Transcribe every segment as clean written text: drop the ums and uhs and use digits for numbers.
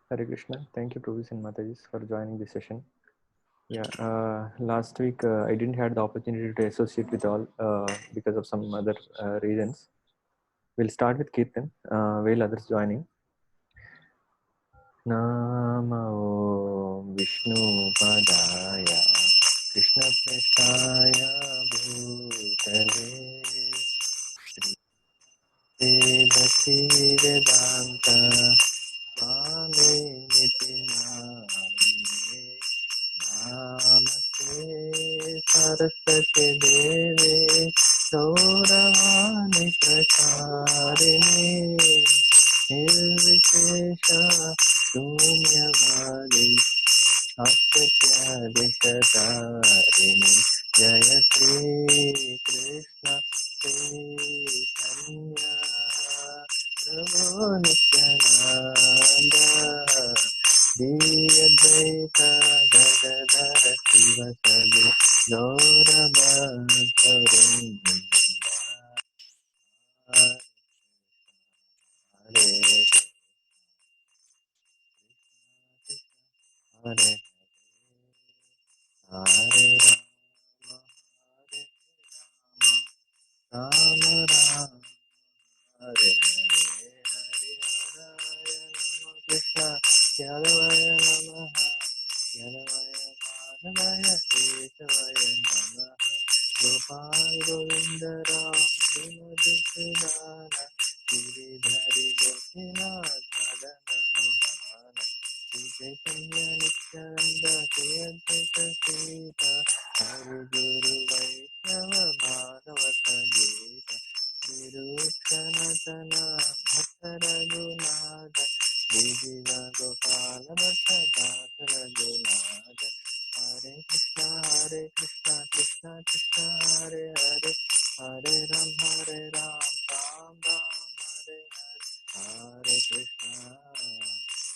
Hare Krishna. Thank you, Prabhu and Matajis, for joining this session. Yeah, last week I didn't have the opportunity to associate with all because of some other reasons. We'll start with Kirtan, while others joining. Nama Vishnu Padaya Krishna Prestaya Bhutale Sri Bhakti Vedanta Swami Niti Namine Namaste Saraswati Devi Gauravani Pracharine Nirvishesha Shunyavadi Ashtadishatarini Jaya Shri Krishna Chaitanya Prabhu Nityananda Shri Advaita Gadadara Sivasadi Gaurabhaktarinda Hare Hare Hare Rama Rama Rama Hare Hare Hare Narayana Namo Krishna Yadavaya Namaha Yadavaya Madhavaya Keshavaya Namaha Gopal Govinda Ram Srimati Sudana Giridhari Gopinath Madana Mohana Shri Chaitanya Nityananda Shri Advaita Sita Hari Guru Vaishnava Bhagavata Gita Sanatana Bhatta Raghunatha Diviva Gopala Bhatta Dasa Raghunatha Hare Krishna, Krishna Krishna, Hare Hare, Hare Ram, Ram Ram, Hare Hare,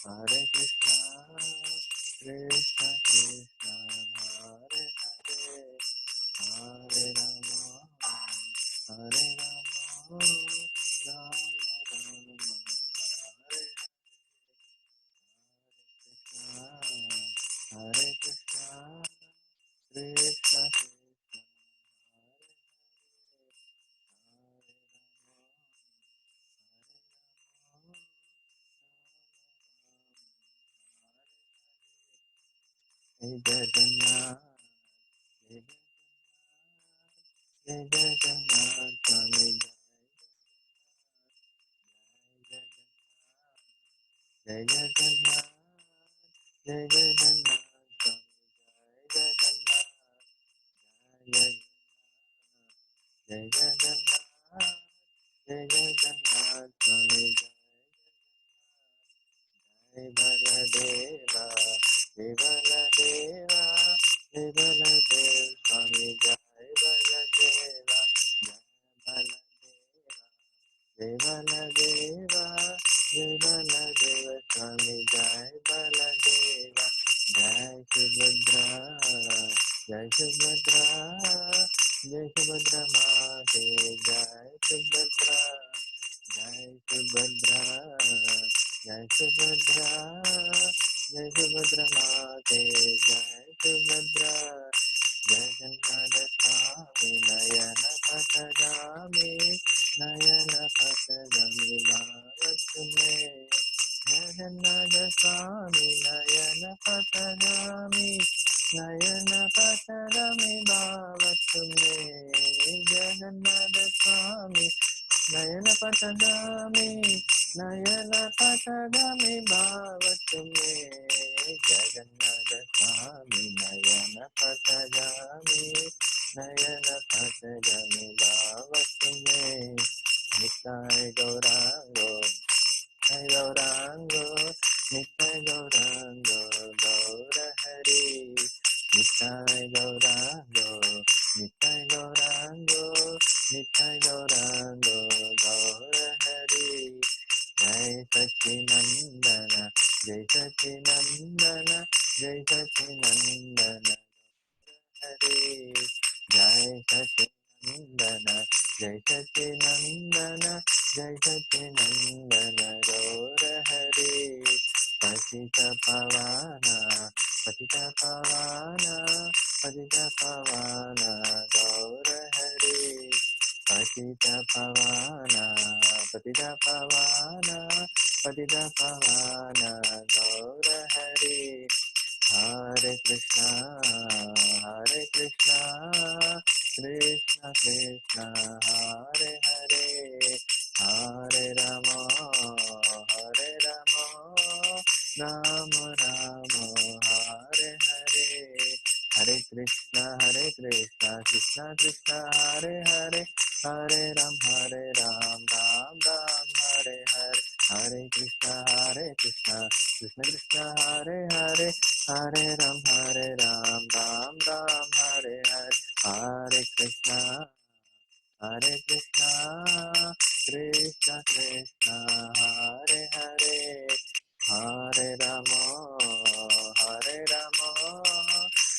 Hare Krishna, Krishna Krishna, Hare Hare, Hare Rama, Hare Rama, Rama Rama, Hare Krishna, Hare Krishna, Krishna Krishna, Hare Jagannath, Jai Jagannath, Swami Jai Jagannath, Jai Jagannath, Swami Jai Jagannath, Jai Jagannath, Jai Jagannath, Swami Jai Baladeva, Jai Baladeva, Jai Baladeva, Swami Jai Baladeva, Jai Baladeva. Jai Baladeva, Jai Baladeva, Swami Jai Baladeva, Jai Subhadra, Jai Subhadra, Jai Subhadra Mate, Jai Subhadra, Jai Subhadra, Jai Subhadra, Jai Subhadra Mate, Jai Subhadra, Jagannath Swami Nayana Patagami Nayana Patagami Bhavatume Jagannath Swami Nayana Patagami Nayana Patagami Bhavatume Jagannath Swami Nayana Patagami Nayana Patagami Bhavatume Jagannath Swami Nayana Patagami Nayana Patagami Bhavatume Nitai Gaurango Nitai Gaurango Nitai Gaurango Gaura Hari Nitai Gaurango Nitai Gaurango Nitai Gaurango Gaura Hari Jai Sachinandana Jai Sachinandana Jai Sachinandana Hare Jai Sachinandana Jai Sachinandana Jai Sachinandana Gaura Hare pavana patita pavana patita pavana gaura hari patita pavana patita pavana patita pavana gaura hari Hare Krishna Krishna Krishna Hare Hare Hare Rama Rama Rama Hare Hare Hare Krishna Krishna Krishna Hare Hare Hare Ram Ram Ram Hare Hare Hare Krishna Krishna Krishna Hare Hare Hare Ram Ram Ram Hare Hare Hare Krishna Krishna Krishna Hare Hare Hare Rama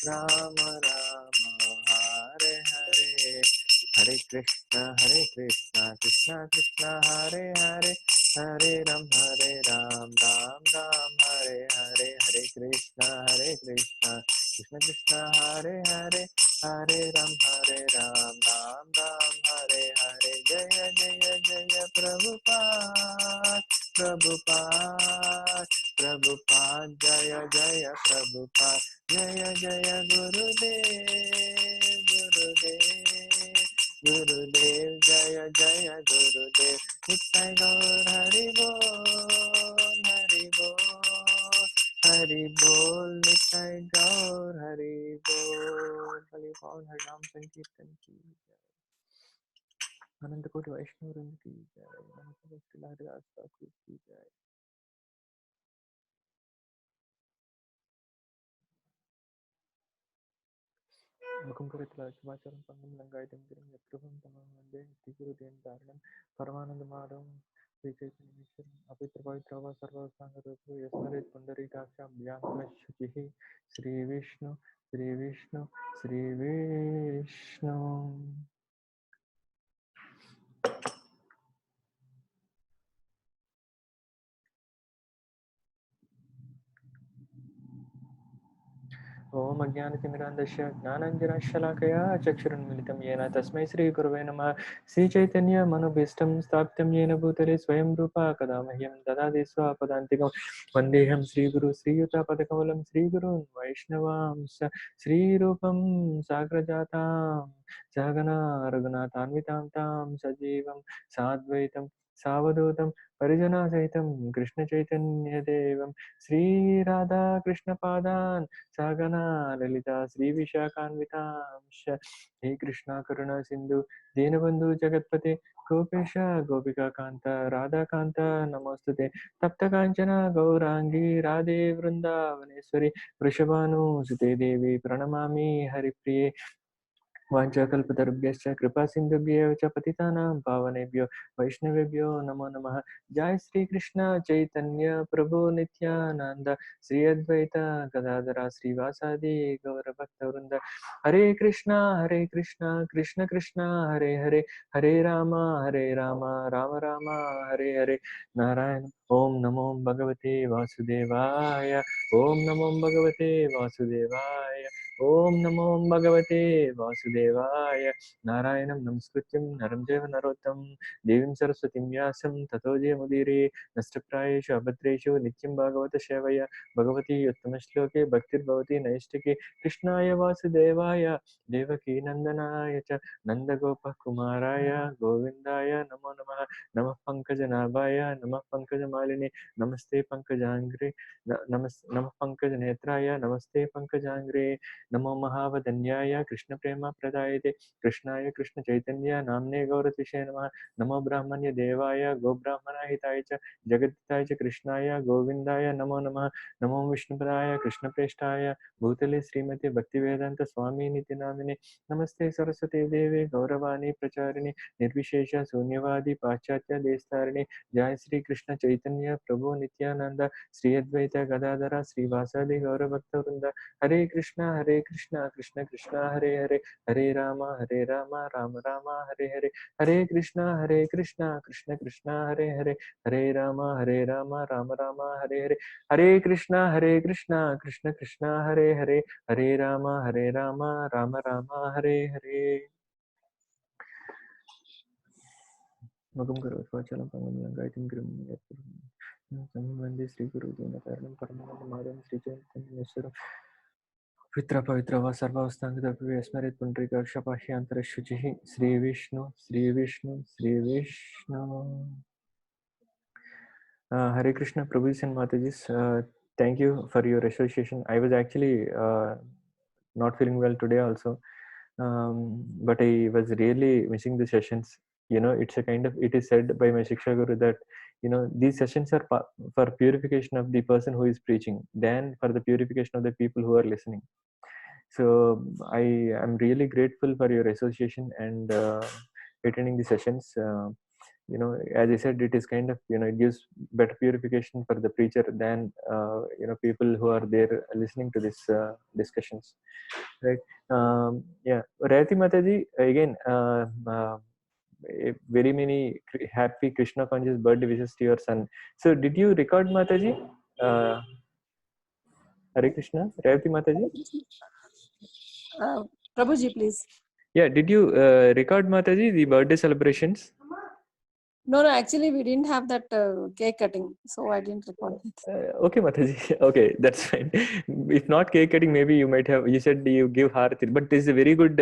Rama Hare Hare Hare Krishna Krishna Krishna Hare Hare Hare Ram Ram Ram Hare Hare Hare Krishna Krishna Krishna Hare Hare Hare Ram Ram Ram Hare Hare Jaya Jaya Jaya Prabhupada Jaya Jaya Prabhupada Jaya Jaya Gurudev Jaya Jaya Gurudev Nitai Gaur Hari Bol Nitai Gaur Hari Bol Hari Ram Sankirtan ki Anand Koti Vaishnav Wrind ki jai Namaste Bhakti Lahari Das Thakur ki jai Mukumpuritla Shivacharam Pangam Langaitam Girim Yatrupam Tamam Vande Tigurudem Dharanam Paramanandamaram Sri Chaitanya Mission Apitra Pavitra Sarva Sangha Rupu Yasmarit Pundari Kaksha Bhyankala Shuchihi Sri Vishnu Sri Vishnu ओम अज्ञानतिमिरान्धस्य ज्ञानाञ्जनशलाकया चक्षुरुन्मिलितं येन तस्मै श्रीगुरवे नमः श्रीचैतन्यमनोभीष्टं स्थापितं येन भूतले स्वयं रूपा कदा मह्यं ददाति स्वपदान्तिकं वन्देऽहं श्रीगुरु श्रीयुतापदकमलं श्रीगुरून् वैष्णवांश्च श्रीरूपं साग्रजातां सहगना रघुनाथान्वितां तां सजीवं साद्वैतं सावधूतं परिजनसहितं कृष्णचैतन्यदेवं श्रीराधाकृष्णपादान् सागना ललिता श्रीविशाखान्वितांश हे कृष्णा करुणा सिन्धु दीनबन्धु जगत्पते गोपेश गोपिकान्त राधाकान्त नमोस्तुते तप्तकाञ्चन गौराङ्गी राधे वृन्दावनेश्वरी वृषभानुसुते देवी प्रणमामि हरिप्रिये वाञ्छाकल्पतरुभ्यश्च कृपासिन्धुभ्येव च पतितानां पावनेभ्यो वैष्णवेभ्यो नमो नमः जय श्री कृष्ण चैतन्य प्रभु नित्यानंद श्री अद्वैत गदाधर श्रीवासादि गौरभक्तवृंद हरे कृष्णा कृष्ण कृष्ण हरे हरे हरे राम राम राम हरे हरे नारायण ओम नमो भगवते वासुदेवाय ओम नमो भगवते वासुदेवाय ओम नमो भगवते वासुदेवाय नारायणं नमस्कृत्यं नरं चैव नरोत्तमं देवीं सरस्वतीं व्यासं ततो जयमुदीरये नष्टप्रायेषु अभद्रेषु नित्यं भागवत सेवया भगवती उत्तमश्लोके भक्तिर्भवति नैष्टिके कृष्णाय वासुदेवाय देवकीनन्दनाय च नन्दगोपकुमाराय गोविन्दाय नमो नमः नमः पङ्कजनाभाय नमः पङ्कजमालिने नमस्ते पङ्कजाङ्घ्रे नमः पङ्कजनेत्राय नमस्ते पङ्कजाङ्घ्रे नमो महावदन्याय कृष्णप्रेमप्रदायते कृष्णाय कृष्णचैतन्य नाम्ने गौरतिशे नमः नमो ब्राह्मण्य देवाय गोब्राह्मणहिताय च जगद्धिताय च कृष्णाय गोविन्दाय नमो नमः नमो विष्णुपदाय कृष्णप्रेष्ठाय भूतले श्रीमती भक्तिवेदान्त स्वामिनिति नामिने नमस्ते सरस्वती देवे गौरवाणी प्रचारिणे निर्विशेष शून्यवादी पाश्चात्य देशतारिणे जय Shri Krishna Chaitanya Chaitanya Prabhu Nityananda Sri Advaita Gadadara Srivasadi Gaurabhakta Hare Krishna, Krishna Krishna, Hare Hare, Hare Rama, Rama Rama, Hare Hare, Hare Krishna, Krishna Krishna, Hare Hare, Hare Rama, Rama Rama, Hare Hare, Hare Krishna, Krishna Krishna, Hare Hare, Hare Rama, Rama Rama, Hare Hare. Magam Guru, Vachalam Pangam Langatim Grim, Samandi Sri Guru, Dinakaram, Paramanam Madam, Sri Chaitanya Vitra Pavitra Sarvastanga Vesmarit Pundrika Shapashyantara Shuchihi Sri Vishnu Sri Vishnu Sri Vishnu. Hare Krishna Prabhus and Matajis, thank you for your association. I was actually not feeling well today also, but I was really missing the sessions. You know, it's a kind of, it is said by my Shiksha Guru that, you know, these sessions are for purification of the person who is preaching than for the purification of the people who are listening. So I am really grateful for your association and attending the sessions. You know, as I said, it is kind of, you know, it gives better purification for the preacher than you know, people who are there listening to this discussions, right? Yeah, Rayati Mataji, again, very many happy Krishna conscious birthday wishes to your son. So did you record, Mataji? Hare Krishna, Rayati Mataji. Prabhuji, please. Yeah, did you record, Mataji, the birthday celebrations? No, actually we didn't have that cake cutting, so I didn't record it. Okay, Mataji. Okay, that's fine. If not cake cutting, maybe you might have. You said you give harati, but this is a very good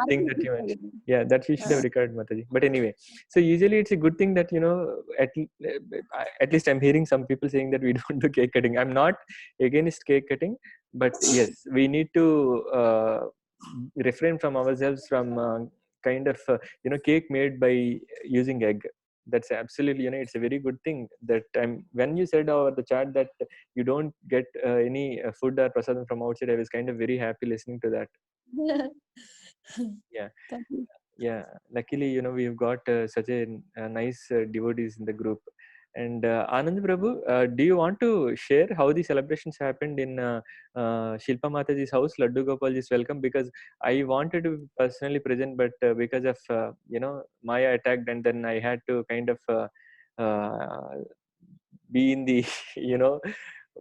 thing that you mentioned. Yeah, that you should have recorded, Mataji. But anyway, so usually it's a good thing that, you know, at least I'm hearing some people saying that we don't do cake cutting. I'm not against cake cutting, but yes, we need to refrain from ourselves from kind of you know, cake made by using egg. That's absolutely, you know, it's a very good thing that when you said over the chat that you don't get any food or prasadam from outside, I was kind of very happy listening to that. Yeah. Thank you. Yeah, luckily, you know, we've got such a nice devotees in the group. And Anand Prabhu, do you want to share how the celebrations happened in Shilpa Mataji's house, Laddu Gopalji's welcome? Because I wanted to personally present, but because of, you know, Maya attacked, and then I had to kind of be in the, you know,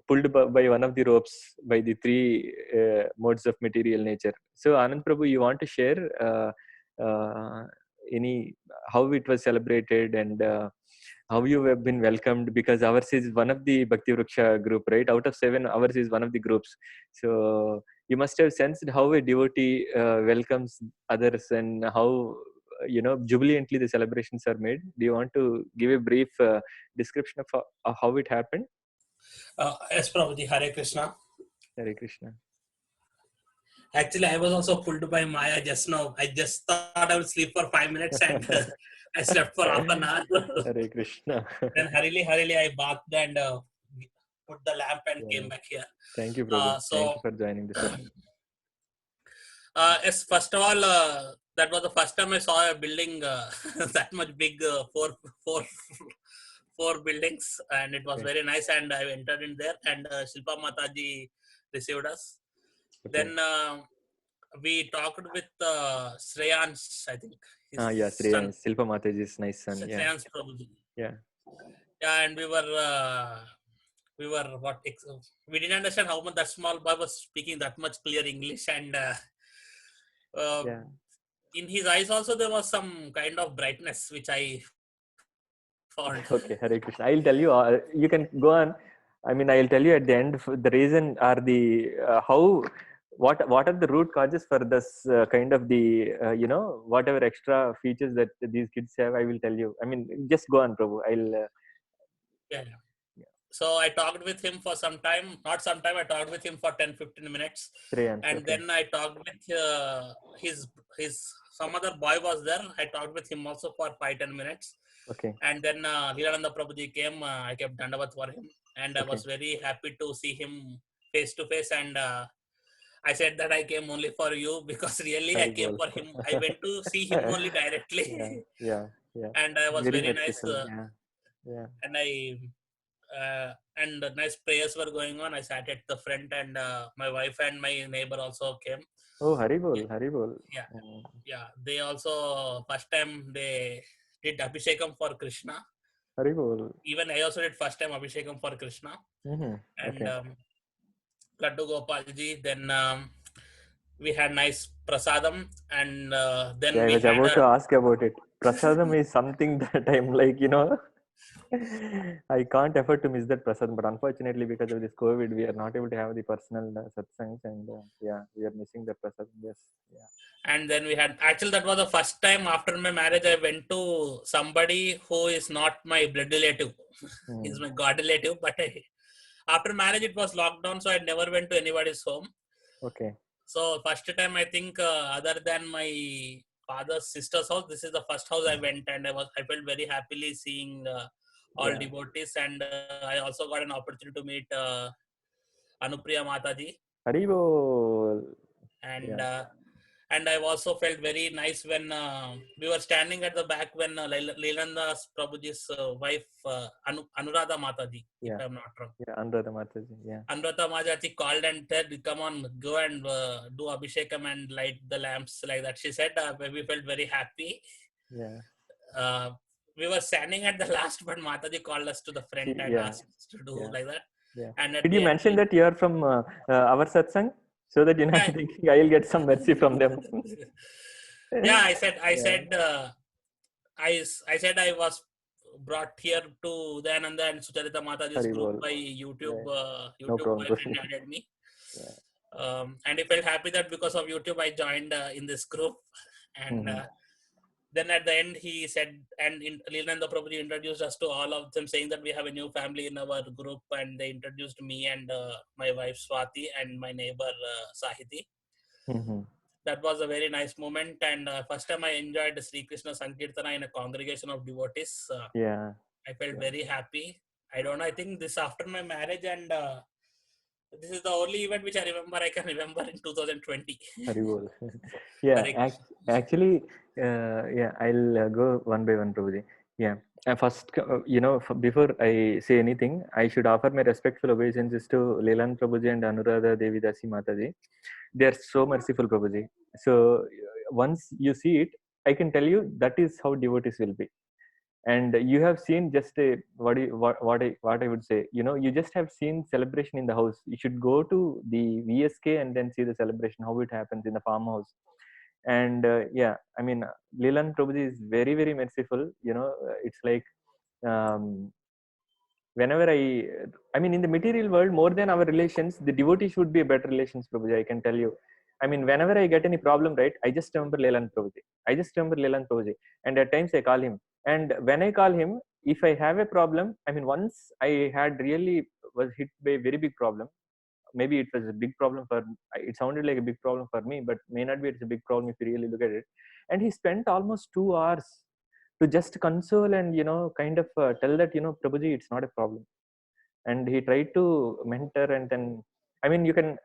pulled by one of the ropes by the three modes of material nature. So Anand Prabhu, you want to share any, how it was celebrated, and how you have been welcomed, because ours is one of the Bhakti Vriksha group, right? Out of 7, ours is one of the groups. So you must have sensed how a devotee welcomes others, and how, you know, jubilantly the celebrations are made. Do you want to give a brief description of how it happened? Yes, Prabhuji, Hare Krishna. Hare Krishna. Actually, I was also pulled by Maya just now. I just thought I would sleep for 5 minutes, and I slept for half an hour. Hare Krishna. Then hurriedly, I bathed and put the lamp and came back here. Thank you, Prabhu. Thank you for joining the session. Yes, first of all, that was the first time I saw a building that much big, four buildings, and it was very nice. And I entered in there, and Shilpa Mataji received us. Then we talked with Shreyans, I think. Yeah, Shreyans, Shilpa Mataji's nice son. Yeah. Shreyans Prabhuji. Yeah. Yeah, and we were we didn't understand how much that small boy was speaking that much clear English, and in his eyes also there was some kind of brightness which I found. Okay, Hare Krishna. I'll tell you. You can go on. I mean, I'll tell you at the end. The reason are the what are the root causes for this kind of the you know, whatever extra features that these kids have. I will tell you. I mean, just go on, Prabhu. I'll. Yeah. So I talked with him for some time. Not some time. I talked with him for 10-15 minutes. Shreyans, and then I talked with his some other boy was there. I talked with him also for 5-10 minutes. Okay. And then Hirananda Prabhuji came. I kept dandavat for him, and I was very happy to see him face to face. And I said that I came only for you, because really I came for him. I went to see him only directly. Yeah. And I was very nice. Yeah. And I and nice prayers were going on. I sat at the front, and my wife and my neighbor also came. Oh, Haribol, Yeah, Haribol. yeah, yeah. They also first time they did Abhishekam for Krishna. Haribol. Even I also did first time Abhishekam for Krishna. And Okay. Laddu Gopalji. Then we had nice prasadam, and then Yeah, I we was had about to ask about it. Prasadam is something that I'm like, I can't afford to miss that prasadam, but unfortunately, because of this COVID, we are not able to have the personal satsangs, and yeah, we are missing the prasadam. Yes, yeah. And then we had, actually that was the first time after my marriage I went to somebody who is not my blood relative. He's my god relative, but after marriage it was lockdown, so I never went to anybody's home. Okay. So first time I think, other than my father's sister's house, this is the first house I went, and I felt very happily seeing all Yeah. devotees. And I also got an opportunity to meet Anupriya Mataji. Haribol. And Yeah. and I also felt very nice when we were standing at the back when Leelanda Prabhuji's wife, Anuradha Mataji, if Yeah. I'm not wrong. Yeah. Anuradha Mataji. Yeah. Anuradha Mataji called and said, "Come on, go and do Abhishekam and light the lamps," like that. She said, we felt very happy. Yeah. Uh, we were standing at the last, but Mataji called us to the front and Yeah. asked us to do Yeah. like that. Yeah. And at Did the you end, mention that you are from our satsang, so that I'm yeah, thinking I'll get some mercy from them? yeah, I said, Yeah. I said I was brought here to Dayananda and Sucharita Mataji's group Haribol. by YouTube. Yeah. No YouTube, problem. my friend added me. Yeah. And I felt happy that because of YouTube I joined in this group. And then at the end he said, and Leelananda Prabhuji introduced us to all of them, saying that we have a new family in our group, and they introduced me and my wife Swati and my neighbor Sahiti. That was a very nice moment, and first time I enjoyed Sri Krishna Sankirtana in a congregation of devotees. Yeah. I felt very happy. I don't know, I think this after my marriage, and this is the only event which I can remember in 2020. Haribol. Yeah. Actually, yeah, I'll go one by one, Prabhuji. Yeah. First, before I say anything, I should offer my respectful obeisances to Leland Prabhuji and Anuradha Devidasi Mataji. They are so merciful, Prabhuji. So once you see it, I can tell you that is how devotees will be. And you have seen just a what I would say, you just have seen celebration in the house. You should go to the VSK and then see the celebration, how it happens in the farmhouse. And yeah, I mean, Leland Prabhuji is very, very merciful. It's like, um, whenever I mean, in the material world, more than our relations, the devotee should be a better relations, Prabhuji, I can tell you. I mean, whenever I get any problem, right, I just remember Leland Prabhuji. I just remember Leland Prabhuji. And at times I call him. And when I call him, if I have a problem, I mean, once I had really was hit by a very big problem. Maybe it was a big problem for, it sounded like a big problem for me, but may not be, it's a big problem if you really look at it. And he spent almost 2 hours to just console and, kind of tell that, Prabhuji, it's not a problem. And he tried to mentor, and then, I mean, you can,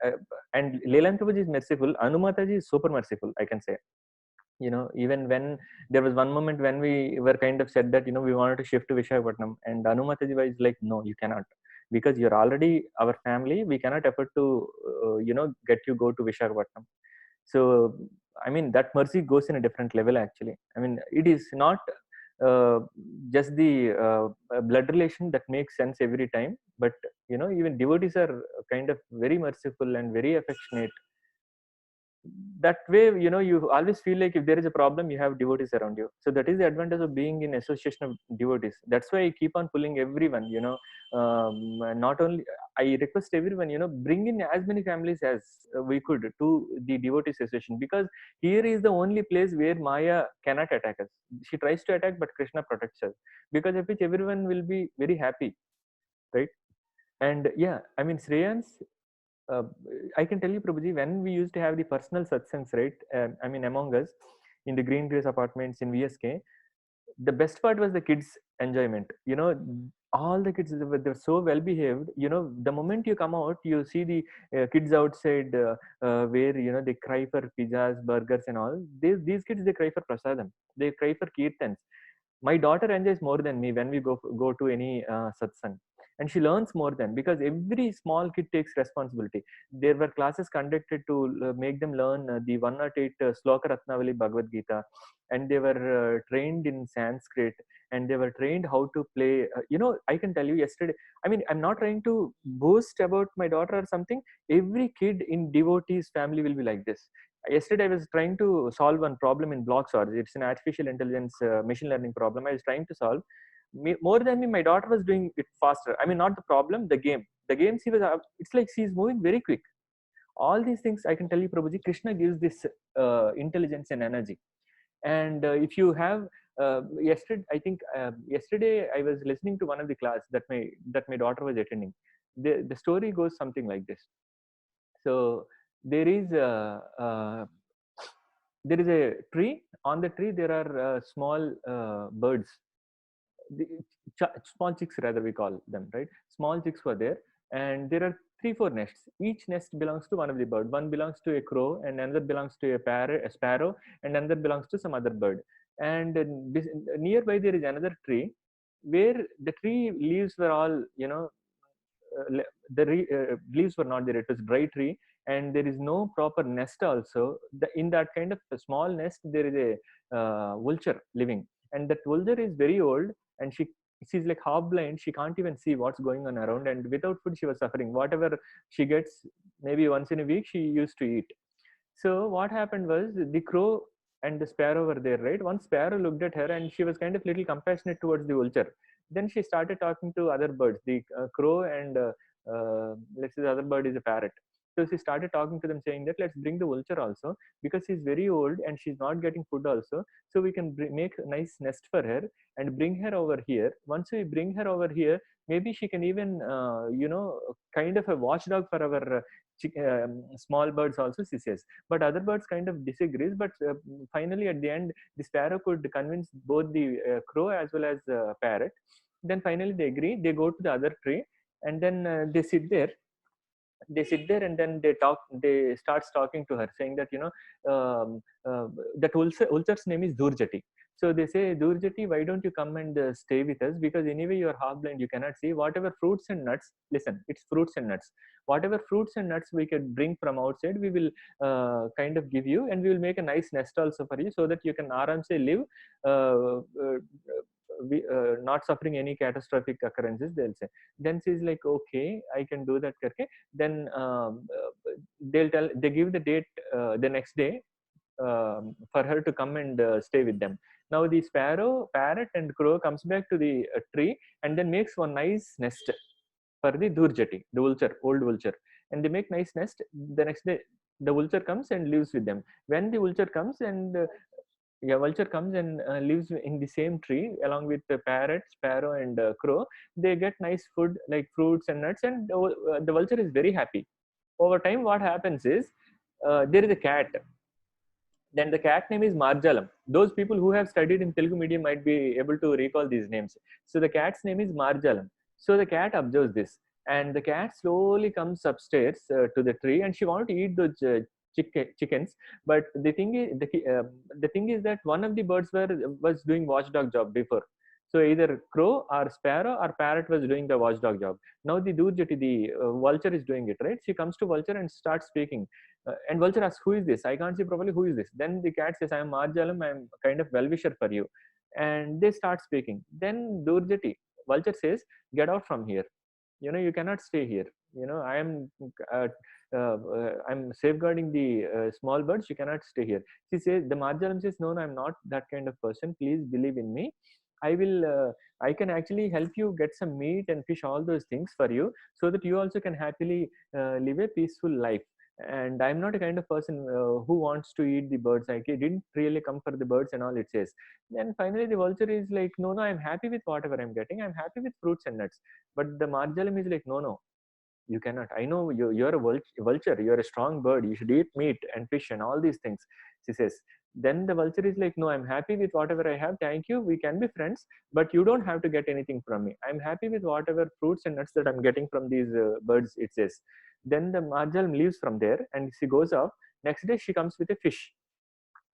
and Leland Prabhuji is merciful. Anumataji is super merciful, I can say. Even when there was one moment when we were kind of said that, we wanted to shift to Vishakhapatnam, and Anumataji was like, no, you cannot, because you're already our family. We cannot afford to, get you go to Vishakhapatnam. So, I mean, that mercy goes in a different level, actually. I mean, it is not uh, just the blood relation that makes sense every time, but, even devotees are kind of very merciful and very affectionate. That way, you always feel like if there is a problem, you have devotees around you. So that is the advantage of being in association of devotees. That's why I keep on pulling everyone, not only, I request everyone, bring in as many families as we could to the devotees association, because here is the only place where Maya cannot attack us. She tries to attack, but Krishna protects us, because of which everyone will be very happy, right? And yeah, I mean, Shreyans, uh, I can tell you, Prabhuji, when we used to have the personal satsangs, right? I mean, among us in the Green Grace apartments in VSK, the best part was the kids' enjoyment. All the kids, they're so well behaved. The moment you come out, you see the kids outside, where, they cry for pizzas, burgers, and all. These kids, they cry for prasadam. They cry for kirtans. My daughter enjoys more than me when we go to any satsang. and she learns more than, because every small kid takes responsibility. There were classes conducted to make them learn the 108 Sloka Ratnavali Bhagavad Gita, and they were trained in Sanskrit, and they were trained how to play. I can tell you, yesterday, I mean, I'm not trying to boast about my daughter or something. Every kid in devotees family will be like this. Yesterday I was trying to solve one problem in blockswords. It's an artificial intelligence machine learning problem I was trying to solve. More than me, my daughter was doing it faster. I mean, not the problem, the game she was it's like she's moving very quick. All these things, I can tell you, Prabhuji, Krishna gives this intelligence and energy. And if you have yesterday I was listening to one of the class that my daughter was attending. The story goes something like this. So there is a tree. On the tree there are small birds, the small chicks rather, we call them, right? Small chicks were there, and there are 3 4 nests. Each nest belongs to one of the bird. One belongs to a crow, and another belongs to a sparrow, and another belongs to some other bird. And nearby there is another tree, where the tree leaves were all, leaves were not there. It was dry tree, and there is no proper nest also. In that kind of a small nest there is a vulture living, and that vulture is very old, and she's like half blind. She can't even see what's going on around, and without food she was suffering. Whatever she gets, maybe once in a week, she used to eat. So what happened was, the crow and the sparrow were there, right? One sparrow looked at her, and she was kind of little compassionate towards the vulture. Then she started talking to other birds, the crow, and let's say the other bird is a parrot. So she started talking to them, saying that let's bring the vulture also, because she's very old and she's not getting food also. So we can make a nice nest for her and bring her over here. Once we bring her over here, maybe she can even, kind of a watchdog for our small birds also, she says. But other birds kind of disagrees. But finally, at the end, the sparrow could convince both the crow as well as parrot. Then finally they agree. They go to the other tree, and then they sit there and then they starts talking to her, saying that, that ulcer's name is Durjati. So they say, Durjati, why don't you come and stay with us, because anyway you are half blind, you cannot see. Whatever fruits and nuts, listen, it's fruits and nuts, whatever fruits and nuts we can bring from outside, we will kind of give you, and we will make a nice nest also for you, so that you can aram say live, uh, uh, not suffering any catastrophic occurrences, they'll say. Then she's like, okay, I can do that karke. Then they give the date the next day, for her to come and stay with them. Now the sparrow, parrot, and crow comes back to the tree, and then makes one nice nest for the Durjati, the vulture, old vulture. And they make nice nest. The next day the vulture comes and lives with them. When the vulture comes and vulture comes and lives in the same tree along with the parrot, sparrow, and crow, they get nice food like fruits and nuts, and the vulture is very happy. Over time, what happens is, there is a cat. Then the cat name is Marjalam. Those people who have studied in Telugu medium might be able to recall these names. So the cat's name is Marjalam. So the cat observes this, and the cat slowly comes upstairs to the tree, and she wants to eat those chickens. But the thing is that one of the birds was doing watchdog job before. So either crow or sparrow or parrot was doing the watchdog job. Now the Durjati, the vulture, is doing it, right? She comes to vulture and starts speaking. And vulture asks, who is this? I can't see properly, who is this? Then the cat says, I am Marjalam, I am kind of well-wisher for you. And they start speaking. Then Durjati, vulture says, get out from here. You cannot stay here. Uh, I'm safeguarding the small birds. You cannot stay here. She says, the Marjalam says, no, I'm not that kind of person. Please believe in me. I can actually help you get some meat and fish, all those things for you, so that you also can happily live a peaceful life. And I'm not a kind of person who wants to eat the birds. I didn't really come for the birds and all, it says. Then finally the vulture is like, no, I'm happy with whatever I'm getting. I'm happy with fruits and nuts. But the Marjalam is like, no, you cannot. I know you're a vulture, you're a strong bird, you should eat meat and fish and all these things, she says. Then the vulture is like, no, I'm happy with whatever I have, thank you, we can be friends, but you don't have to get anything from me. I'm happy with whatever fruits and nuts that I'm getting from these birds, it says. Then the Marjalam leaves from there and she goes off. Next day she comes with a fish,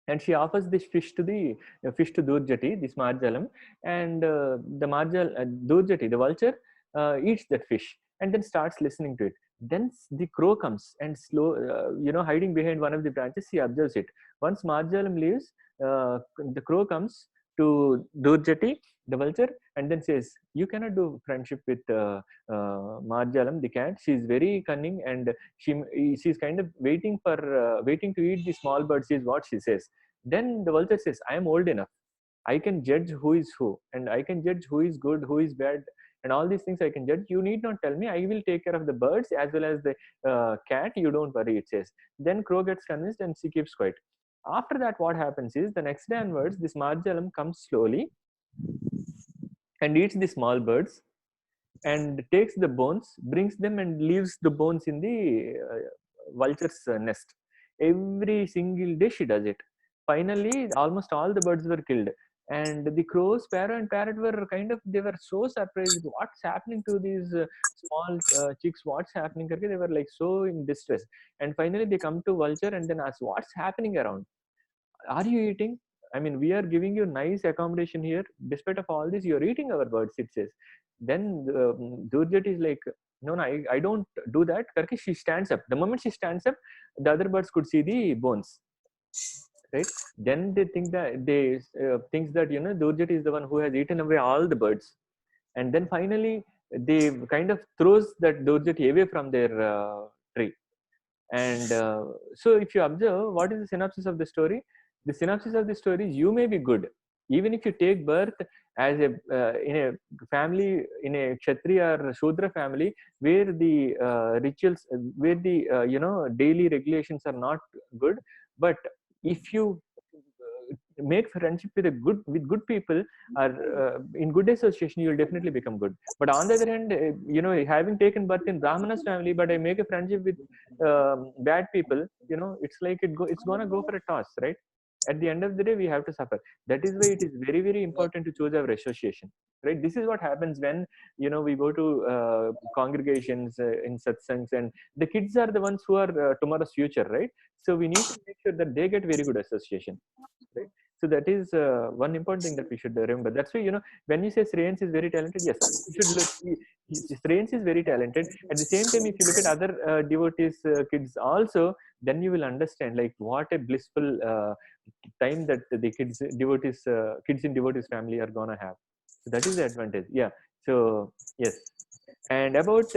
and she offers this fish to Durjati, this Marjalam. And the Durjati, the vulture, eats that fish and then starts listening to it. Then the crow comes and hiding behind one of the branches, he observes it. Once Marjalam leaves, the crow comes to Durjati, the vulture, and then says, "You cannot do friendship with Marjalam, the cat. She is very cunning, and she's kind of waiting to eat the small birds," is what she says. Then the vulture says, "I am old enough. I can judge who is who, and I can judge who is good, who is bad, and all these things I can judge. You need not tell me. I will take care of the birds as well as the cat. You don't worry," it says. Then crow gets convinced and she keeps quiet. After that, what happens is the next day onwards, this Marjalam comes slowly and eats the small birds and takes the bones, brings them and leaves the bones in the vulture's nest. Every single day she does it. Finally, almost all the birds were killed. And the crow, sparrow, and parrot were they were so surprised. What's happening to these small chicks? What's happening? They were like so in distress. And finally, they come to vulture and then ask, "What's happening around? Are you eating? I mean, we are giving you nice accommodation here. Despite of all this, you're eating our birds," it says. Then Durjat is like, "No, no, I don't do that." Karki, she stands up. The moment she stands up, the other birds could see the bones. Right? Then they think that thinks that Durjat is the one who has eaten away all the birds. And then finally, they kind of throws that Durjat away from their tree. And so if you observe, what is the synopsis of the story? The synopsis of the story is, you may be good even if you take birth as in a family, in a Kshatriya or Shudra family, where the rituals, where the daily regulations are not good. But if you make friendship with good people, or in good association, you will definitely become good. But on the other hand, having taken birth in Brahmana's family, but I make a friendship with bad people, it's like it's gonna go for a toss, right? At the end of the day, we have to suffer. That is why it is very, very important to choose our association, right? This is what happens when we go to congregations in satsangs, and the kids are the ones who are tomorrow's future, right? So we need to make sure that they get very good association, right? So that is one important thing that we should remember. That's why when you say Shreyans is very talented, yes, you should look. Shreyans is very talented. At the same time, if you look at other devotees kids also, then you will understand like what a blissful time that the kids in devotees family are gonna have. So that is the advantage. Yeah. So yes, and about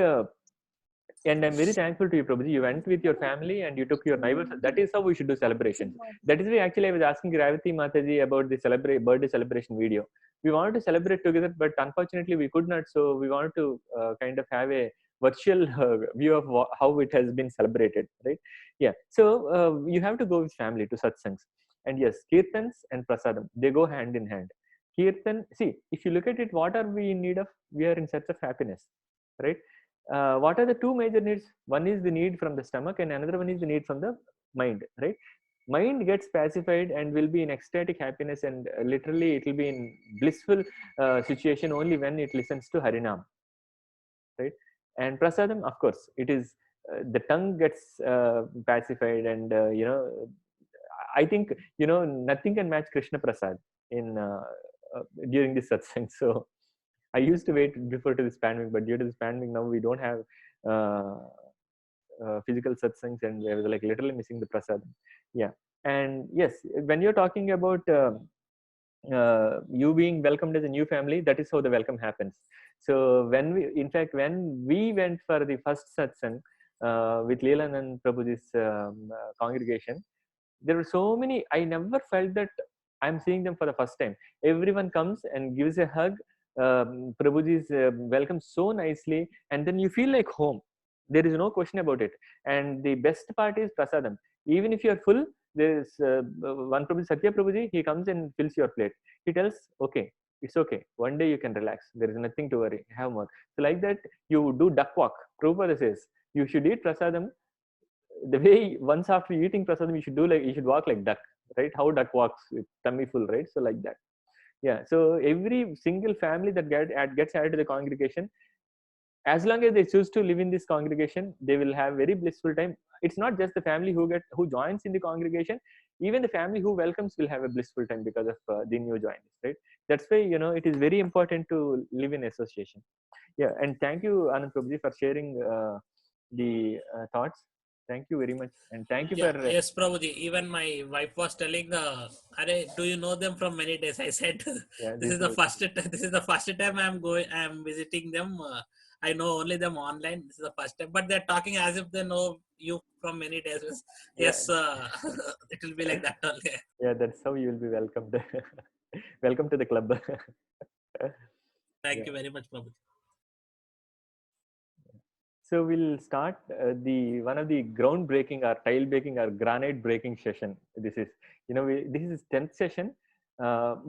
and I'm very thankful to you, Prabhuji. You went with your family and you took your neighbors. That is how we should do celebrations. That is why actually I was asking Gravity Mataji about the birthday celebration video. We wanted to celebrate together, but unfortunately we could not. So we wanted to kind of have a virtual view of how it has been celebrated, right? Yeah. So you have to go with family to satsangs. And yes, kirtans and prasadam, they go hand in hand. Kirtan, see, if you look at it, what are we in need of? We are in search of happiness, right? What are the two major needs? One is the need from the stomach, and another one is the need from the mind, right? Mind gets pacified and will be in ecstatic happiness, and literally it will be in blissful situation only when it listens to Harinam, right? And prasadam, of course, it is the tongue gets pacified, and I think nothing can match Krishna Prasad in during this satsang. So I used to wait before to this pandemic, but due to this pandemic, now we don't have uh, physical satsangs, and I was like literally missing the prasad. Yeah, and yes, when you're talking about you being welcomed as a new family, that is how the welcome happens. So when we went for the first satsang with Leelan and Prabhuji's congregation, there were so many. I never felt that I'm seeing them for the first time. Everyone comes and gives a hug. Prabhuji's welcome so nicely, and then you feel like home. There is no question about it. And the best part is prasadam. Even if you are full, there is one Prabhuji, Satya Prabhuji, he comes and fills your plate. He tells, okay, it's okay. One day you can relax. There is nothing to worry. Have more. So like that, you do duck walk. Prabhupada says, you should eat prasadam the way once after eating prasadam, you should walk like duck, right? How duck walks with tummy full, right? So like that. Yeah. So every single family that gets added to the congregation, as long as they choose to live in this congregation, they will have very blissful time. It's not just the family who joins in the congregation. even the family who welcomes will have a blissful time because of the new joiners, right? That's why, you know, it is very important to live in association. Yeah, and thank you, Anand Prabhuji, for sharing the thoughts. Thank you very much, and thank you Yeah, for yes, Prabhuji. Even my wife was telling, "Arey, do you know them from many days?" I said, yeah, "This this is is the good. first. This is the first time I'm going. I'm visiting them. I know only them online. This is the first time, but they're talking as if they know you from many days." Yeah, Yes, it will be like that only. yeah, that's how you will be welcomed. Welcome to the club. Thank Yeah. you very much, Prabhuji. So we'll start the one of the groundbreaking or tile breaking or granite breaking session. This is, you know, this is 10th session,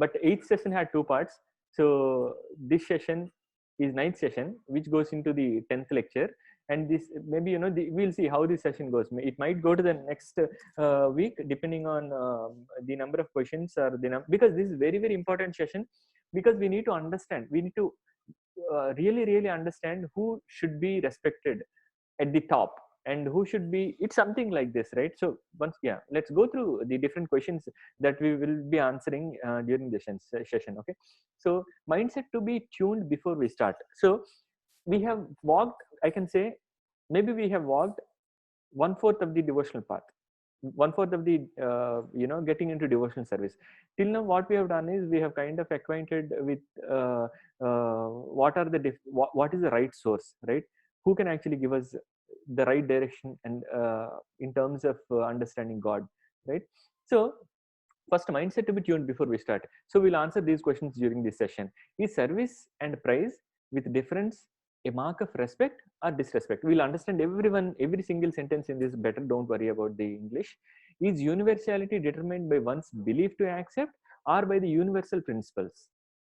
but each session had two parts. So this session is 9th session, which goes into the 10th lecture. And this maybe, you know, we'll see how this session goes. It might go to the next week depending on the number of questions or the because this is very very important session, because we need to understand. We need to really understand who should be respected at the top and who should be. It's something like this, right? So once, yeah, let's go through the different questions that we will be answering during the session. Okay, so mindset to be tuned before we start. So we have walked, I can say, maybe we have walked 1/4 of the devotional path, 1/4 of the you know, getting into devotional service. Till now what we have done is we have kind of acquainted with what are the what is the right source, right? Who can actually give us the right direction and in terms of understanding God, right? So first, mindset to be tuned before we start. So we'll answer these questions during this session. Is service and praise with difference a mark of respect or disrespect? We'll understand everyone, every single sentence in this better. Don't worry about the English. Is universality determined by one's belief to accept or by the universal principles?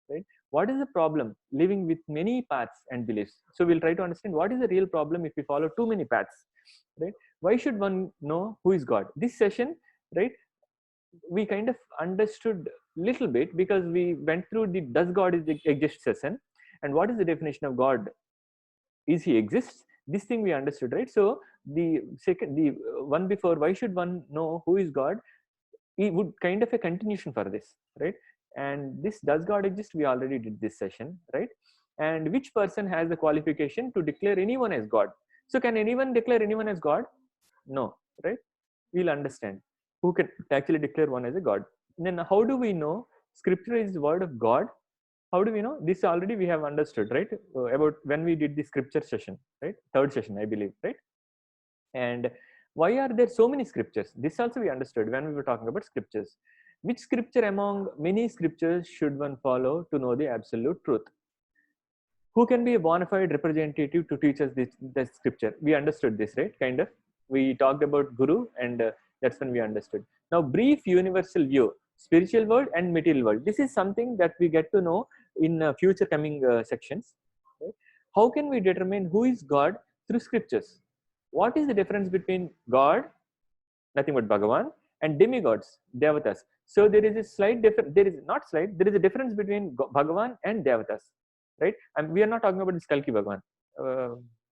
Right? What is the problem living with many paths and beliefs? So we'll try to understand what is the real problem if we follow too many paths. Right? Why should one know who is God? This session, right, we kind of understood little bit because we went through the does God exist session, and what is the definition of God? Is he exists? This thing we understood, right? So the second, the one before, why should one know who is God? It would kind of a continuation for this, right? And this does God exist? We already did this session, right? And which person has the qualification to declare anyone as God? So can anyone declare anyone as God? No, right? We'll understand who can actually declare one as a God. Then how do we know scripture is the word of God? How do we know this? Already we have understood, right? About when we did the scripture session, right? Third session, I believe, right? And why are there so many scriptures? This also we understood when we were talking about scriptures. Which scripture among many scriptures should one follow to know the absolute truth? Who can be a bona fide representative to teach us this scripture? We understood this, right? Kind of. We talked about guru, and that's when we understood. Now brief universal view, spiritual world and material world. This is something that we get to know in future coming sections, right? How can we determine who is God through scriptures? What is the difference between God, nothing but Bhagavan, and demigods, devatas? So there is a slight difference. There is not slight, there is a difference between Bhagavan and devatas, right? And we are not talking about this Kalki Bhagavan,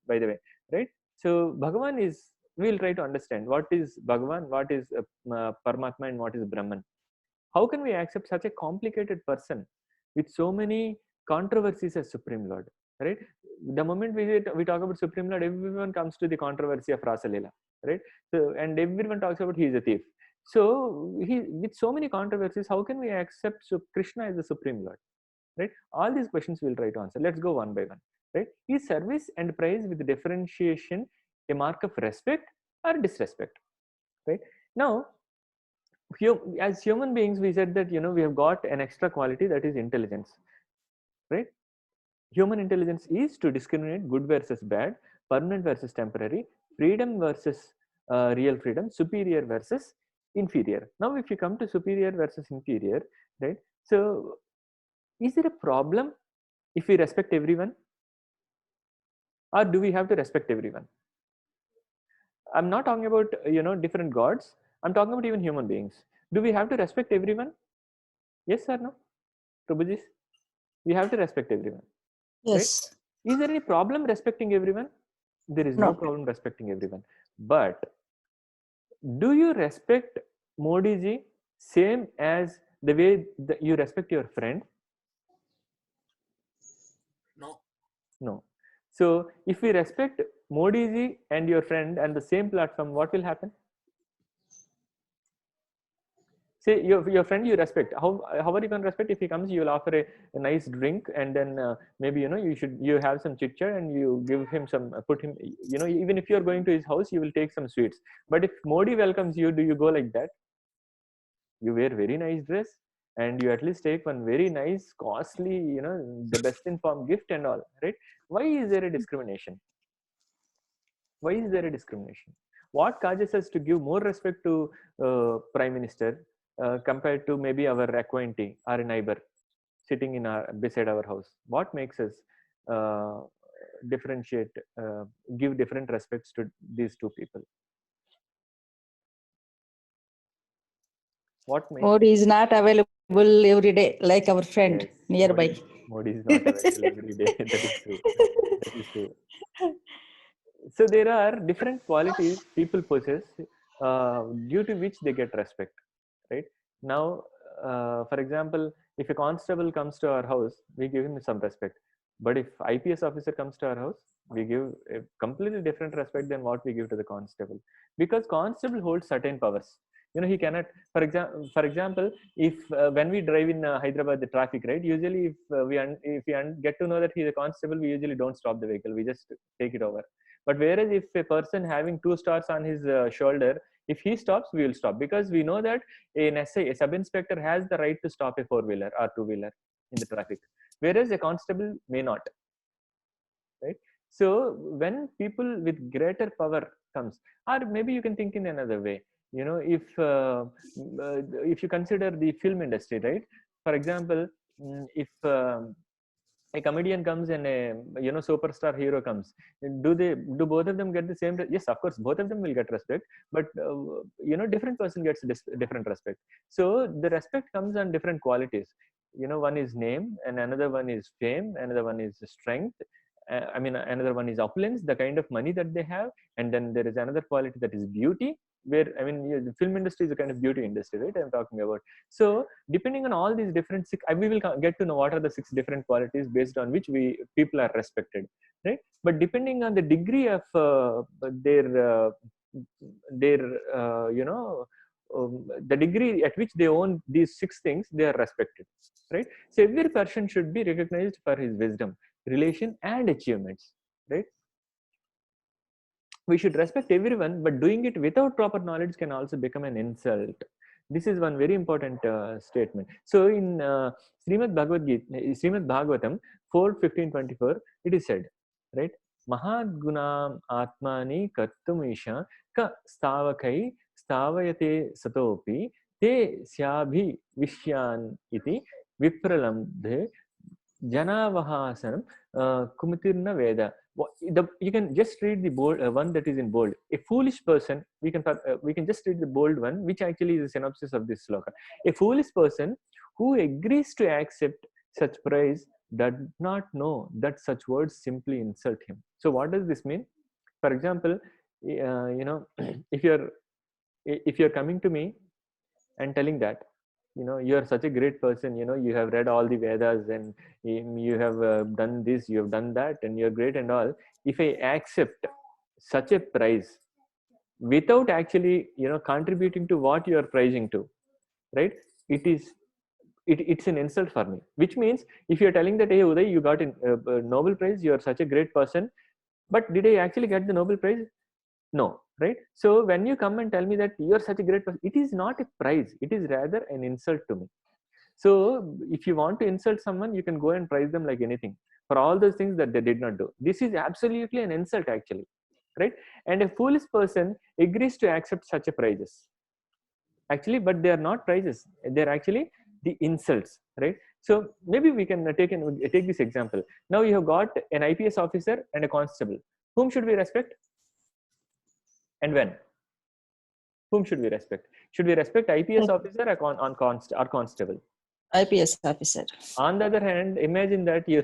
by the way, right? So Bhagavan is, we'll try to understand what is Bhagavan, what is Paramatma, and what is Brahman. How can we accept such a complicated person with so many controversies as Supreme Lord, right? The moment we talk about Supreme Lord, everyone comes to the controversy of Rasalila, right? So, and everyone talks about he is a thief. So he, with so many controversies, how can we accept Krishna as the Supreme Lord, right? All these questions we'll try to answer. Let's go one by one, right? Is service and praise with differentiation a mark of respect or disrespect, right? Now, as human beings, we said that, you know, we have got an extra quality, that is intelligence, right? Human intelligence is to discriminate good versus bad, permanent versus temporary, freedom versus real freedom, superior versus inferior. Now if you come to superior versus inferior, right? So is there a problem if we respect everyone, or do we have to respect everyone? I'm not talking about, you know, different gods. I'm talking about even human beings. Do we have to respect everyone? Yes or no, Prabhuji? We have to respect everyone, right? Yes. Is there any problem respecting everyone? There is no No. problem respecting everyone. But do you respect Modi ji same as the way you respect your friend? No. No. So if we respect Modi ji and your friend and the same platform, what will happen? Say your friend you respect. How are you going to respect? If he comes, you will offer a nice drink, and then maybe you have some chit chat and you give him some put him, even if you are going to his house, you will take some sweets. But if Modi welcomes you, do you go like that? You wear very nice dress and you at least take one very nice costly, the best informed gift and all, right? Why is there a discrimination? Why is there a discrimination? What causes us to give more respect to prime minister compared to maybe our acquaintee or a neighbor sitting in our beside our house? What makes us uh, differentiate, give different respects to these two people? What makes Modi is not available every day like our friend nearby. Modi is not available every day. That is true. That is true. So there are different qualities people possess due to which they get respect, right? Now, for example, if a constable comes to our house, we give him some respect. But if IPS officer comes to our house, we give a completely different respect than what we give to the constable, because constable holds certain powers. He cannot. For example, if when we drive in Hyderabad, the traffic, right? Usually, if we get to know that he's a constable, we usually don't stop the vehicle. We just take it over. But whereas if a person having 2 stars on his shoulder, if he stops, we will stop, because we know that an SA, a sub-inspector, has the right to stop a 4-wheeler or 2-wheeler in the traffic, whereas a constable may not, right? So when people with greater power comes, or maybe you can think in another way, if you consider the film industry, right? For example, if a comedian comes and a superstar hero comes, do both of them get the same? Yes, of course, both of them will get respect, but different person gets different respect. So the respect comes on different qualities. One is name, and another one is fame, another one is strength. Another one is opulence, the kind of money that they have, and then there is another quality that is beauty. Where the film industry is a kind of beauty industry, right? I'm talking about. So depending on all these different we will get to know what are the 6 different qualities based on which people are respected, right? But depending on the degree of their the degree at which they own these 6 things, they are respected, right? So every person should be recognized for his wisdom, relation, and achievements, right? We should respect everyone, but doing it without proper knowledge can also become an insult. This is one very important statement. So in Srimad Bhagavatam 4:15-24, it is said, right? Mahad gunam atmani kartumisha ka stavakai stavayate satopi te syabhi vishyan iti vipralambhe janavahasanam kumitirna veda. You can just read the bold one that is in bold. A foolish person, we can just read the bold one, which actually is a synopsis of this sloka. A foolish person who agrees to accept such praise does not know that such words simply insult him. So what does this mean? For example, if you're coming to me and telling that you are such a great person, you have read all the Vedas, and you have done this, you have done that, and you're great and all. If I accept such a prize without actually contributing to what you are prizing to, right, it's an insult for me. Which means, if you're telling that, hey Uday, you got a Nobel Prize, you are such a great person, but did I actually get the Nobel Prize? No, right? So when you come and tell me that you're such a great person, it is not a prize, it is rather an insult to me. So if you want to insult someone, you can go and praise them like anything for all those things that they did not do. This is absolutely an insult, actually, right? And a foolish person agrees to accept such a prizes, actually, but they are not prizes, they're actually the insults, right? So maybe we can take this example. Now you have got an IPS officer and a constable. Whom should we respect? And when? Whom should we respect? Should we respect IPS officer or constable? IPS officer. On the other hand, imagine that you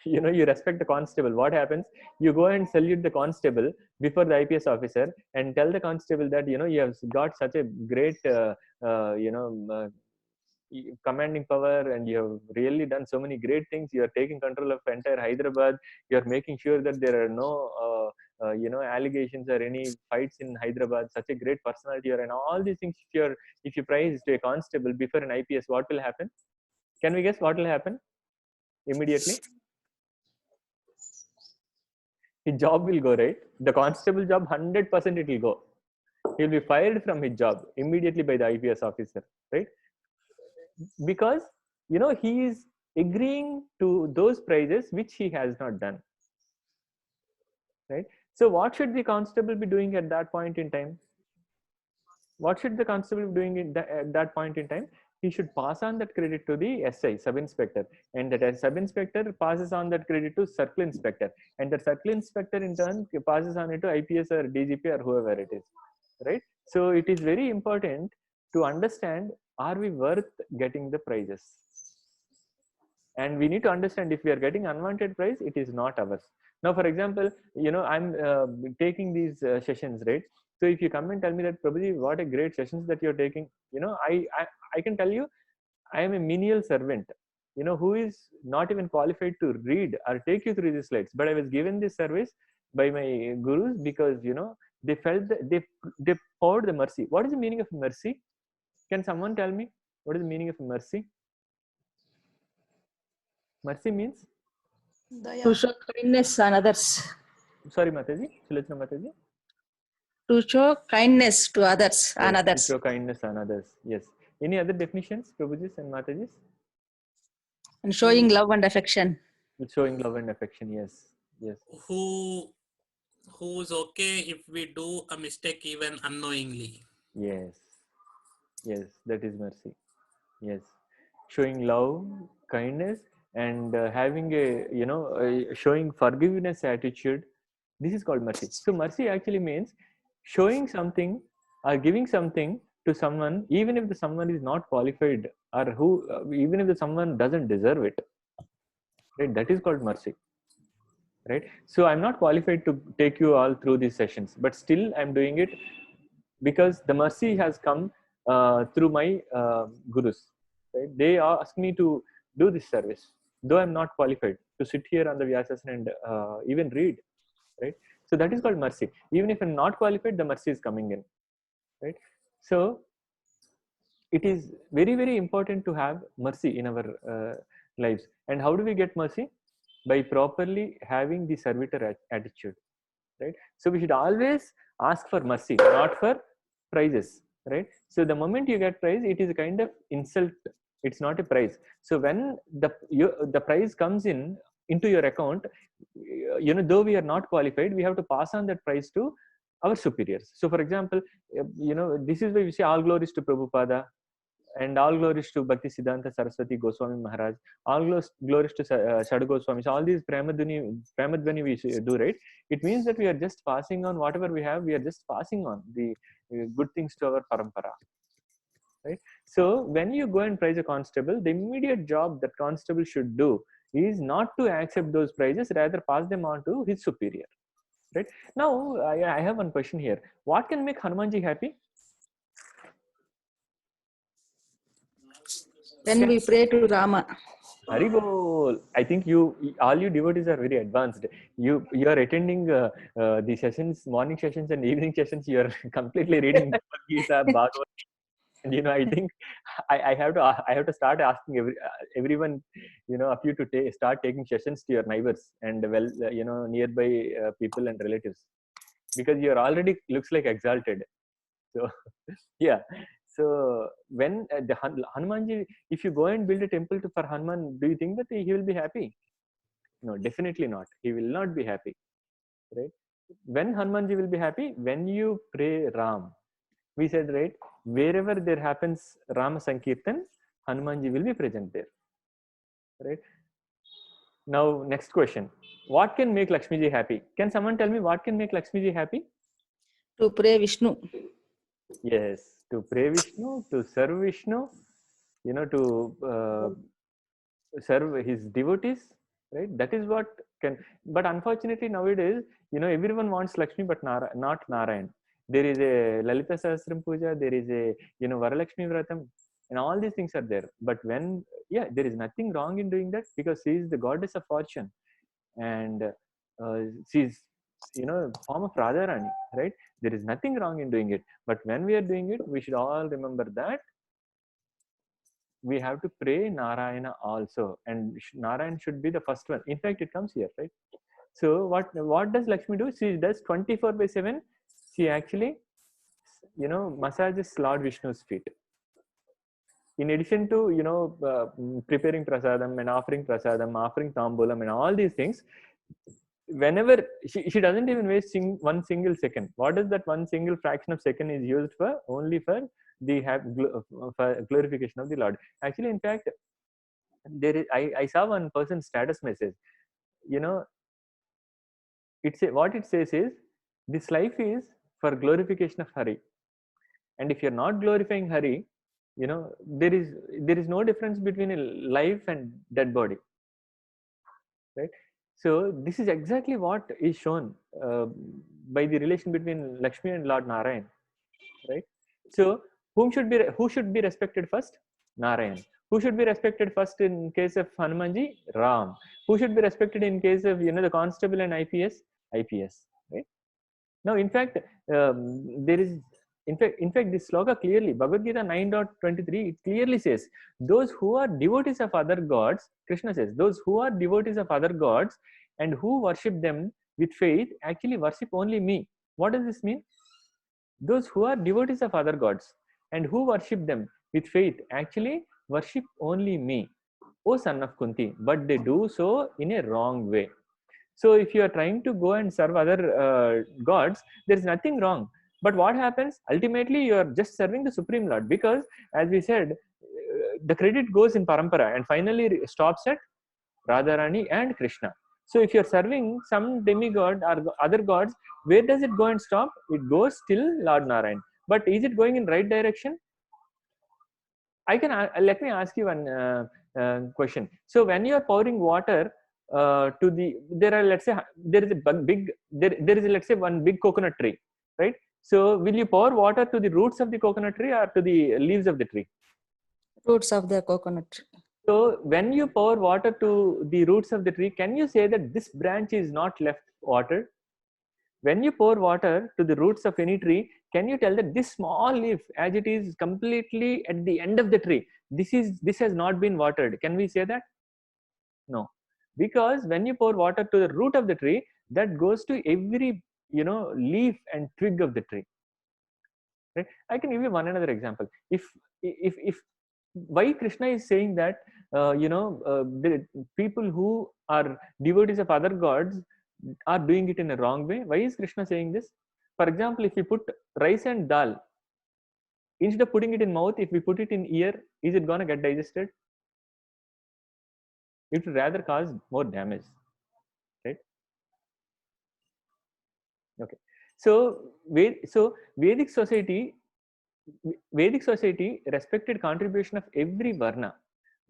respect the constable. What happens? You go and salute the constable before the IPS officer and tell the constable that you have got such a great commanding power, and you have really done so many great things. You are taking control of entire Hyderabad. You are making sure that there are no allegations or any fights in Hyderabad. Such a great personality you are, and all these things. If you prize to a constable before an IPS, what will happen? Can we guess what will happen immediately? His job will go, right? The constable job, 100% it will go. He'll be fired from his job immediately by the IPS officer, right? Because he is agreeing to those prices which he has not done, right? So what should the constable be doing at that point in time? What should the constable be doing at that point in time? He should pass on that credit to the SI, sub-inspector, and that sub-inspector passes on that credit to circle inspector, and the circle inspector in turn passes on it to IPS or DGP or whoever it is, right? So it is very important to understand, are we worth getting the prizes? And we need to understand, if we are getting unwanted prize, it is not ours. Now, for example, I'm taking these sessions, right? So if you come and tell me that, Prabhuji, what a great sessions that you're taking, I can tell you, I am a menial servant, who is not even qualified to read or take you through the slides. But I was given this service by my gurus because, they felt that they poured the mercy. What is the meaning of mercy? Can someone tell me what is the meaning of mercy? Mercy means? To show kindness on others. Sorry, Mataji, Sulochana Mataji. To show kindness to others, Yes, on others. to show kindness on others. Yes. Any other definitions, Prabhujis and Matajis? And showing love and affection. With showing love and affection. Yes. Yes. Who's okay if we do a mistake even unknowingly. Yes. Yes, that is mercy. Yes. Showing love, kindness, and having showing forgiveness attitude. This is called mercy. So mercy actually means showing something or giving something to someone, even if the someone is not qualified, or even if the someone doesn't deserve it. Right? That is called mercy. Right? So I'm not qualified to take you all through these sessions, but still I'm doing it because the mercy has come through my gurus. Right? They ask me to do this service, though I'm not qualified to sit here on the Vyasasana and even read. Right? So that is called mercy. Even if I'm not qualified, the mercy is coming in. Right? So it is very, very important to have mercy in our lives. And how do we get mercy? By properly having the servitor attitude, right? So we should always ask for mercy, not for prizes, right? So the moment you get prize, it is a kind of insult. It's not a prize. So when the prize comes into your account, though we are not qualified, we have to pass on that prize to our superiors. So for example, this is why we say all glories to Prabhupada, and all glories to Bhakti Siddhanta Saraswati Goswami Maharaj, all glories to Sadhu Goswami. So all these Pramadhvani we do, right? It means that we are just passing on whatever we have, we are just passing on the good things to our parampara. Right? So when you go and prize a constable, the immediate job that constable should do is not to accept those prizes, rather pass them on to his superior. Right? Now, I have one question here. What can make Hanumanji happy? When we pray to Rama. Haribol. I think all you devotees are very advanced. You are attending the sessions, morning sessions and evening sessions. You are completely reading Bhagavad Gita, Bhagavad. And I think I have to start asking everyone, of you to start taking sessions to your neighbors and nearby people and relatives, because you are already looks like exalted. So yeah. So when the Hanumanji, if you go and build a temple for Hanuman, do you think that he will be happy? No, definitely not. He will not be happy, right? When Hanumanji will be happy? When you pray Ram. We said, right, wherever there happens Rama Sankirtan, Hanumanji will be present there, right? Now, next question. What can make Lakshmiji happy? Can someone tell me what can make Lakshmiji happy? To pray Vishnu. Yes, to pray Vishnu, to serve Vishnu, to serve his devotees, right? That is what can. But unfortunately nowadays, everyone wants Lakshmi, but not Narayan. There is a Lalita Sahasram Puja, there is a, Varalakshmi Vratam, and all these things are there. But when, there is nothing wrong in doing that, because she is the goddess of fortune, and she's, form of Radharani, right? There is nothing wrong in doing it. But when we are doing it, we should all remember that we have to pray Narayana also, and Narayan should be the first one. In fact, it comes here, right? So what does Lakshmi do? She does 24/7. She actually, massages Lord Vishnu's feet. In addition to, preparing prasadam and offering prasadam, offering tambulam and all these things, whenever she doesn't even waste one single second. What is that one single fraction of second is used for? Only for the for glorification of the Lord. Actually, in fact, there is, I saw one person's status message. What it says is, this life is for glorification of Hari, and if you're not glorifying Hari, there is no difference between a life and dead body, right? So this is exactly what is shown by the relation between Lakshmi and Lord Narayan, right? So who should be respected first? Narayan. Who should be respected first in case of Hanumanji? Ram. Who should be respected in case of, the constable and IPS? IPS, right? Now, in fact, there is, in fact, this sloka clearly, Bhagavad Gita 9.23, it clearly says, those who are devotees of other gods, Krishna says, those who are devotees of other gods and who worship them with faith actually worship only me. What does this mean? Those who are devotees of other gods and who worship them with faith actually worship only me, O son of Kunti, but they do so in a wrong way. So if you are trying to go and serve other gods, there is nothing wrong. But what happens? Ultimately, you are just serving the Supreme Lord, because, as we said, the credit goes in parampara and finally stops at Radharani and Krishna. So if you are serving some demigod or other gods, where does it go and stop? It goes till Lord Narayan. But is it going in right direction? Let me ask you one question. So when you are pouring water to the, let's say there is a big there is let's say one big coconut tree, right? So will you pour water to the roots of the coconut tree or to the leaves of the tree? Roots of the coconut tree. So when you pour water to the roots of the tree, can you say that this branch is not left watered? When you pour water to the roots of any tree, can you tell that this small leaf, as it is completely at the end of the tree, this has not been watered? Can we say that? No, because when you pour water to the root of the tree, that goes to every leaf and twig of the tree. Right? I can give you one another example. If why Krishna is saying that the people who are devotees of other gods are doing it in a wrong way. Why is Krishna saying this? For example, if we put rice and dal, instead of putting it in mouth, if we put it in ear, is it gonna get digested? It would rather cause more damage, right? Okay. So Vedic society respected contribution of every varna,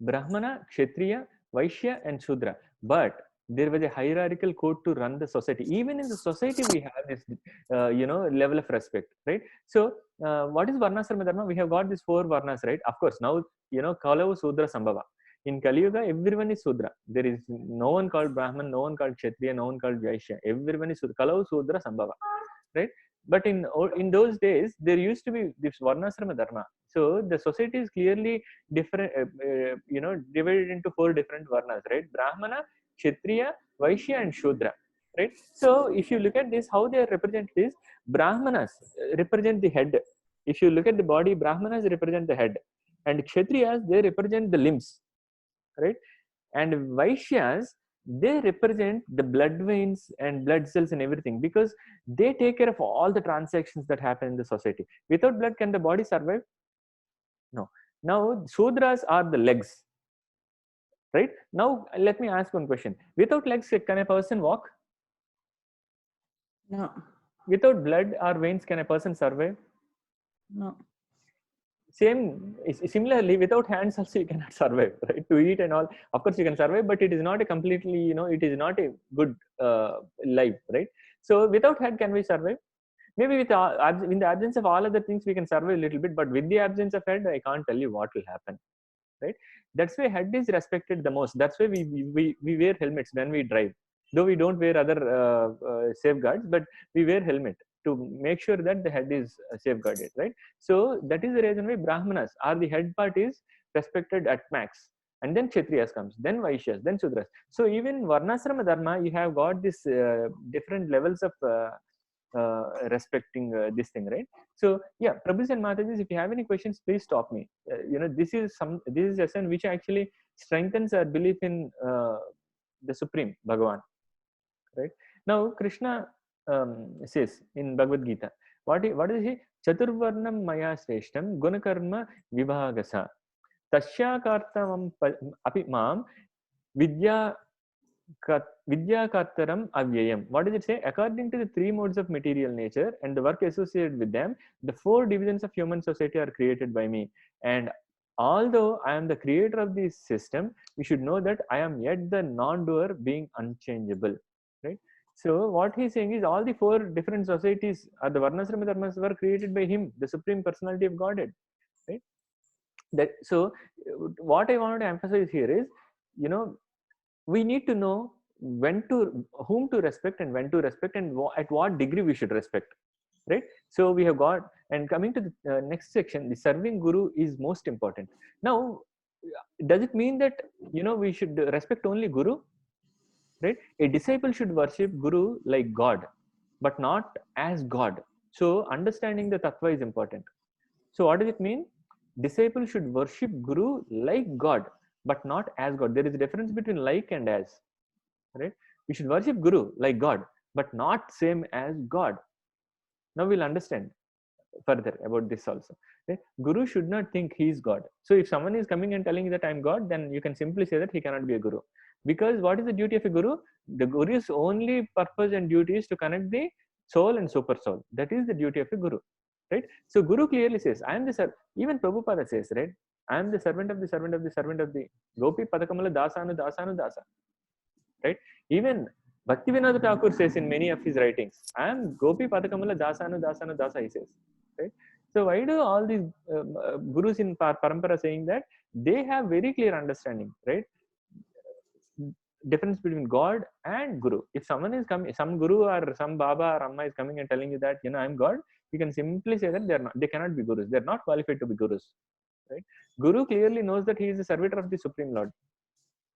Brahmana, Kshatriya, Vaishya and Shudra. But there was a hierarchical code to run the society. Even in the society, we have this, level of respect, right? So what is Varnasrama Dharma? We have got these 4 Varnas, right? Of course, now, Kalavu, Sudra, Sambhava. In Kali Yuga, everyone is Sudra. There is no one called Brahman, no one called Kshatriya, no one called Vaishya. Everyone is Sudra. Kalavu, Sudra, Sambhava, right? But in those days, there used to be this Varnasrama Dharma. So the society is clearly different, divided into 4 different Varnas, right? Brahmana, Kshatriya, Vaishya and Shudra, right? So if you look at this, how they represent this, Brahmanas represent the head. If you look at the body, Brahmanas represent the head, and Kshatriyas, they represent the limbs, right? And Vaishyas, they represent the blood veins and blood cells and everything, because they take care of all the transactions that happen in the society. Without blood, can the body survive? No. Now Shudras are the legs, right? Now let me ask one question. Without legs, can a person walk? No. Without blood or veins, can a person survive? No. Similarly, without hands also you cannot survive, right? To eat and all, of course you can survive, but it is not a completely, it is not a good life, right? So without head, can we survive? Maybe with in the absence of all other things, we can survive a little bit, but with the absence of head, I can't tell you what will happen, right? That's why head is respected the most. That's why we wear helmets when we drive, though we don't wear other safeguards, but we wear helmet to make sure that the head is safeguarded, right? So that is the reason why Brahmanas, or the head part, is respected at max, and then Kshatriyas comes, then Vaishyas, then Sudras. So even Varnasrama Dharma, you have got this different levels of respecting this thing, right? So yeah, Prabhus and Matajis, if you have any questions, please stop me. This is a lesson which actually strengthens our belief in the Supreme Bhagavan, right? Now Krishna says in Bhagavad Gita, what is he? Chaturvarnam maya sreshtam gunakarma vibhagasa tasyakartam api mam vidya Vidyakartaram Avyayam. What does it say? According to the three modes of material nature and the work associated with them, the four divisions of human society are created by me. And although I am the creator of this system, we should know that I am yet the non-doer, being unchangeable. Right? So what he's saying is all the four different societies or the Varnasrama Dharmas were created by him, the Supreme Personality of Godhead. Right? So what I wanted to emphasize here is, we need to know whom to respect and when to respect, and at what degree we should respect, right? So we have got, and coming to the next section, the serving guru is most important. Now, does it mean that we should respect only guru, right? A disciple should worship guru like God, but not as God. So understanding the tattva is important. So what does it mean? Disciple should worship guru like God, but not as God. There is a difference between like and as, right? We should worship guru like God, but not same as God. Now we'll understand further about this also, right? Guru should not think he is God. So if someone is coming and telling you that I'm God, then you can simply say that he cannot be a guru, because what is the duty of a guru? The guru's only purpose and duty is to connect the soul and super soul. That is the duty of a guru, right? So guru clearly says, I am the servant. Even Prabhupada says, right, I am the servant of the servant of the servant of the Gopi Padakamala Dasanu Dasanu Dasa, right? Even Bhaktivinoda Thakur says in many of his writings, I am Gopi Padakamala Dasanu Dasanu Dasa, he says, right? So why do all these gurus in Parampara saying that? They have very clear understanding, right? Difference between God and guru. If someone is coming, some guru or some Baba or Amma is coming and telling you that, I'm God, you can simply say that they cannot be gurus. They're not qualified to be gurus, right? Guru clearly knows that he is the servitor of the Supreme Lord,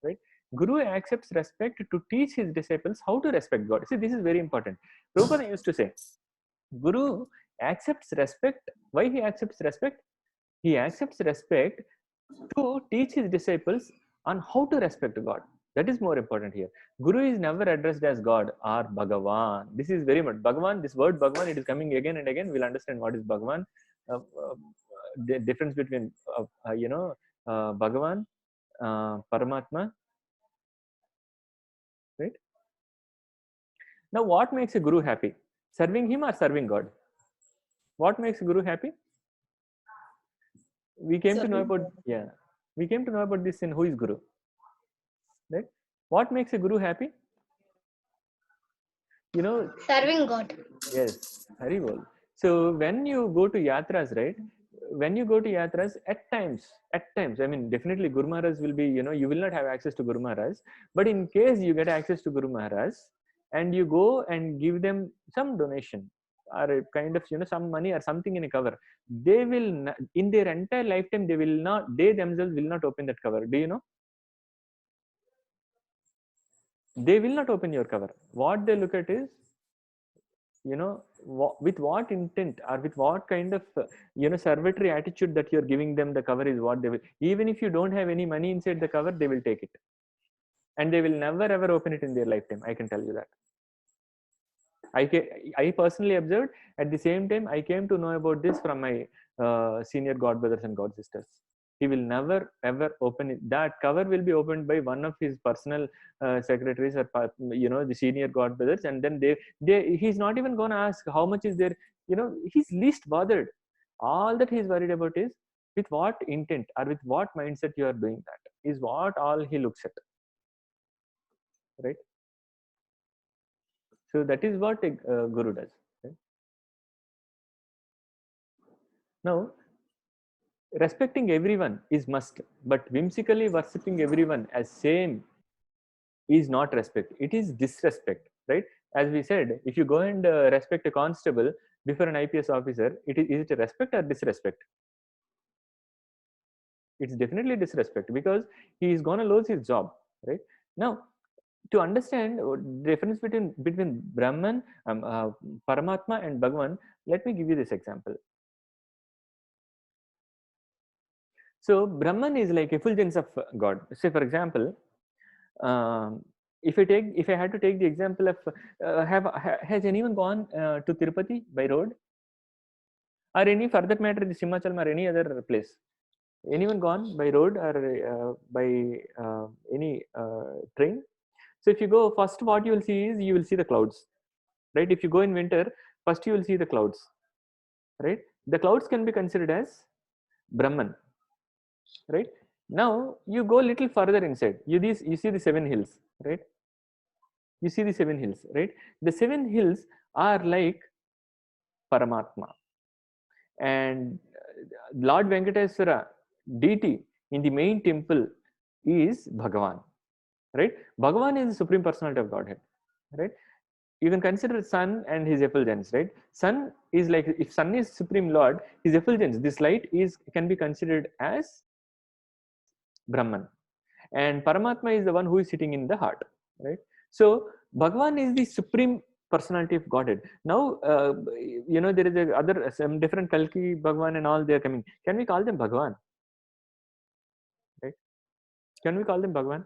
right? Guru accepts respect to teach his disciples how to respect God. See, this is very important. Prabhupada used to say, Guru accepts respect. Why he accepts respect? He accepts respect to teach his disciples on how to respect God. That is more important here. Guru is never addressed as God or Bhagavan. This is very much Bhagavan. This word Bhagavan, it is coming again and again. We'll understand what is Bhagavan. The difference between Bhagavan, Paramatma, right? Now, what makes a guru happy? Serving him or serving God? What makes a guru happy? We came to know about, we came to know about this in Who is Guru, right? What makes a guru happy? Serving God. Yes, very well. So when you go to yatras, right? When you go to yatras, at times, I mean, definitely Guru Maharaj will be, you will not have access to Guru Maharaj, but in case you get access to Guru Maharaj and you go and give them some donation or a kind of, some money or something in a cover, they will, in their entire lifetime, they themselves will not open that cover. Do you know? They will not open your cover. What they look at is, with what intent or with what kind of servitory attitude that you're giving them the cover is what they will. Even if you don't have any money inside the cover, they will take it, and they will never ever open it in their lifetime. I can tell you that. I personally observed. At the same time, I came to know about this from my senior god brothers and god sisters. He will never ever open it. That cover will be opened by one of his personal secretaries or the senior god brothers, and then he's not even going to ask how much is there. He's least bothered. All that he's worried about is with what intent or with what mindset you are doing that is what all he looks at, right? So that is what a guru does. Right? Now, respecting everyone is must, but whimsically worshipping everyone as same is not respect. It is disrespect, right? As we said, if you go and respect a constable before an IPS officer, is it a respect or disrespect? It's definitely disrespect because he is going to lose his job, right? Now, to understand the difference between Brahman, Paramatma, and Bhagavan, let me give you this example. So Brahman is like effulgence of God. Say for example, if I had to take the example of has anyone gone to Tirupati by road, or any for that matter the Simhachalam or any other place? Anyone gone by road or by any train? So if you go first, what you will see is you will see the clouds, right? If you go in winter, first you will see the clouds, right? The clouds can be considered as Brahman, right? Now you go a little further inside. You see the 7 hills, right? You see the 7 hills, right? The 7 hills are like Paramatma, and Lord Venkateswara deity in the main temple is Bhagavan, right? Bhagavan is the supreme personality of Godhead, right? You can consider sun and his effulgence, right? Sun is like, if sun is supreme lord, his effulgence, this light can be considered as Brahman, and Paramatma is the one who is sitting in the heart, right? So Bhagavan is the supreme personality of Godhead. Now there is some different Kalki Bhagavan and all, they are coming. Can we call them Bhagavan, right? Can we call them Bhagavan?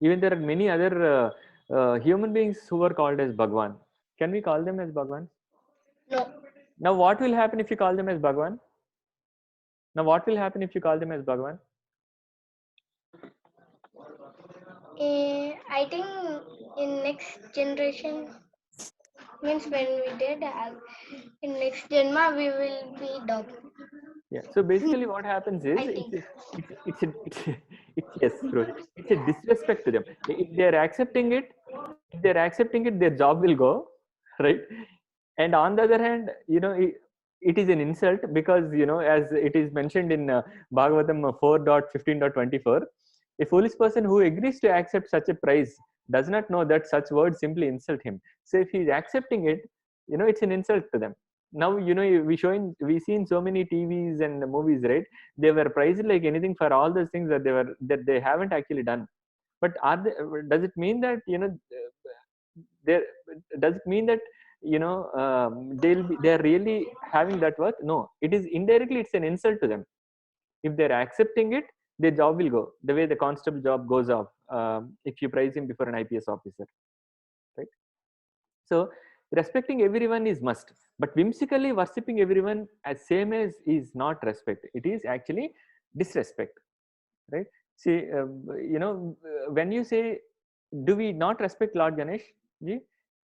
Even there are many other human beings who are called as Bhagavan. Can we call them as Bhagavan? No. Now what will happen if you call them as Bhagavan? Now what will happen if you call them as Bhagavan? I think in next generation, means when we did, in next Janma we will be dog. Yeah. So basically, what happens is I think. yes, Rohit, it's a disrespect to them. If they're accepting it, their job will go, right? And on the other hand, it is an insult because as it is mentioned in Bhagavatam 4.15.24, a foolish person who agrees to accept such a price does not know that such words simply insult him. So if he is accepting it, it's an insult to them. Now we see in so many TVs and movies, right? They were priced like anything for all those things that they haven't actually done. But does it mean that there does it mean that they're really having that worth? No, it is indirectly, it's an insult to them. If they're accepting it, their job will go the way the constable job goes off if you price him before an IPS officer, right? So respecting everyone is must, but whimsically worshipping everyone as same as is not respect. It is actually disrespect, right? See, when you say, do we not respect Lord Ganesh ji?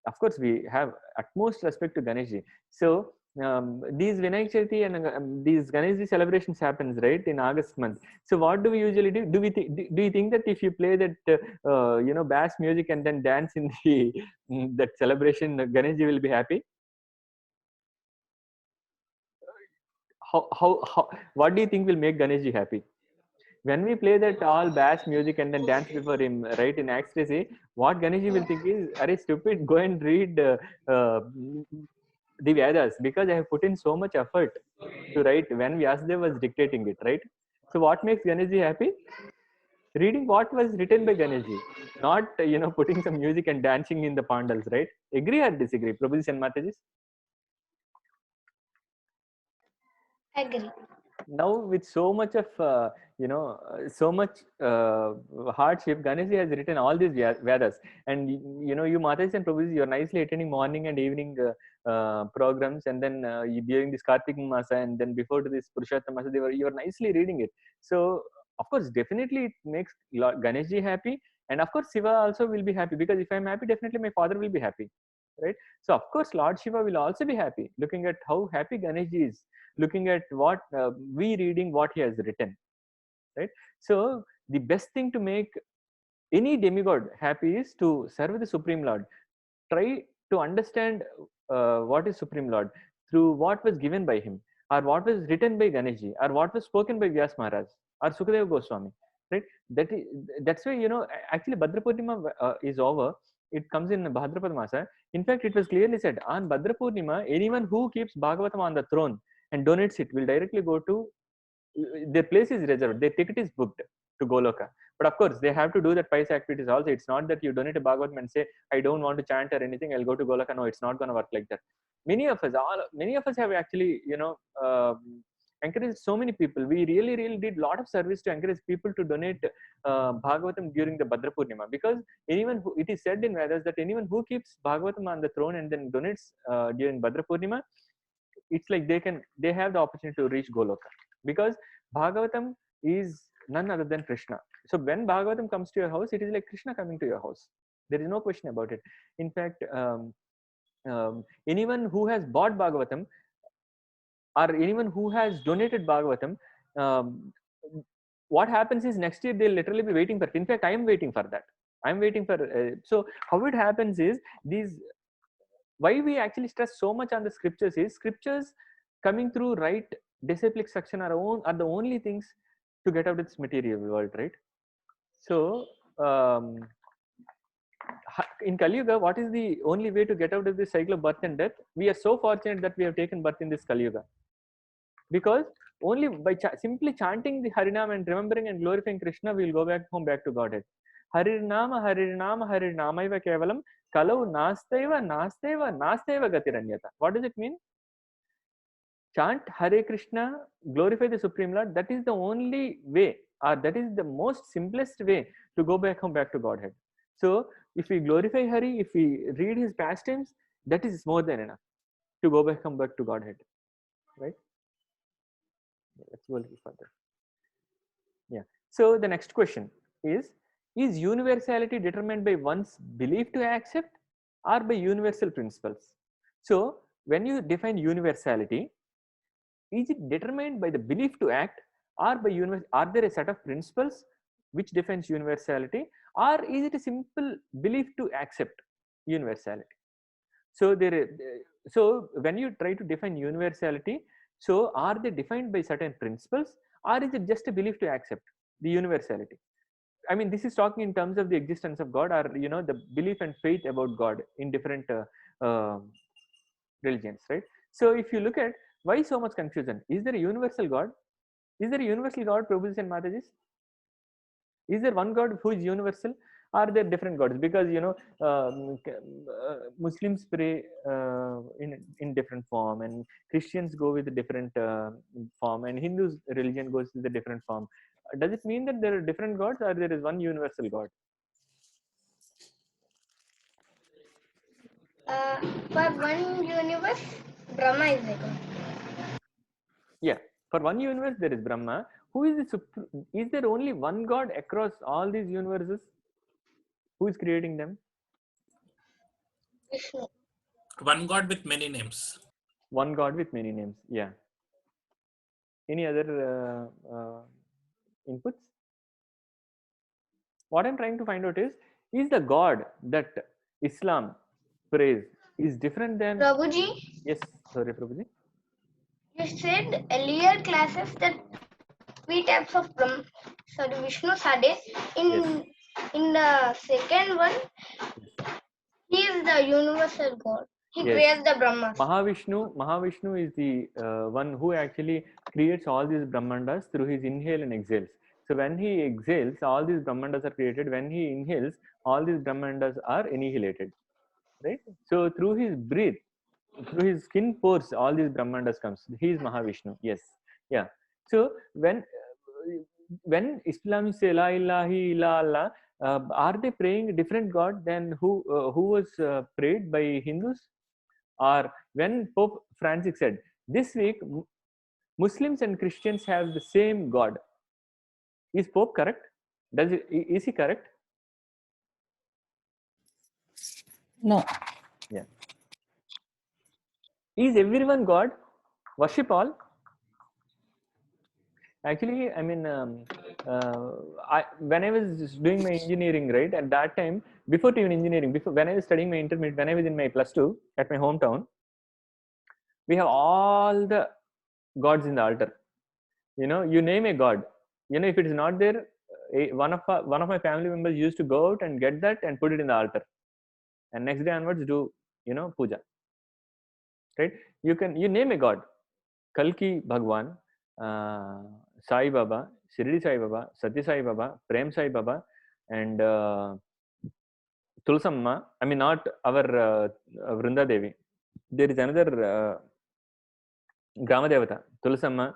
Of course, we have utmost respect to Ganesh ji. So these Vinayak Chavithi and these Ganesh ji celebrations happens, right, in August month. So what do we usually do? Do you think that if you play that bass music and then dance in the that celebration, Ganesh ji will be happy? How what do you think will make Ganesh ji happy? When we play that all bass music and then dance before him, right, in ecstasy, what Ganesh will think is, "Arey stupid, go and read the Vedas, because I have put in so much effort to write when Vyasadeva was dictating it, right?" So what makes Ganesh happy? Reading what was written by Ganesh, not putting some music and dancing in the pandals, right? Agree or disagree, Prabhuji and Matajis? Agree. Now with so much of so much hardship, Ganesh has written all these Vedas, and you Matas and Prabhuji, you're nicely attending morning and evening programs, and then during this Kartik Masa and then before to this Purushottam Masa, you're nicely reading it. So of course definitely it makes Ganesh happy, and of course Shiva also will be happy, because if I'm happy, definitely my father will be happy, right? So of course Lord Shiva will also be happy looking at how happy Ganesh is, looking at what we reading what he has written, right? So the best thing to make any demigod happy is to serve the Supreme Lord. Try to understand what is Supreme Lord. through what was given by him, or what was written by Ganeshji, or what was spoken by Vyas Maharaj or Sukadeva Goswami, right? That's why, actually Bhadra Purnima is over. It comes in Bhadrapada Masa. In fact, it was clearly said on Bhadra Purnima, anyone who keeps Bhagavatam on the throne and donates it will directly go to, their place is reserved, their ticket is booked to Goloka. But of course, they have to do that pious activities also. It's not that you donate a Bhagavatam and say, I don't want to chant or anything, I'll go to Goloka. No, it's not going to work like that. Many of us have actually, encouraged so many people. We really did a lot of service to encourage people to donate Bhagavatam during the Bhadra Purnima, because anyone who, it is said in Vedas that anyone who keeps Bhagavatam on the throne and then donates during Bhadra Purnima, it's like they have the opportunity to reach Goloka, because Bhagavatam is none other than Krishna. So when Bhagavatam comes to your house, it is like Krishna coming to your house. There is no question about it. In fact, anyone who has bought Bhagavatam or anyone who has donated Bhagavatam, what happens is next year they'll literally be waiting for it. In fact, I am waiting for that. I'm waiting for, so how it happens is, why we actually stress so much on the scriptures is, scriptures coming through right disciplic section are the only things to get out of this material world, right? So in Kali Yuga, what is the only way to get out of this cycle of birth and death? We are so fortunate that we have taken birth in this Kali Yuga, because only by simply chanting the Harinam and remembering and glorifying Krishna, we will go back to Godhead. Harinama Harinama Harinamaiva Kevalam Kalau Nastaiva Gatiranyata. What does it mean? Chant Hare Krishna, glorify the Supreme Lord. That is the only way, or that is the most simplest way to go back to Godhead. So if we glorify Hari, if we read his pastimes, that is more than enough to go back to Godhead, right? Let's go a little further. Yeah. So the next question is universality determined by one's belief to accept or by universal principles? So when you define universality, is it determined by the belief to act or by are there a set of principles which defines universality, or is it a simple belief to accept universality? So so when you try to define universality, so are they defined by certain principles, or is it just a belief to accept the universality? I mean, this is talking in terms of the existence of God, or the belief and faith about God in different religions, right? So if you look at, why so much confusion? Is there a universal God? Is there a universal God, Prabhus and Matajis? Is there one God who is universal? Are there different gods? Because Muslims pray in different form, and Christians go with a different form, and Hindus religion goes with a different form. Does it mean that there are different gods, or there is one universal God? For one universe, Brahma is the God. Yeah, for one universe there is Brahma. Who is the is there only one God across all these universes? Who is creating them? Vishnu. One God with many names. One God with many names. Yeah. Any other inputs? What I'm trying to find out is the God that Islam praise is different than? Prabhuji, Yes, sorry, Prabhuji. you said earlier classes that three types of Vishnus are there. Yes. In the second one, he is the universal God. He creates the Brahmas. Mahavishnu is the one who actually creates all these Brahmandas through his inhale and exhales. So when he exhales, all these Brahmandas are created. When he inhales, all these Brahmandas are annihilated. Right? So through his breath, through his skin pores, all these Brahmandas comes. He is Mahavishnu. Yes. Yeah. So when Islam say La ilaha illallah, are they praying a different God than who was prayed by Hindus? Or when Pope Francis said, this week Muslims and Christians have the same God, is Pope correct? Is he correct? No. Yeah. Is everyone God? Worship all? Actually, I mean, when I was doing my engineering, right, at that time, before even engineering, when I was studying my intermediate, when I was in my +2 at my hometown, We have all the gods in the altar. You name a god. If it is not there, one of my family members used to go out and get that and put it in the altar, and next day onwards do puja. Right? You name a god. Kalki Bhagwan, Sai Baba, Shirdi Sai Baba, Satya Sai Baba, Prem Sai Baba, and Tulsamma. I mean, not our Vrinda Devi. There is another Grama Devata, Tulsamma,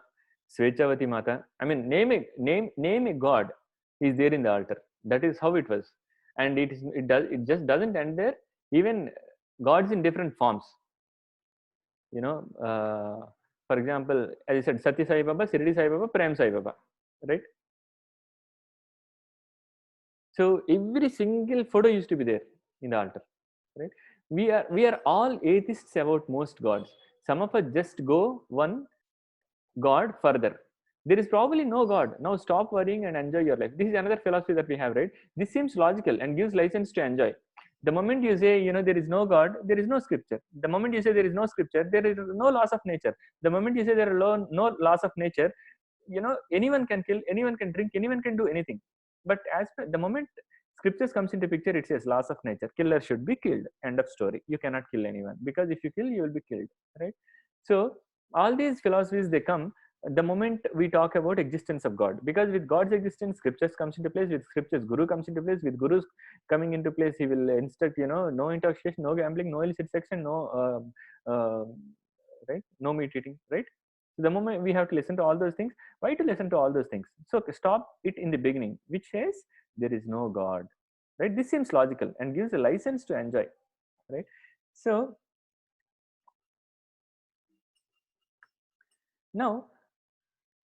Swechavati Mata. I mean, name a god is there in the altar. That is how it was, and it just doesn't end there. Even gods in different forms. For example, as I said, Satya Sai Baba, Shirdi Sai Baba, Prem Sai Baba, right? So every single photo used to be there in the altar, right? We are all atheists about most gods. Some of us just go one god further. There is probably no god. Now stop worrying and enjoy your life. This is another philosophy that we have, right? This seems logical and gives license to enjoy. The moment you say, there is no god, there is no scripture. The moment you say there is no scripture, there is no laws of nature. The moment you say there are no laws of nature, anyone can kill, anyone can drink, anyone can do anything. But as per the moment scriptures comes into picture, it says laws of nature. Killer should be killed. End of story. You cannot kill anyone, because if you kill, you will be killed, right? So all these philosophies, they come the moment we talk about existence of god, because with god's existence, scriptures comes into place. With scriptures, guru comes into place. With gurus coming into place, he will instruct, no intoxication, no gambling, no illicit sex, and right, no meat eating, right? So the moment we have to listen to all those things, why to listen to all those things? So stop it in the beginning, which says there is no god, right? This seems logical and gives a license to enjoy, right? So now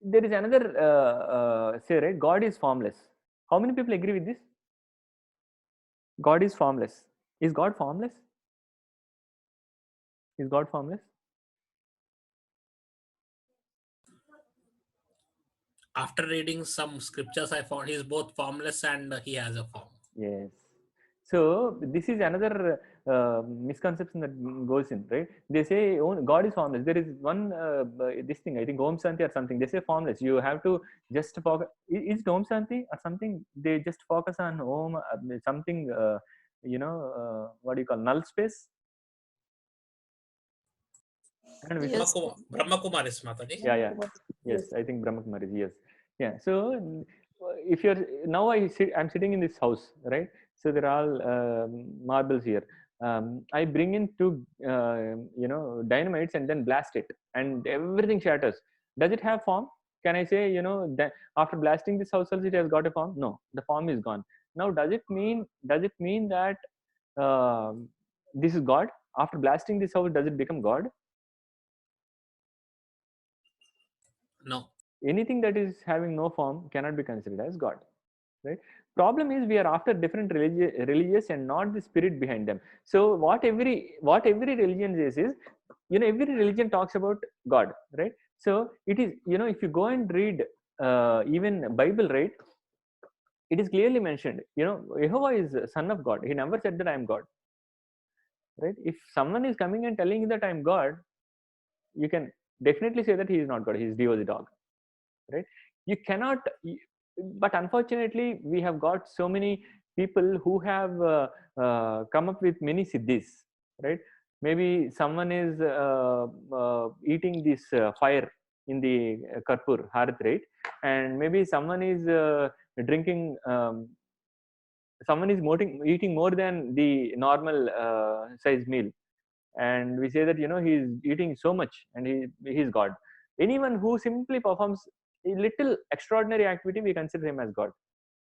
there is another say, right? God is formless. How many people agree with this? God is formless. Is God formless? Is God formless? After reading some scriptures, I found he is both formless and he has a form. Yes. So this is another misconception that goes in, right? They say God is formless. There is one this thing, I think Om Shanti or something. They say formless. You have to just focus. Is it Om Shanti or something? They just focus on Om something. What do you call null space? And we Yes. Brahma Kumaris Mataji. Yeah. Yes, I think Brahma Kumaris. Yes. Yeah. So if you're now, I'm sitting in this house, right? So there are all marbles here. I bring in two, dynamites and then blast it, and everything shatters. Does it have form? Can I say, that after blasting this house, it has got a form? No, the form is gone. Now, does it mean that this is God? After blasting this house, does it become God? No. Anything that is having no form cannot be considered as God, right? Problem is, we are after different religious and not the spirit behind them. So what every religion says is, every religion talks about God, right? So it is, if you go and read even Bible, right, it is clearly mentioned, Jehovah is son of God. He never said that I am God, right? If someone is coming and telling you that I am God, you can definitely say that he is not God. He is Dio the dog, right? You cannot, but unfortunately we have got so many people who have come up with many siddhis, right? Maybe someone is eating this fire in the karpur harat, right? And maybe someone is drinking someone is eating more than the normal size meal, and we say that he's eating so much and he's god. Anyone who simply performs a little extraordinary activity, we consider him as god,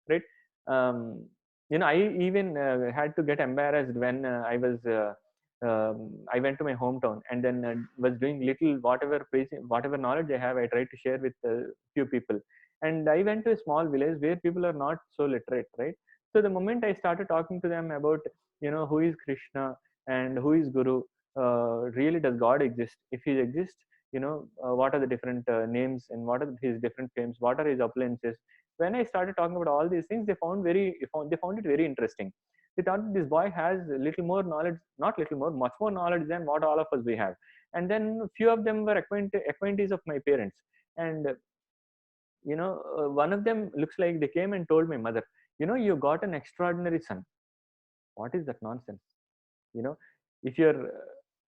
right? I even had to get embarrassed when I went to my hometown and then was doing little whatever knowledge I have, I tried to share with a few people. And I went to a small village where people are not so literate, right? So the moment I started talking to them about who is Krishna and who is Guru, really does God exist? If he exists, what are the different names and what are his different claims? What are his appliances? When I started talking about all these things, they found it very interesting. They thought this boy has little more knowledge, not little more, much more knowledge than what all of us we have. and then few of them were acquaintees of my parents. And one of them looks like they came and told my mother, you got an extraordinary son. What is that nonsense? If you're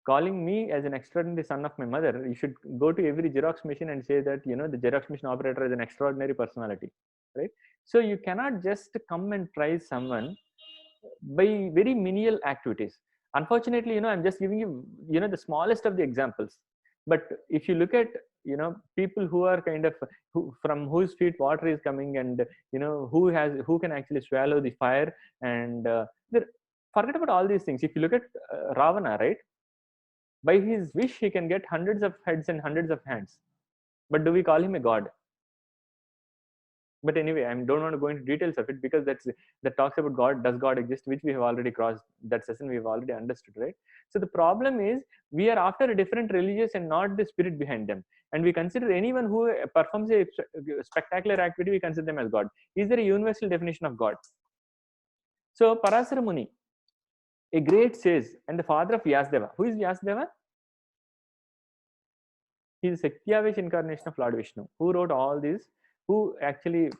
calling me as an extraordinary son of my mother, you should go to every Xerox machine and say that the Xerox machine operator is an extraordinary personality, right? So you cannot just come and praise someone by very menial activities. Unfortunately, I'm just giving you the smallest of the examples. But if you look at people who are kind of from whose feet water is coming, and who can actually swallow the fire, and forget about all these things. If you look at Ravana, right, by his wish he can get hundreds of heads and hundreds of hands, but do we call him a god? But anyway, I don't want to go into details of it, because that talks about God. Does God exist? Which we have already crossed that session. We have already understood, right? So the problem is we are after a different religious and not the spirit behind them. And we consider anyone who performs a spectacular activity, we consider them as God. Is there a universal definition of God? So Parasara Muni, a great sage and the father of Vyasadeva. Who is Vyasadeva? He is a Sakyavesh incarnation of Lord Vishnu, who wrote all these, who actually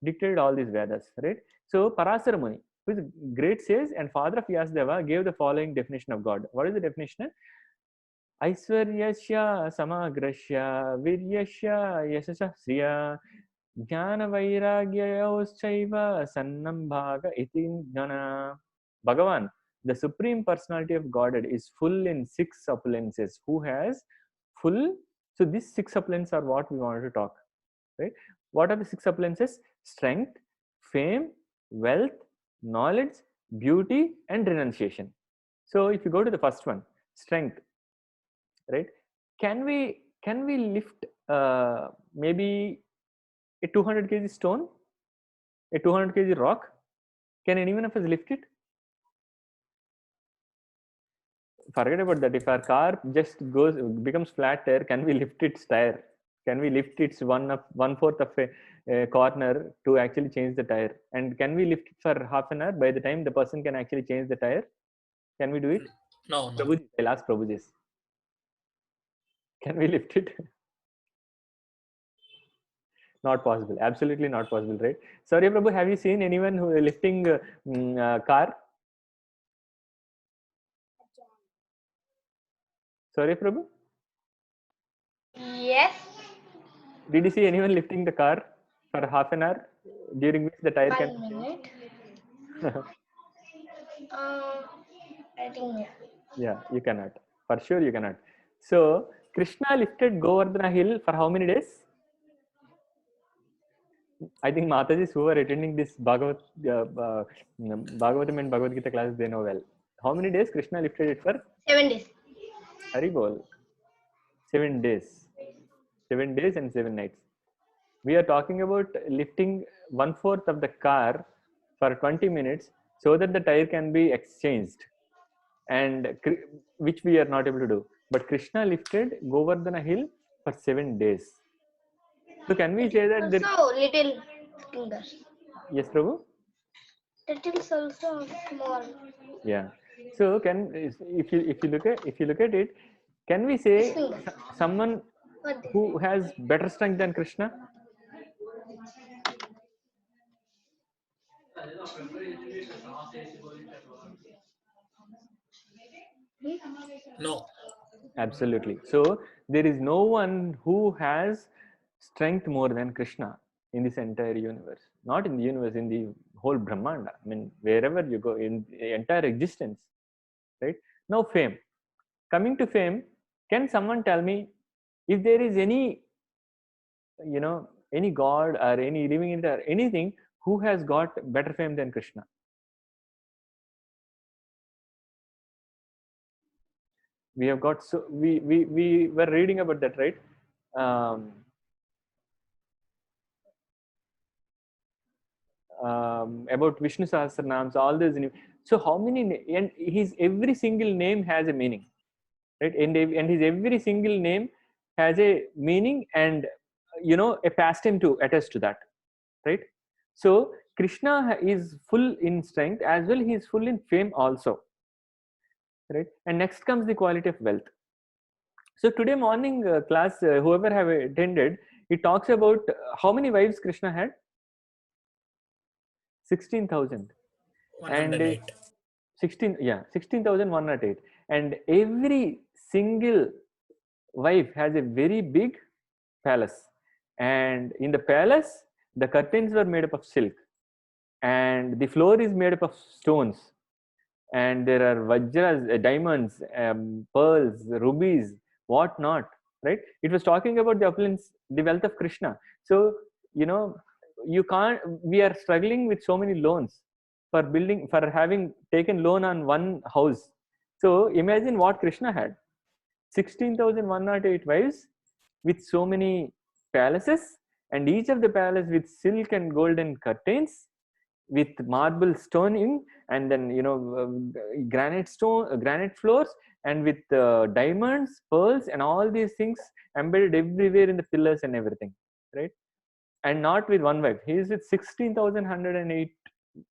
dictated all these Vedas, right? So Parasara Muni, who is a great sage and father of Vyasadeva, gave the following definition of God. What is the definition? Aiswaryasya samagrasya viryasya yashasya sriya jnana vairagyayauschaiva sannam bhaga iti jnana. Bhagavan, the supreme personality of Godhead, is full in 6 opulences. Who has full? So these 6 opulences are what we wanted to talk, right? What are the 6 opulences? Strength, fame, wealth, knowledge, beauty, and renunciation. So if you go to the first one, strength, right? Can we lift maybe a 200 kg stone, a 200 kg rock? Can anyone of us lift it? Forget about that. If our car just becomes flat tire, can we lift its tire? Can we lift its 1/4 of a corner to actually change the tire? And can we lift it for half an hour? By the time the person can actually change the tire, can we do it? No. Prabhuji, I'll ask Prabhuji. Can we lift it? Not possible. Absolutely not possible, right? Sorry, Prabhu, have you seen anyone who is lifting car? Sorry, Prabhu? Yes. Did you see anyone lifting the car for half an hour during which the tire can? 1 minute. I think yeah. Yeah, you cannot. For sure, you cannot. So, Krishna lifted Govardhana hill for how many days? I think Matajis who are attending this Bhagavatam and Bhagavad Gita classes, they know well. How many days Krishna lifted it for? 7 days. Hari Bol. 7 days. 7 days and 7 nights. We are talking about lifting 1/4 of the car for 20 minutes so that the tire can be exchanged, and which we are not able to do. But Krishna lifted Govardhana hill for 7 days. So can we say that there? Also little fingers. Yes, Prabhu. That is also small. Yeah. So if you look at it, can we say someone What this? who has better strength than Krishna? No. Absolutely. So there is no one who has strength more than Krishna in this entire universe. Not in the universe, in the whole Brahmanda. I mean, wherever you go, in the entire existence. Right? Now, fame. Coming to fame, can someone tell me if there is any, any god or any living entity or anything who has got better fame than Krishna? We have got, so we were reading about that, right? About Vishnu Sahasranams, all those. So how many, and his every single name has a meaning, right? And his every single name has a meaning, and a pastime to attest to that, right? So Krishna is full in strength as well. He is full in fame also, right? And next comes the quality of wealth. So today morning class, whoever have attended, it talks about how many wives Krishna had. 16,000. And 108. 16,108. And every single wife has a very big palace, and in the palace the curtains were made up of silk, and the floor is made up of stones, and there are vajras, diamonds, pearls, rubies, what not, right? It was talking about the opulence, the wealth of Krishna. So you can't, we are struggling with so many loans for building, for having taken loan on one house. So imagine what Krishna had. 16,108 wives with so many palaces, and each of the palace with silk and golden curtains, with marble stoning, and then granite stone, granite floors, and with diamonds, pearls, and all these things embedded everywhere in the pillars and everything, right? And not with one wife, he is with 16,108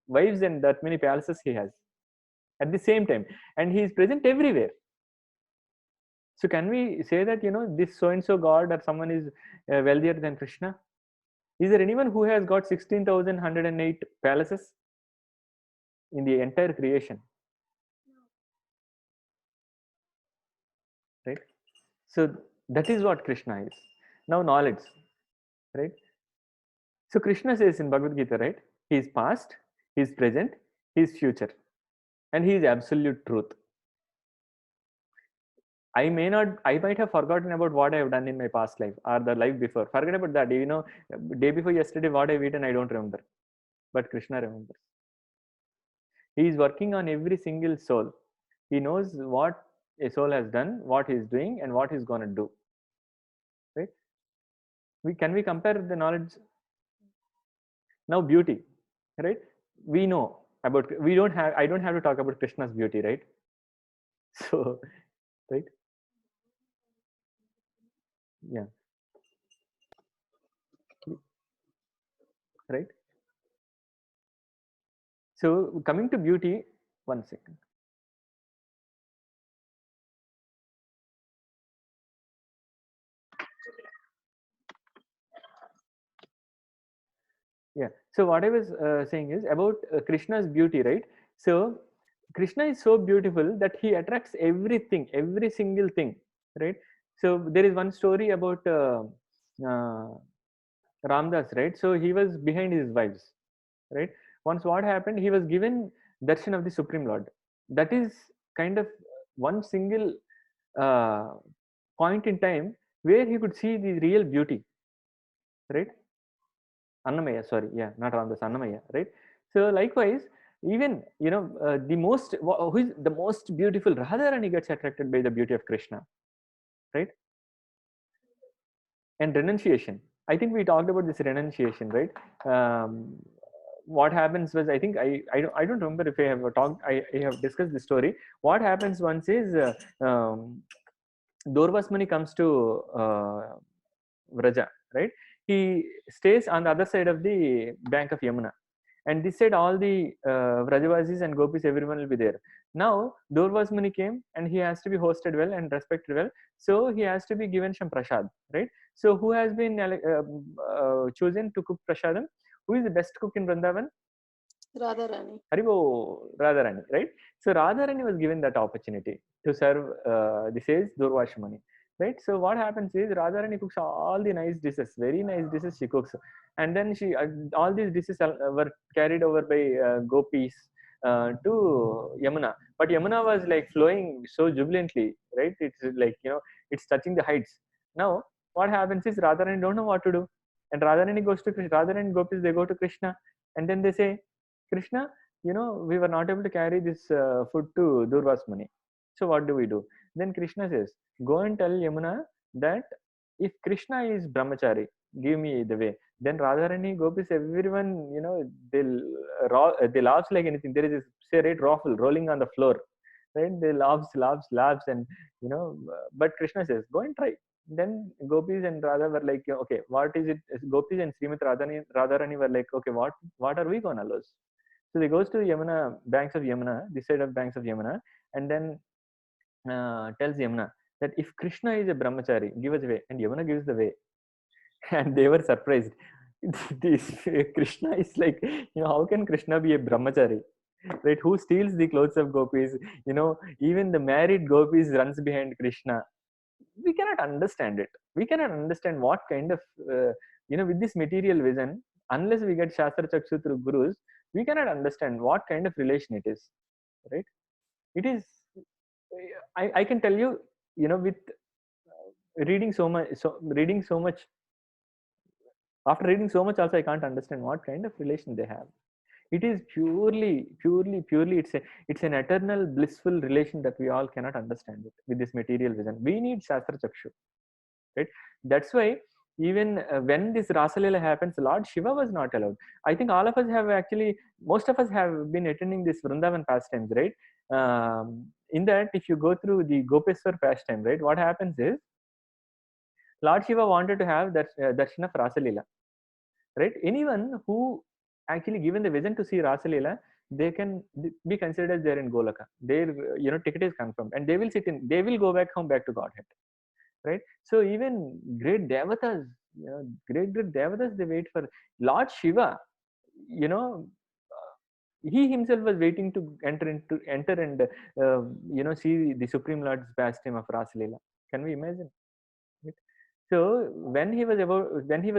wives, and that many palaces he has at the same time, and he is present everywhere. So can we say that this so and so god or someone is wealthier than Krishna? Is there anyone who has got 16,108 palaces in the entire creation? Right? So that is what Krishna is. Now knowledge, right? So Krishna says in Bhagavad Gita, right? He is past, he is present, he is future, and he is absolute truth. I might have forgotten about what I have done in my past life or the life before. Forget about that. Day before yesterday, what I've eaten, I don't remember. But Krishna remembers. He is working on every single soul. He knows what a soul has done, what he is doing, and what he's going to do. Right? Can we compare the knowledge? Now beauty, right? We know about, I don't have to talk about Krishna's beauty, right? So, right? Yeah. Right? So coming to beauty, one second. Yeah. So what I was saying is about Krishna's beauty, right? So Krishna is so beautiful that he attracts everything, every single thing, right? So there is one story about uh, Ramdas, right? So he was behind his wives, right? Once what happened, he was given darshan of the Supreme Lord. That is kind of one single uh, point in time where he could see the real beauty, right? Annamaya, sorry, yeah, not Ramdas, Annamaya, right? So likewise, even the most, who is the most beautiful, Radharani gets attracted by the beauty of Krishna, right? And renunciation. I think we talked about this renunciation, right? What happens was, I think I don't remember if I have talked, I have discussed the story. What happens once is Dorvasmani comes to Vraja, right? He stays on the other side of the bank of Yamuna, and this side all the Vrajavasis and Gopis, everyone will be there. Now Dorvasmani came, and he has to be hosted well and respected well, so he has to be given some prasad, right? So who has been chosen to cook prasadam? Who is the best cook in Vrindavan? Radharani. Haribo, Radharani, right? So Radharani was given that opportunity to serve the sage Durvashamani, right? So what happens is Radharani cooks all the nice dishes, very nice dishes she cooks, and then she all these dishes were carried over by gopis to Yamuna, but Yamuna was like flowing so jubilantly, right? It's like it's touching the heights. Now what happens is Radharani don't know what to do, and Radharani goes to Krishna. Radharani and gopis, they go to Krishna, and then they say, Krishna, we were not able to carry this food to Durvasmani. So what do we do? Then Krishna says, go and tell Yamuna that if Krishna is brahmachari, give me the way. Then Radharani, Gopis, everyone, they laugh like anything. There is this, say, right, raffle rolling on the floor, right? They laughs, and but Krishna says, go and try. Then Gopis and Radha were like, okay, what is it? Gopis and Srimati Radharani were like, okay, what are we gonna lose? So they goes to Yamuna, banks of Yamuna, this side of banks of Yamuna, and then tells Yamuna that if Krishna is a brahmachari, give us way, and Yamuna gives the way. And they were surprised. This Krishna is like, how can Krishna be a brahmachari? Right? Who steals the clothes of gopis? Even the married gopis runs behind Krishna. We cannot understand it. We cannot understand what kind of, with this material vision, unless we get Shastra Chakshu through gurus, we cannot understand what kind of relation it is. Right? It is, I can tell you, with reading so much, after reading so much also, I can't understand what kind of relation they have. It is purely, it's an eternal blissful relation that we all cannot understand it with this material vision. We need Shastra Chakshu, right? That's why even when this Rasalila happens, Lord Shiva was not allowed. I think all of us have actually, most of us have been attending this Vrindavan pastimes, right? In that, if you go through the Gopeswar pastime, right, what happens is Lord Shiva wanted to have that darshan of Rasalila, right? Anyone who actually given the vision to see Rasalila, they can be considered as they're in Golaka. Their ticket is confirmed, and they will go back home, back to Godhead, right? So even great devatas, great devatas, they wait for Lord Shiva. He himself was waiting to enter and see the Supreme Lord's pastime of Rasalila. Can we imagine? Right? So when he was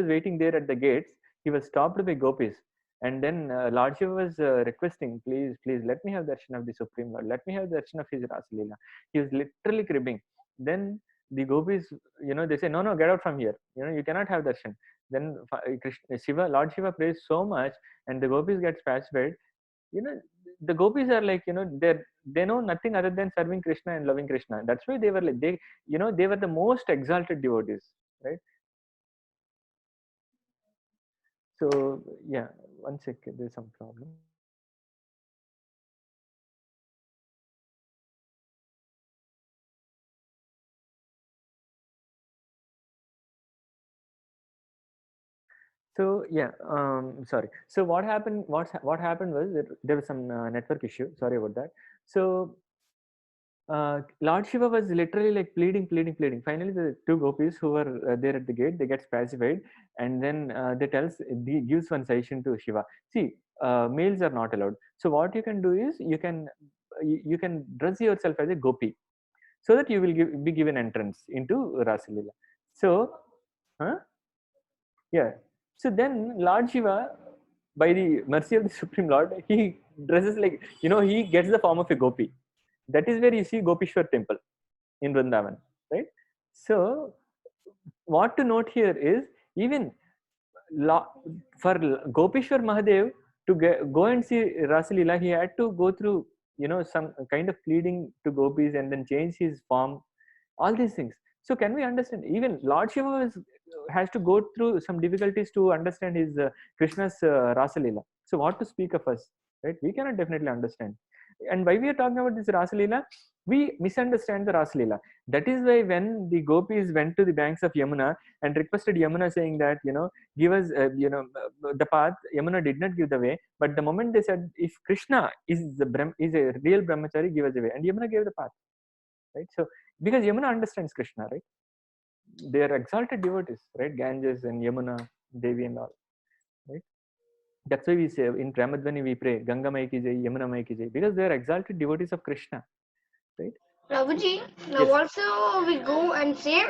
waiting there at the gates, he was stopped by gopis, and then Lord Shiva was requesting, please, let me have darshan of the Supreme Lord. Let me have darshan of his Rasalila. He was literally cribbing. Then the gopis, they say, no, get out from here. You cannot have darshan. Then Lord Shiva prays so much, and the gopis get pacified. The gopis are like, they know nothing other than serving Krishna and loving Krishna. That's why they were like, they were the most exalted devotees, right? So yeah, one second, there's some problem. So yeah, sorry. So what happened? What happened was that there was some network issue. Sorry about that. So Lord Shiva was literally like pleading. Finally, the two gopis who were there at the gate, they get pacified, and then they gives one suggestion to Shiva. See, males are not allowed. So what you can do is you can dress yourself as a gopi, so that you will be given entrance into Rasalila. So, yeah. So then Lord Shiva, by the mercy of the Supreme Lord, he dresses like, he gets the form of a gopi. That is where you see Gopishwar temple in Vrindavan, right? So what to note here is, even for Gopishwar Mahadev to go and see Rasalila, he had to go through, some kind of pleading to gopis and then change his form, all these things. So can we understand? Even Lord Shiva has to go through some difficulties to understand his Krishna's Rasalila. So what to speak of us, right? We cannot definitely understand. And why we are talking about this Rasalila, we misunderstand the Rasalila. That is why when the gopis went to the banks of Yamuna and requested Yamuna, saying that, give us, the path, Yamuna did not give the way. But the moment they said, if Krishna is a real brahmachari, give us the way, and Yamuna gave the path, right? So because Yamuna understands Krishna, right? They are exalted devotees, right? Ganges and Yamuna, Devi and all, right? That's why we say in Pramadvani we pray Ganga Mai ki jai, Yamuna Mai ki jai, because they are exalted devotees of Krishna, right? Prabhuji, now Yes. also we go and say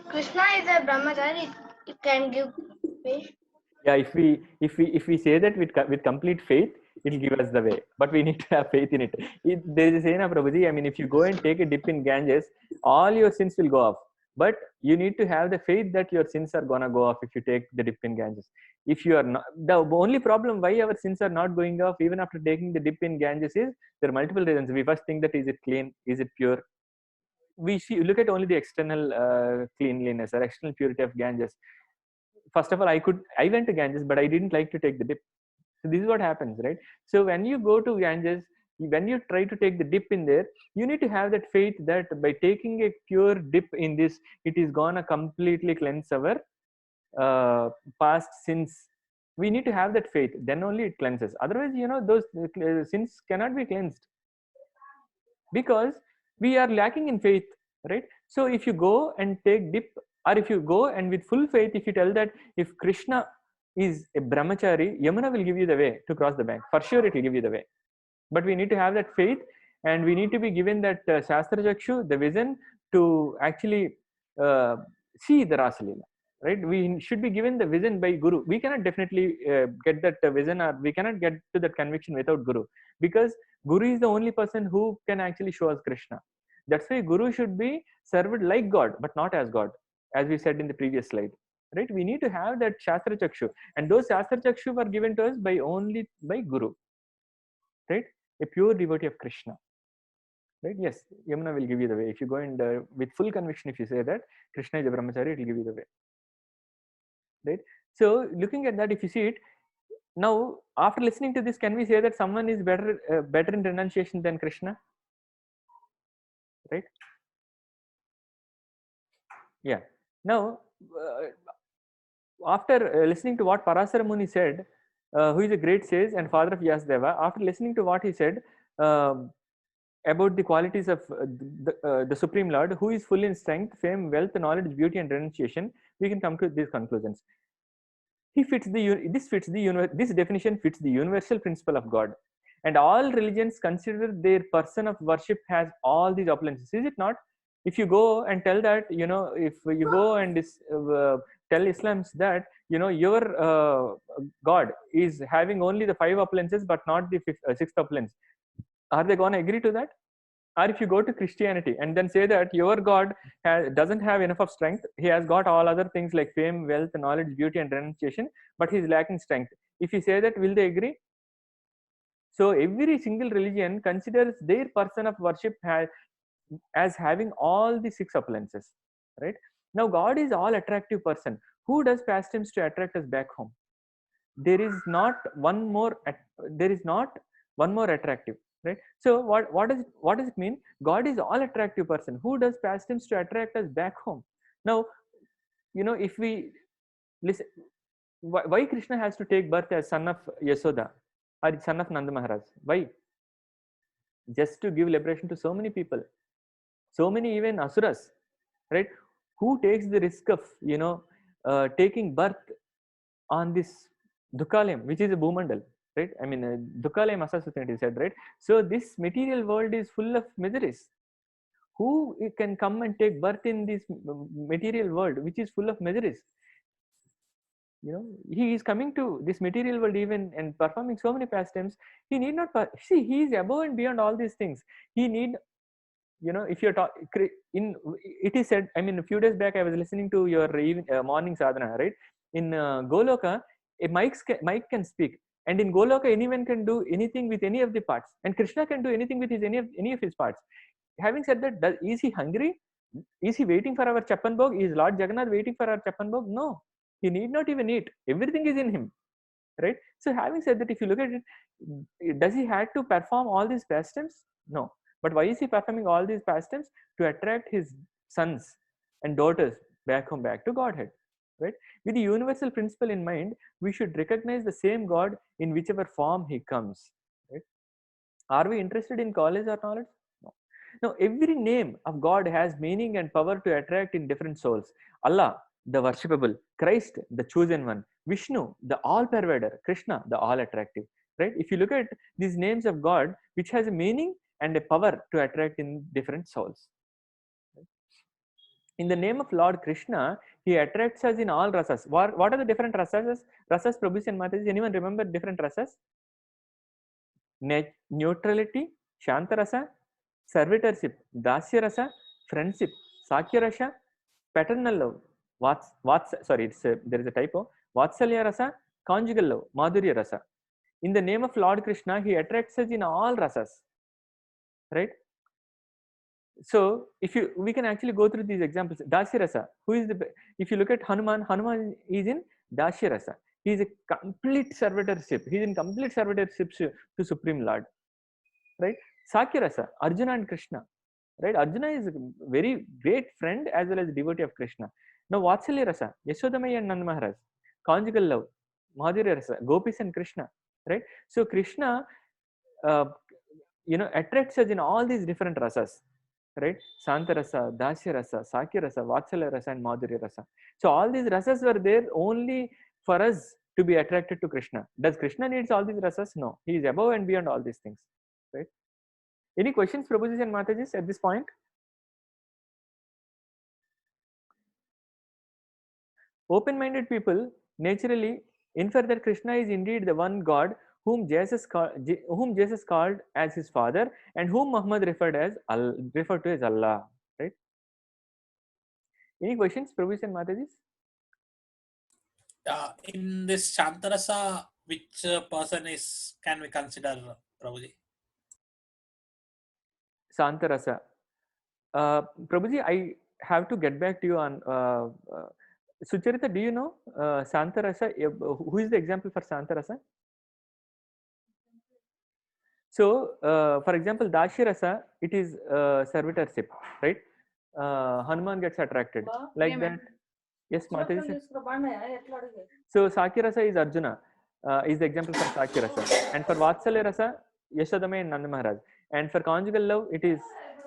Krishna is a brahmachari, it can give way. Yeah, if we say that with complete faith, it'll give us the way, but we need to have faith in it. There is a saying, Prabhuji, I mean, if you go and take a dip in Ganges, all your sins will go off, but you need to have the faith that your sins are gonna go off if you take the dip in Ganges. If you are not, the only problem why our sins are not going off even after taking the dip in Ganges is there are multiple reasons. We first think that, is it clean, is it pure? We look at only the external cleanliness or external purity of Ganges. First of all, I went to Ganges, but I didn't like to take the dip. So this is what happens, right? So when you go to Ganges, when you try to take the dip in there, you need to have that faith that by taking a pure dip in this, it is gonna completely cleanse our past sins. We need to have that faith, then only it cleanses. Otherwise, those sins cannot be cleansed, because we are lacking in faith, right? So if you go and take dip, or if you go and with full faith, if you tell that if Krishna is a brahmachari, Yamuna will give you the way to cross the bank. For sure, it will give you the way. But we need to have that faith, and we need to be given that Shastra Jakshu, the vision to actually see the Rasalila. Right? We should be given the vision by Guru. We cannot definitely get that vision, or we cannot get to that conviction without Guru, because Guru is the only person who can actually show us Krishna. That's why Guru should be served like God, but not as God, as we said in the previous slide. Right? We need to have that Shastra Chakshu, and those Shastra Chakshu were given to us by only by Guru. Right? A pure devotee of Krishna. Right? Yes, Yamuna will give you the way. If you go and with full conviction, if you say that Krishna is a brahmachari, it will give you the way. Right? So looking at that, if you see it, now after listening to this, can we say that someone is better in renunciation than Krishna? Right? Yeah. Now, after listening to what Parasara Muni said, who is a great sage and father of Vyasadeva, after listening to what he said about the qualities of the Supreme Lord, who is full in strength, fame, wealth, knowledge, beauty, and renunciation, we can come to these conclusions. He fits this definition fits the universal principle of God, and all religions consider their person of worship has all these opulences. Is it not? If you go and tell that, if you go and tell Islams that your God is having only the 5 opulences but not the 6th opulence, are they going to agree to that? Or if you go to Christianity and then say that your God doesn't have enough of strength, he has got all other things like fame, wealth, knowledge, beauty, and renunciation, but he's lacking strength. If you say that, will they agree? So every single religion considers their person of worship as having all the 6 opulences. Right? Now God is all attractive person. Who does pastimes to attract us back home? There is not one more attractive. Right? So what does it mean? God is all attractive person. Who does pastimes to attract us back home? Now, if we listen, why Krishna has to take birth as son of Yasoda or son of Nanda Maharaj? Why? Just to give liberation to so many people, so many even asuras, right? Who takes the risk of taking birth on this Dukalayam, which is a Bhumandal, right? I mean, Dukalayam Asasutan is said, right? So this material world is full of miseries. Who can come and take birth in this material world, which is full of miseries? He is coming to this material world even and performing so many pastimes. He need not see. He is above and beyond all these things. He need, if you're it is said. I mean, a few days back, I was listening to your morning sadhana, right? In Goloka, a mic can speak, and in Goloka, anyone can do anything with any of the parts, and Krishna can do anything with any of his parts. Having said that, is he hungry? Is he waiting for our Chappan Bhog? Is Lord Jagannath waiting for our Chappan Bhog? No, he need not even eat. Everything is in him, right? So having said that, if you look at it, does he have to perform all these pastimes? No. But why is he performing all these pastimes? To attract his sons and daughters back home, back to Godhead, right? With the universal principle in mind, we should recognize the same God in whichever form he comes, right? Are we interested in knowledge or knowledge? No. Now, every name of God has meaning and power to attract in different souls. Allah, the worshipable; Christ, the chosen one; Vishnu, the all pervader; Krishna, the all attractive. Right? If you look at these names of God, which has a meaning and a power to attract in different souls. In the name of Lord Krishna, he attracts us in all rasas. What are the different rasas? Rasas, Prabhus and Mataji, anyone remember different rasas? Neutrality, Shantarasa; servitorship, Dasya rasa; friendship, Sakya rasa; paternal love, there is a typo, Vatsalya rasa; conjugal love, Madhurya rasa. In the name of Lord Krishna, he attracts us in all rasas, right? So we can actually go through these examples. Dasya rasa, if you look at Hanuman is in Dasya rasa. He is a complete servitorship. He is in complete servitorship to Supreme Lord, right? Sakya rasa, Arjuna and Krishna, right? Arjuna is a very great friend as well as devotee of Krishna. Now, Vatsalya rasa, Yashodamai and Nanda Maharaj; conjugal love, Madhurya rasa, Gopis and Krishna, right? So Krishna, attracts us in all these different rasas, right? Santa rasa, dasya rasa, sakya rasa, vatsalya rasa, and madhurya rasa. So all these rasas were there only for us to be attracted to Krishna. Does Krishna needs all these rasas? No, he is above and beyond all these things, right? Any questions, Prabhuji and Matajis, at this point? Open-minded people naturally infer that Krishna is indeed the one God whom Jesus called as his father and whom Muhammad referred to as Allah. Right? Any questions, Prabhuji and Matajis? In this Shantarasa, which person can we consider, Prabhuji? Santarasa. Prabhuji, I have to get back to you on. Sucharita, do you know Santarasa? Who is the example for Santarasa? So, for example, Dashirasa, it is servitorship, right? Hanuman gets attracted like that. Yes, Mataji. So, Sakirasa is Arjuna, is the example for Sakirasa. And for Vatsalya Rasa, Yashodame and Nanda Maharaj. And for conjugal love, it is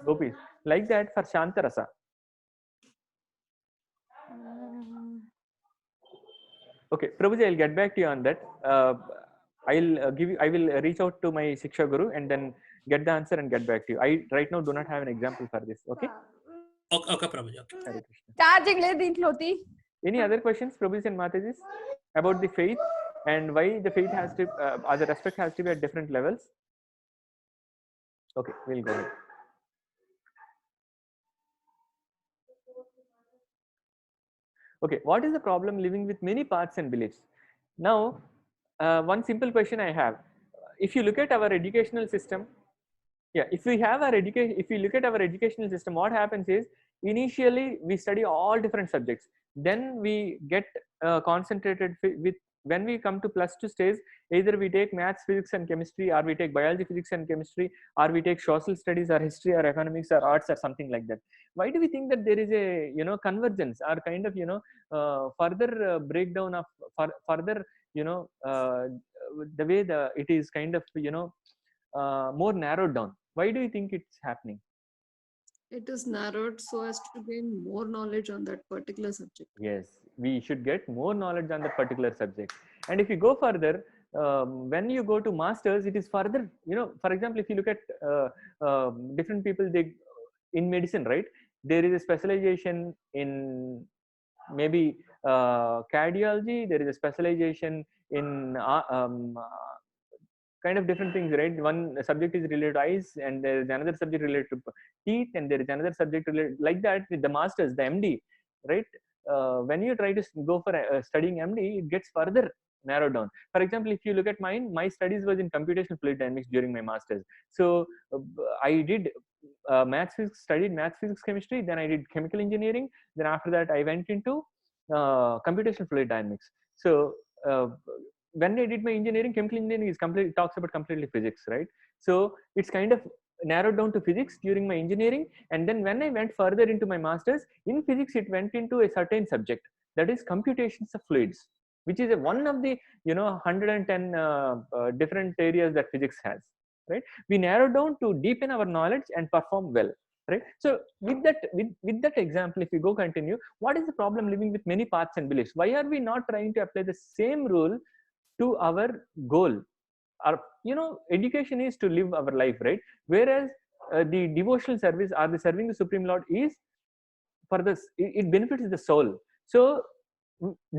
Gopis. Like that for Shantarasa. Okay, Prabhuji, I'll get back to you on that. I will reach out to my Shiksha Guru and then get the answer and get back to you. I right now do not have an example for this. Okay. Okay, Prabhuji. Okay. Hare Krishna. Charging le dintloti. Any other questions, Prabhuji and Matajis, about the faith and why the faith has to, or the respect has to be at different levels? Okay, we'll go ahead. Okay, what is the problem living with many paths and beliefs? Now, one simple question I have. If you look at our educational system, yeah, if we look at our educational system, what happens is initially we study all different subjects. Then we get concentrated with, when we come to +2 stage, either we take maths, physics and chemistry, or we take biology, physics and chemistry, or we take social studies or history or economics or arts or something like that. Why do we think that there is a convergence or kind of further breakdown of further the way it is kind of more narrowed down? Why do you think it's happening? It is narrowed so as to gain more knowledge on that particular subject. Yes, we should get more knowledge on that particular subject. And if you go further, when you go to masters, it is further, for example, if you look at different people, they in medicine, right? There is a specialization in maybe cardiology, there is a specialization in kind of different things, right? One subject is related to eyes, and there is another subject related to teeth, and there is another subject related like that with the masters, the MD, right? When you try to go for studying MD, it gets further narrowed down. For example, if you look at mine, my studies was in computational fluid dynamics during my masters. So I did studied maths, physics, chemistry. Then I did chemical engineering. Then after that, I went into computational fluid dynamics. So when I did my engineering, chemical engineering is talks about completely physics, right? So it's kind of narrowed down to physics during my engineering, and then when I went further into my masters in physics, it went into a certain subject, that is computations of fluids, which is one of the 110 different areas that physics has, right? We narrowed down to deepen our knowledge and perform well, right? So with that example, if we go continue, what is the problem living with many paths and beliefs? Why are we not trying to apply the same rule to our goal? Our education is to live our life, right? Whereas the devotional service or the serving the Supreme Lord is for this, it benefits the soul. So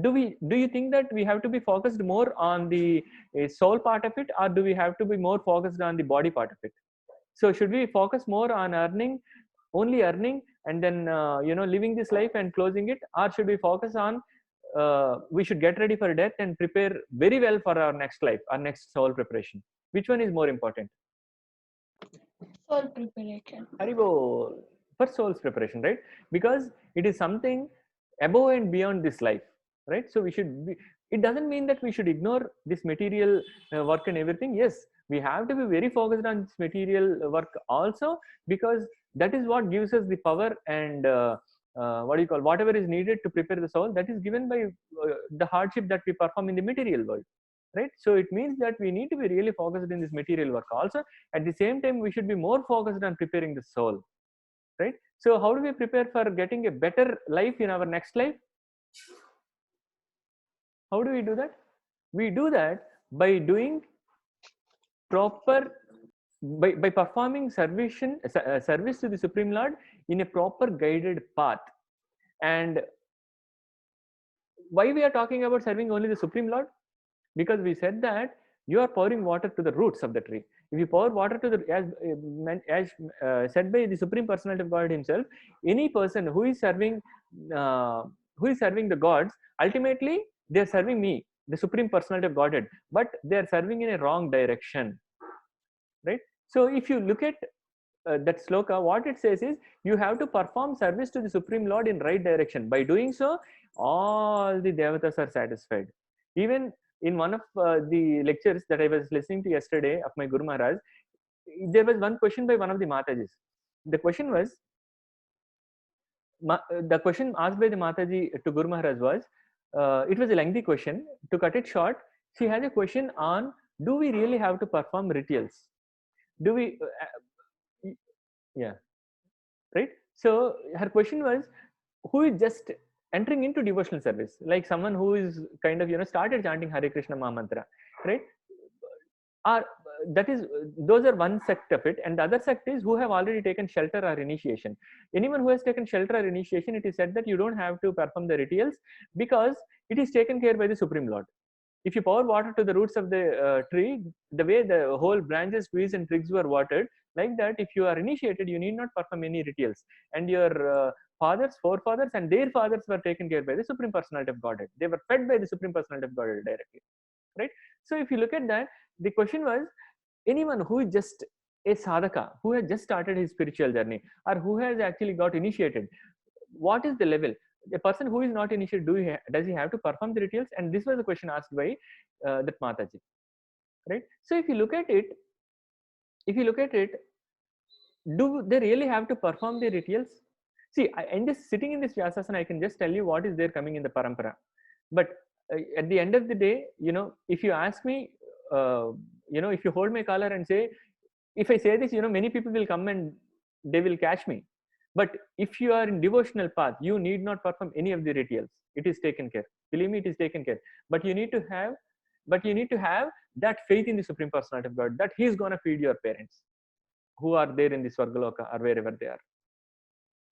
do you think that we have to be focused more on the soul part of it, or do we have to be more focused on the body part of it? So should we focus more on only earning and then living this life and closing it, or should we focus on we should get ready for death and prepare very well for our next life, our next soul preparation? Which one is more important? Soul preparation. Haribol, for soul's preparation, right? Because it is something above and beyond this life, right? So we should be, it doesn't mean that we should ignore this material work and everything. Yes, we have to be very focused on this material work also, because that is what gives us the power and whatever is needed to prepare the soul, that is given by the hardship that we perform in the material world, right? So it means that we need to be really focused in this material work also. At the same time, we should be more focused on preparing the soul. right? So how do we prepare for getting a better life in our next life? How do we do that? We do that by doing proper, by performing service to the Supreme Lord in a proper guided path. And why we are talking about serving only the Supreme Lord? Because we said that you are pouring water to the roots of the tree. If you pour water to the, as said by the Supreme Personality of God Himself, any person who is serving the gods, ultimately they are serving me, the Supreme Personality of Godhead, but they are serving in a wrong direction, right? So if you look at that sloka, what it says is you have to perform service to the Supreme Lord in right direction. By doing so, all the devatas are satisfied. Even in one of the lectures that I was listening to yesterday of my Guru Maharaj, there was one question by one of the Matajis. The question was, the question asked by the Mataji to Guru Maharaj was, it was a lengthy question. To cut it short, she has a question on, do we really have to perform rituals? Do we, yeah, right? So her question was, who is just entering into devotional service, like someone who is kind of started chanting Hare Krishna Mahamantra, right? Are that is those are one sect of it, and the other sect is who have already taken shelter or initiation. Anyone who has taken shelter or initiation, it is said that you don't have to perform the rituals because it is taken care by the Supreme Lord. If you pour water to the roots of the tree, the way the whole branches, trees and twigs were watered, like that, if you are initiated, you need not perform any rituals. And your fathers, forefathers, and their fathers were taken care by the Supreme Personality of Godhead. They were fed by the Supreme Personality of Godhead directly, right? So if you look at that, the question was, anyone who is just a sadhaka, who has just started his spiritual journey, or who has actually got initiated, what is the level? A person who is not initiated, does he have to perform the rituals? And this was a question asked by that Mataji, right? So if you look at it, do they really have to perform the rituals? See, in this sitting in this Vyasasana, I can just tell you what is there coming in the parampara. But at the end of the day, if you ask me, if you hold my collar and say, if I say this, many people will come and they will catch me. But if you are in devotional path, you need not perform any of the rituals. It is taken care. Believe me, it is taken care. But you need to have that faith in the Supreme Personality of God that He is gonna feed your parents who are there in the Swargaloka or wherever they are.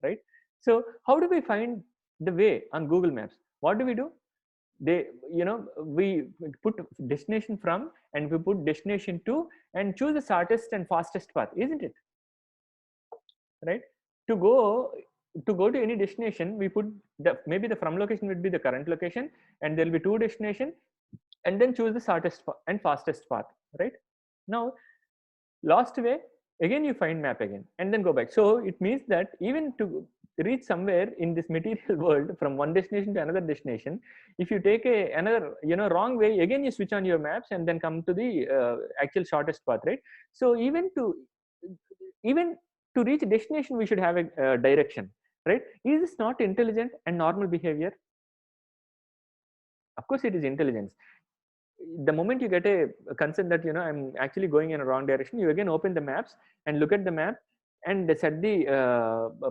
Right? So how do we find the way on Google Maps? What do? We put destination from and we put destination to and choose the shortest and fastest path, isn't it? Right? To go to any destination, we put maybe the from location would be the current location, and there will be two destination, and then choose the shortest and fastest path, right? Now lost way, again you find map again and then go back. So it means that even to reach somewhere in this material world from one destination to another destination, if you take another wrong way, again you switch on your maps and then come to the actual shortest path, right? So even to reach a destination, we should have a direction, right? Is this not intelligent and normal behavior? Of course it is intelligence. The moment you get a concern that I'm actually going in a wrong direction, you again open the maps and look at the map and set the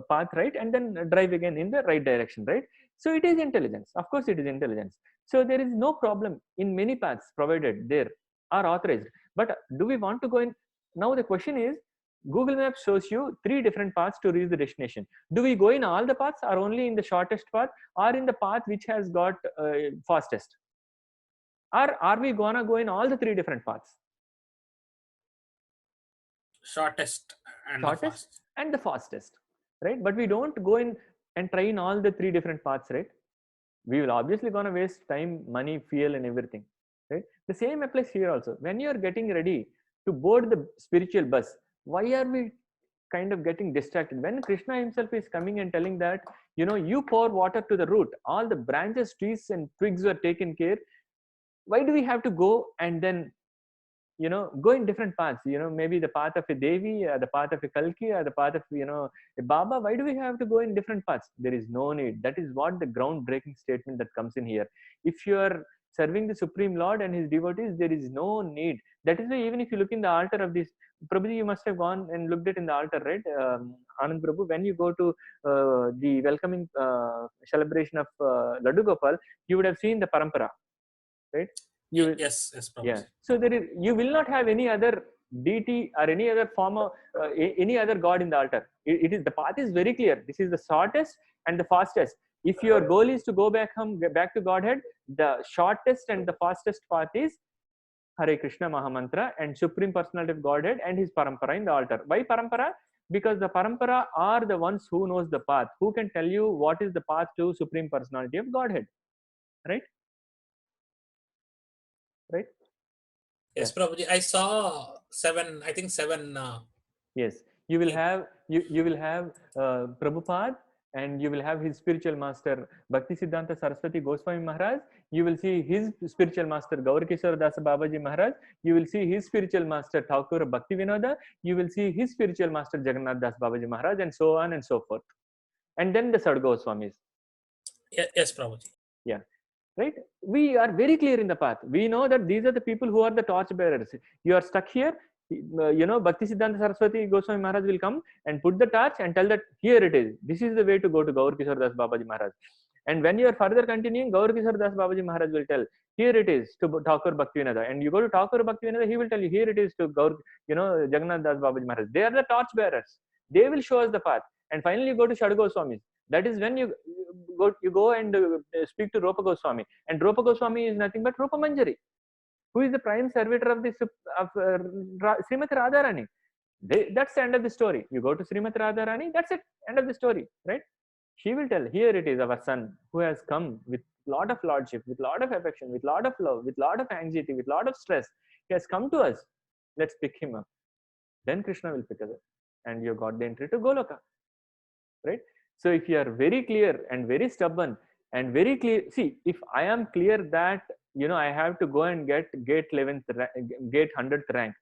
path right, and then drive again in the right direction, right? So it is intelligence. Of course it is intelligence. So there is no problem in many paths provided there are authorized. But do we want to go in? Now the question is, Google Maps shows you 3 different paths to reach the destination. Do we go in all the paths, or only in the shortest path, or in the path which has got fastest? Or are we gonna go in all the 3 different paths? Shortest and the fastest, right? But we don't go in and try in all the 3 different paths, right? We will obviously gonna waste time, money, fuel, and everything, right? The same applies here also. When you are getting ready to board the spiritual bus, why are we kind of getting distracted? When Krishna himself is coming and telling that, you pour water to the root, all the branches, trees, and twigs were taken care. Why do we have to go and then go in different paths? Maybe the path of a Devi, or the path of a Kalki, or the path of a Baba. Why do we have to go in different paths? There is no need. That is what the groundbreaking statement that comes in here. If you are serving the Supreme Lord and his devotees, there is no need. That is why even if you look in the altar of this, Prabhuji, you must have gone and looked at in the altar, right? Anand Prabhu, when you go to the welcoming celebration of Laddu Gopal, you would have seen the parampara, right? You will, Yes, Prabhuji. yeah. So there is, you will not have any other deity or any other form of any other god in the altar. It is, the path is very clear. This is the shortest and the fastest. If your goal is to go back home, back to Godhead, the shortest and the fastest path is Hare Krishna Mahamantra and Supreme Personality of Godhead and his parampara in the altar. Why parampara? Because the parampara are the ones who knows the path, who can tell you what is the path to Supreme Personality of Godhead, right? Right? Yes, Prabhuji. I saw 7. I think 7. Yes, you will have you will have Prabhupada, and you will have his spiritual master Bhakti Siddhanta Saraswati Goswami Maharaj. You will see his spiritual master Gaurkishore Das Babaji Maharaj. You will see his spiritual master Thakur Bhakti Vinoda. You will see his spiritual master Jagannath Das Babaji Maharaj, and so on and so forth. And then the Sad Goswamis. Yes, Prabhuji. Yeah. Right? We are very clear in the path. We know that these are the people who are the torch bearers. You are stuck here. Bhakti Siddhanta Saraswati Goswami Maharaj will come and put the torch and tell that here it is. This is the way to go to Gaur Kishore Das Babaji Maharaj. And when you are further continuing, Gaur Kishore Das Babaji Maharaj will tell, here it is to Thakur Bhakti Vinada. And you go to Thakur Bhakti Vinada, he will tell you, here it is to Gaur, Jagannath Das Babaji Maharaj. They are the torch bearers. They will show us the path. And finally, you go to Shad Goswamis. That is when you go and speak to Rupa Goswami. And Rupa Goswami is nothing but Rupa Manjari, who is the prime servitor of the Srimati Radharani. That's the end of the story. You go to Srimati Radharani, that's it, end of the story, right? She will tell, here it is our son who has come with lot of lordship, with lot of affection, with lot of love, with lot of anxiety, with lot of stress. He has come to us. Let's pick him up. Then Krishna will pick us up. And you got the entry to Goloka, right? So if you are very clear and very stubborn and very clear, see, if I am clear that, I have to go and get 100th rank,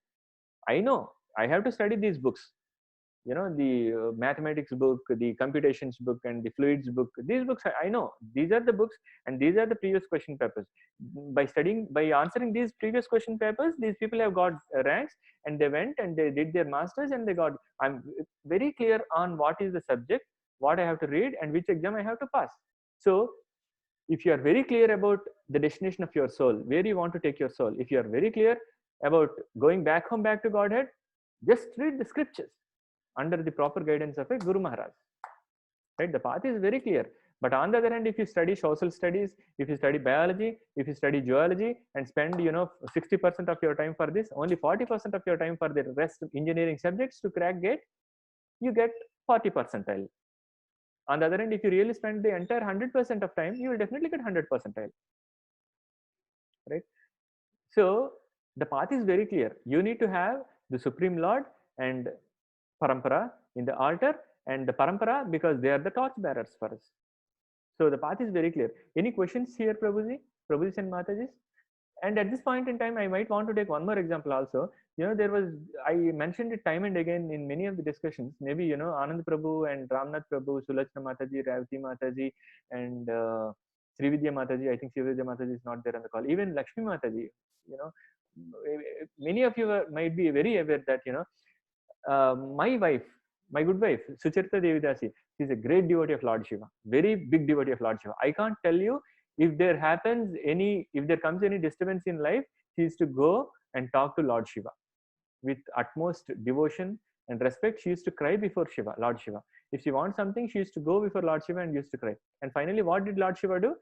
I know I have to study these books, the mathematics book, the computations book, and the fluids book. These books, I know these are the books, and these are the previous question papers. By answering these previous question papers, these people have got ranks, and they went and they did their masters, and they got. I'm very clear on what is the subject, what I have to read, and which exam I have to pass. So if you are very clear about the destination of your soul, where you want to take your soul, if you are very clear about going back home, back to Godhead, just read the scriptures under the proper guidance of a Guru Maharaj. Right? The path is very clear. But on the other hand, if you study social studies, if you study biology, if you study geology, and spend 60% of your time for this, only 40% of your time for the rest of engineering subjects to crack gate, you get 40 percentile. On the other hand, if you really spend the entire 100% of time, you will definitely get 100 percentile. Right? So the path is very clear. You need to have the Supreme Lord and parampara in the altar, and the parampara because they are the torch bearers for us. So the path is very clear. Any questions here, Prabhuji and Matajis? And at this point in time, I might want to take one more example also. I mentioned it time and again in many of the discussions. Maybe, Anand Prabhu and Ramnath Prabhu, Sulachna Mataji, Ravati Mataji, and Srividya Mataji. I think Srividya Mataji is not there on the call. Even Lakshmi Mataji, many of you might be very aware that, my good wife, Sucharita Devidasi, she's a great devotee of Lord Shiva, very big devotee of Lord Shiva. I can't tell you if there comes any disturbance in life, she used to go and talk to Lord Shiva with utmost devotion and respect. She used to cry before Lord Shiva. If she wants something, she used to go before Lord Shiva and used to cry. And finally, what did Lord Shiva do?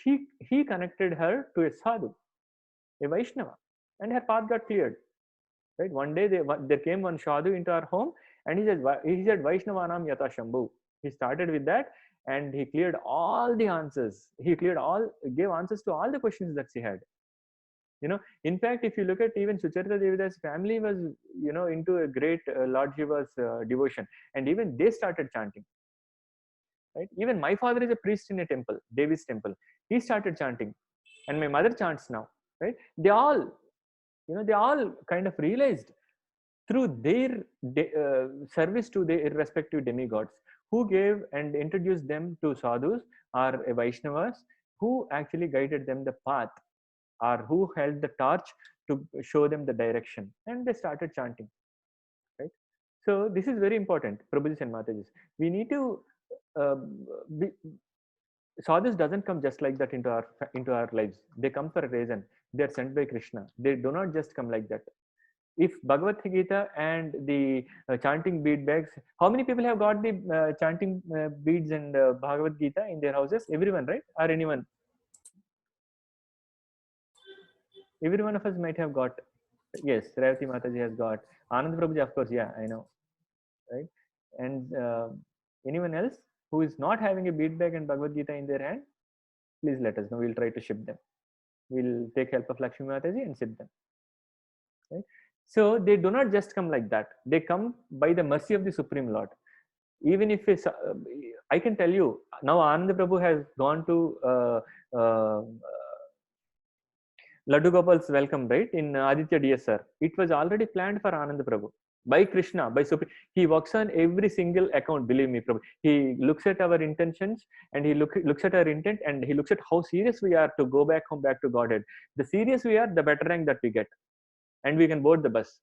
He connected her to a sadhu, a Vaishnava, and her path got cleared. Right? One day there came one sadhu into our home, and he said Vaishnavanam Yata Shambhu. He started with that, and he cleared all the answers. He gave answers to all the questions that she had. In fact, if you look at even Sucharita Devidas' family was, into a great Lord Shiva's devotion, and even they started chanting. Right? Even my father is a priest in a temple, Devi's temple. He started chanting, and my mother chants now. Right? They all kind of realized through their service to their respective demigods, who gave and introduced them to sadhus or Vaishnavas, who actually guided them the path. or who held the torch to show them the direction, and they started chanting, right? So this is very important, Prabhujis and Matajis. We need to be, sadhus doesn't come just like that into our lives. They come for a reason. They are sent by Krishna. They do not just come like that. If Bhagavad Gita and the chanting bead bags, how many people have got the chanting beads and Bhagavad Gita in their houses? Everyone, right? Or anyone? Every one of us might have got. Yes, Revati Mataji has got. Anand Prabhuji, of course, yeah, I know, right? And anyone else who is not having a bead bag and Bhagavad Gita in their hand, please let us know. We'll try to ship them. We'll take help of Lakshmi Mataji and ship them. Right? So they do not just come like that. They come by the mercy of the Supreme Lord. Even if it's, I can tell you now, Anand Prabhu has gone to Laddu Gopal's welcome, right, in Aditya DSR. It was already planned for Anand Prabhu by Krishna, by Supreme. He works on every single account, believe me, Prabhu. He looks at our intentions and he looks at our intent and he looks at how serious we are to go back home, back to Godhead. The serious we are, the better rank that we get. And we can board the bus,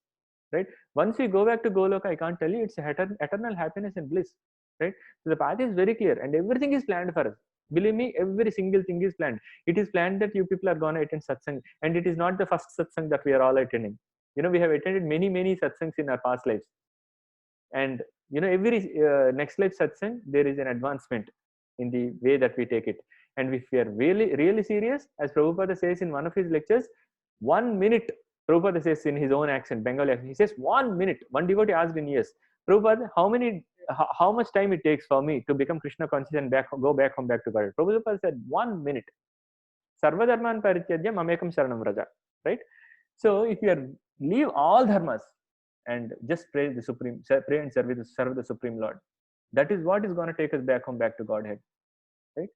right? Once we go back to Goloka, I can't tell you, it's eternal happiness and bliss, right? So the path is very clear and everything is planned for us. Believe me, every single thing is planned. It is planned that you people are going to attend satsang, and it is not the first satsang that we are all attending. You know, we have attended many satsangs in our past lives, and you know, every next life satsang there is an advancement in the way that we take it. And if we are really serious, as Prabhupada says in one of his lectures, 1 minute, Prabhupada says in his own accent, Bengali accent, he says 1 minute. One devotee asked in years, Prabhupada, how much time it takes for me to become Krishna conscious and go back home, back to God? Prabhupada said 1 minute. Sarva dharman parityajya mamekam sharanam vraja. Right? So if you leave all dharmas and just pray and serve the Supreme Lord, that is what is going to take us back home, back to Godhead. Right?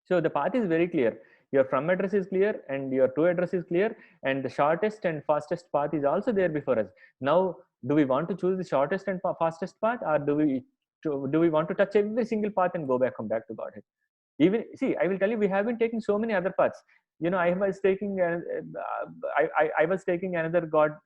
So the path is very clear. Your from address is clear and your to address is clear, and the shortest and fastest path is also there before us. Now, do we want to choose the shortest and fastest path, or do we want to touch every single path and go back home, back to Godhead? Even see, I will tell you, we have been taking so many other paths. You know, I was taking another god.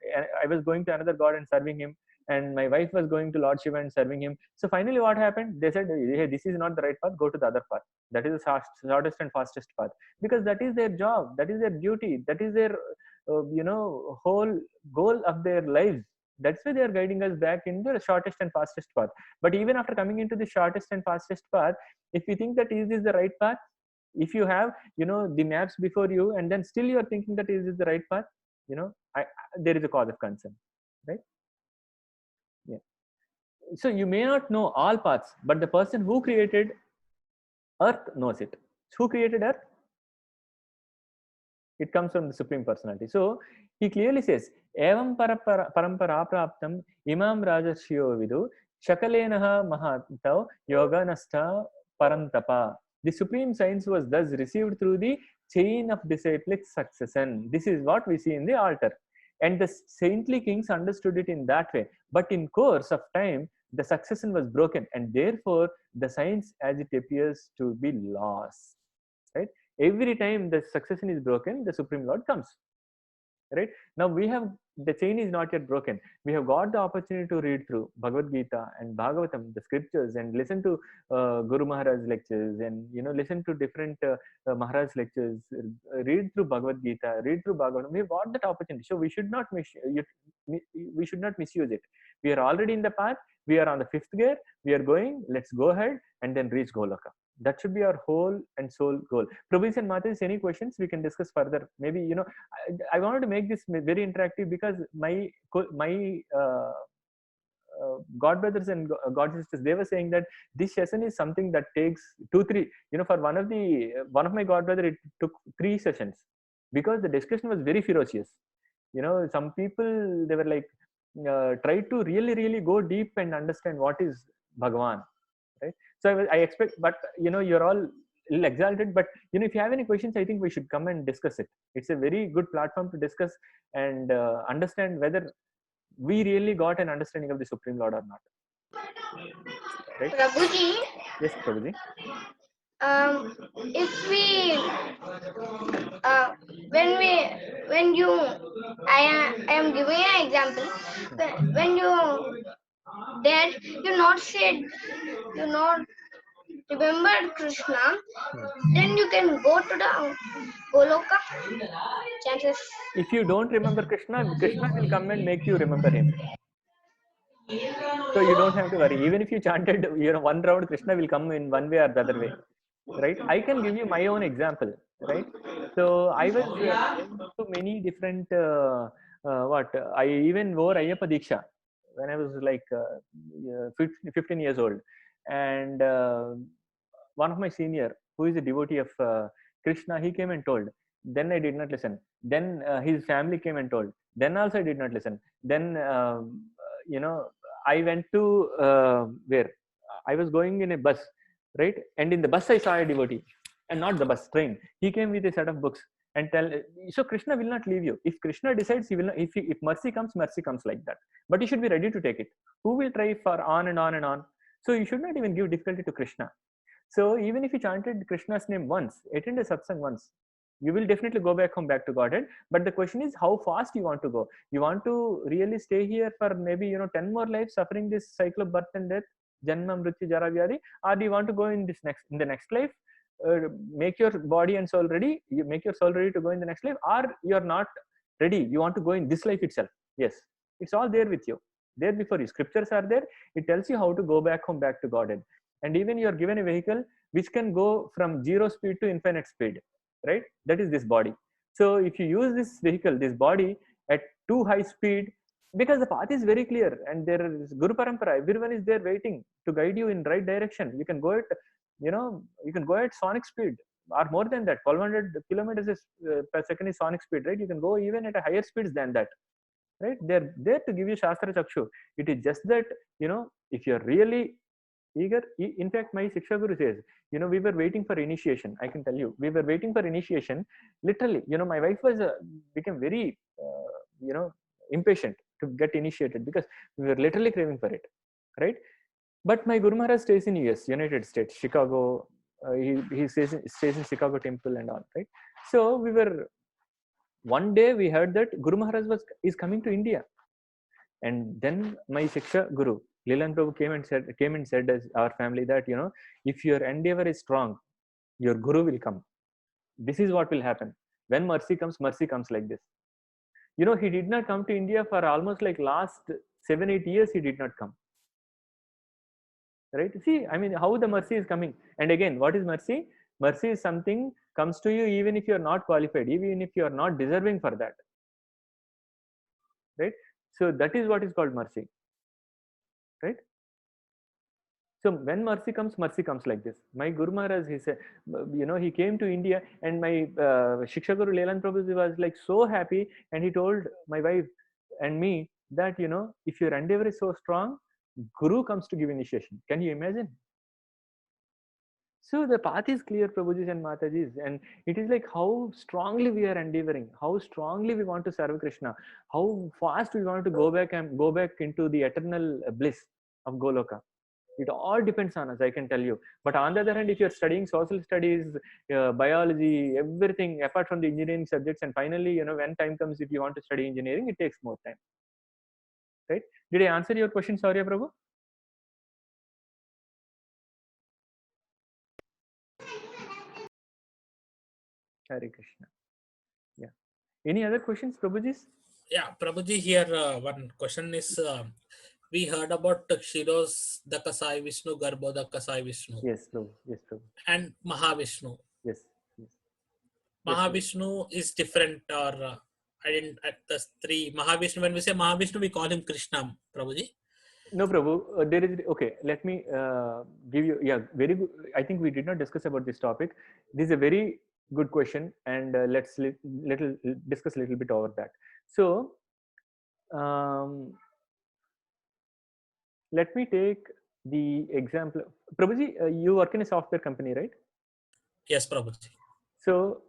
I was going to another god and serving him, and my wife was going to Lord Shiva and serving him. So finally what happened? They said, hey, this is not the right path, go to the other path. That is the shortest and fastest path, because that is their job, that is their duty, that is their whole goal of their lives. That's why they are guiding us back in the shortest and fastest path. But even after coming into the shortest and fastest path, if you think that is this the right path, if you have the maps before you and then still you are thinking that is this the right path, there is a cause of concern, right? Yeah. So you may not know all paths, but the person who created earth knows it. Who created earth? It comes from the Supreme Personality. So he clearly says, Evam parampara praptam imam rajashyo vidu shakalenaha mahatau yoganastha parantapa. The supreme science was thus received through the chain of disciplic succession. This is what we see in the altar. And the saintly kings understood it in that way. But in course of time, the succession was broken, and therefore the science as it appears to be lost. Right? Every time the succession is broken, the Supreme Lord comes. Right? Now we have, the chain is not yet broken. We have got the opportunity to read through Bhagavad Gita and Bhagavatam, the scriptures, and listen to Guru Maharaj lectures, and listen to different Maharaj lectures, read through Bhagavad Gita, read through Bhagavatam. We have got that opportunity, so we should not misuse it. We are already in the path. We are on the 5th gear. We are going. Let's go ahead and then reach Goloka. That should be our whole and sole goal. Prabhis and Matas, any questions we can discuss further? Maybe, I wanted to make this very interactive because my god brothers and god sisters, they were saying that this session is something that takes 2-3. For one of my god brother, it took 3 sessions because the discussion was very ferocious. Some people, they were like, try to really go deep and understand what is Bhagavan. Right? So I expect, but you're all a little exalted, but if you have any questions, I think we should come and discuss it. It's a very good platform to discuss and understand whether we really got an understanding of the Supreme Lord or not. Right? Prabhuji, Yes, Prabhuji. if we when you I am giving an example. When you dead, you not said, you not remembered Krishna, then you can go to the Goloka. Chances. If you don't remember Krishna, Krishna will come and make you remember him. So you don't have to worry. Even if you chanted, one round, Krishna will come in one way or the other way, right? I can give you my own example, right? So I was going to many different, I even wore Ayyappa Diksha when I was like 15 years old. And one of my senior, who is a devotee of Krishna, he came and told. Then I did not listen. Then his family came and told. Then also I did not listen. Then, I went to where I was going in a bus, right? And in the bus I saw a devotee, and not the bus, train. He came with a set of books and tell. So Krishna will not leave you. If Krishna decides, he will not. If mercy comes like that. But you should be ready to take it. Who will try for on and on and on? So you should not even give difficulty to Krishna. So even if you chanted Krishna's name once, attend a satsang once, you will definitely go back home, back to Godhead. But the question is how fast you want to go. You want to really stay here for maybe 10 more lives, suffering this cycle of birth and death, janma, mrityu, jara, vyadi, or do you want to go in the next life, make your body and soul ready, you make your soul ready to go in the next life, or you are not ready, you want to go in this life itself. Yes, it's all there with you, there before you. Scriptures are there. It tells you how to go back home, back to Godhead. And even you are given a vehicle which can go from 0 speed to infinite speed, right? That is this body. So if you use this vehicle, this body, at too high speed, because the path is very clear and there is Guru Parampara, everyone is there waiting to guide you in right direction. You can go at, you can go at sonic speed or more than that. 1200 kilometers per second is sonic speed, right? You can go even at a higher speeds than that, right? They're there to give you Shastra Chakshu. It is just that, if you're really eager. In fact, my Shiksha Guru says, we were waiting for initiation. I can tell you, we were waiting for initiation. Literally, my wife was became very, impatient to get initiated because we were literally craving for it, right? But my Guru Maharaj stays in US, United States, Chicago. He stays in Chicago Temple and all, right? So we were. One day we heard that Guru Maharaj is coming to India. And then my Shiksha Guru, Leland Prabhu came and said as our family that, if your endeavor is strong, your Guru will come. This is what will happen. When mercy comes like this. He did not come to India for almost like last 7-8 years, he did not come. Right? See, I mean, how the mercy is coming. And again, what is mercy? Mercy is something comes to you even if you are not qualified, even if you are not deserving for that. Right? So that is what is called mercy. Right? So when mercy comes like this. My Guru Maharaj, he said, he came to India, and my Shiksha Guru Leland Prabhu was like so happy, and he told my wife and me that, if your endeavor is so strong, Guru comes to give initiation. Can you imagine? So the path is clear, Prabhujis and Matajis, and it is like how strongly we are endeavoring, how strongly we want to serve Krishna, how fast we want to go back into the eternal bliss of Goloka. It all depends on us, I can tell you. But on the other hand, if you're studying social studies, biology, everything apart from the engineering subjects, and finally, when time comes, if you want to study engineering, it takes more time. Right? Did I answer your question, Saurya Prabhu? Hare Krishna. Yeah. Any other questions, Prabhujis? Yeah, Prabhuji, here one question is, we heard about Kshiros Dakasai Vishnu, Garbho Dakasai Vishnu. Yes, Prabhu. Yes, Prabhu. And Mahavishnu. Yes. Yes. Mahavishnu is different, or I didn't at the three. Mahavishnu, when we say Mahavishnu, we call him Krishna, Prabhuji. No, Prabhu. There is, okay. Let me give you. Yeah, very good. I think we did not discuss about this topic. This is a very good question, and let's discuss a little bit over that. So, let me take the example. Prabhuji, you work in a software company, right? Yes, Prabhuji. So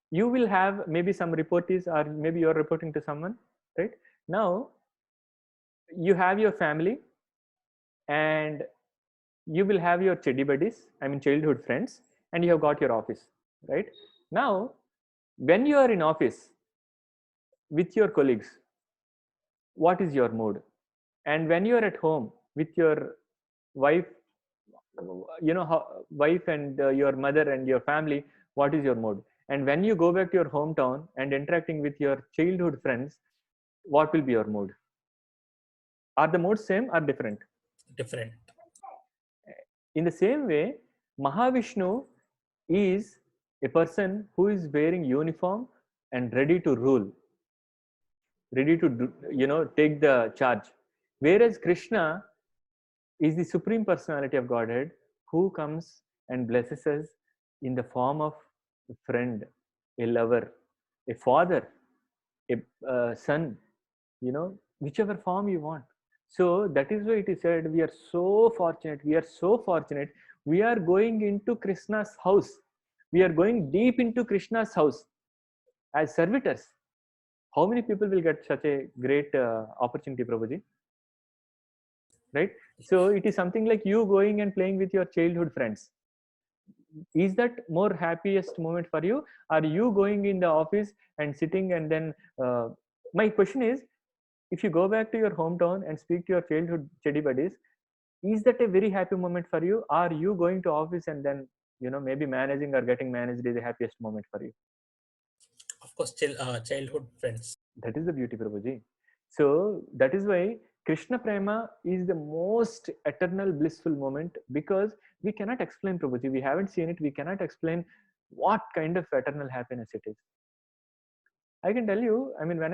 you will have maybe some reportees, or maybe you're reporting to someone, right? Now you have your family, and you will have your chedi buddies, I mean childhood friends, and you have got your office, right? Now, when you are in office with your colleagues, what is your mood? And when you are at home with your wife, wife and your mother and your family, what is your mood? And when you go back to your hometown and interacting with your childhood friends, what will be your mood? Are the modes same or different? Different. In the same way, Mahavishnu is a person who is wearing uniform and ready to rule, ready to take the charge. Whereas Krishna is the supreme personality of Godhead who comes and blesses us in the form of a friend, a lover, a father, a son, whichever form you want. So that is why it is said, we are so fortunate, we are so fortunate. We are going into Krishna's house. We are going deep into Krishna's house as servitors. How many people will get such a great opportunity, Prabhuji? Right? So it is something like you going and playing with your childhood friends. Is that more happiest moment for you? Are you going in the office and sitting and then my question is, if you go back to your hometown and speak to your childhood chedi buddies, is that a very happy moment for you? Are you going to office and then maybe managing or getting managed is the happiest moment for you? Of course, childhood friends. That is the beauty, Prabhuji. So that is why Krishna Prema is the most eternal blissful moment, because we cannot explain, Prabhuji. We haven't seen it. We cannot explain what kind of eternal happiness it is. I can tell you, I mean, when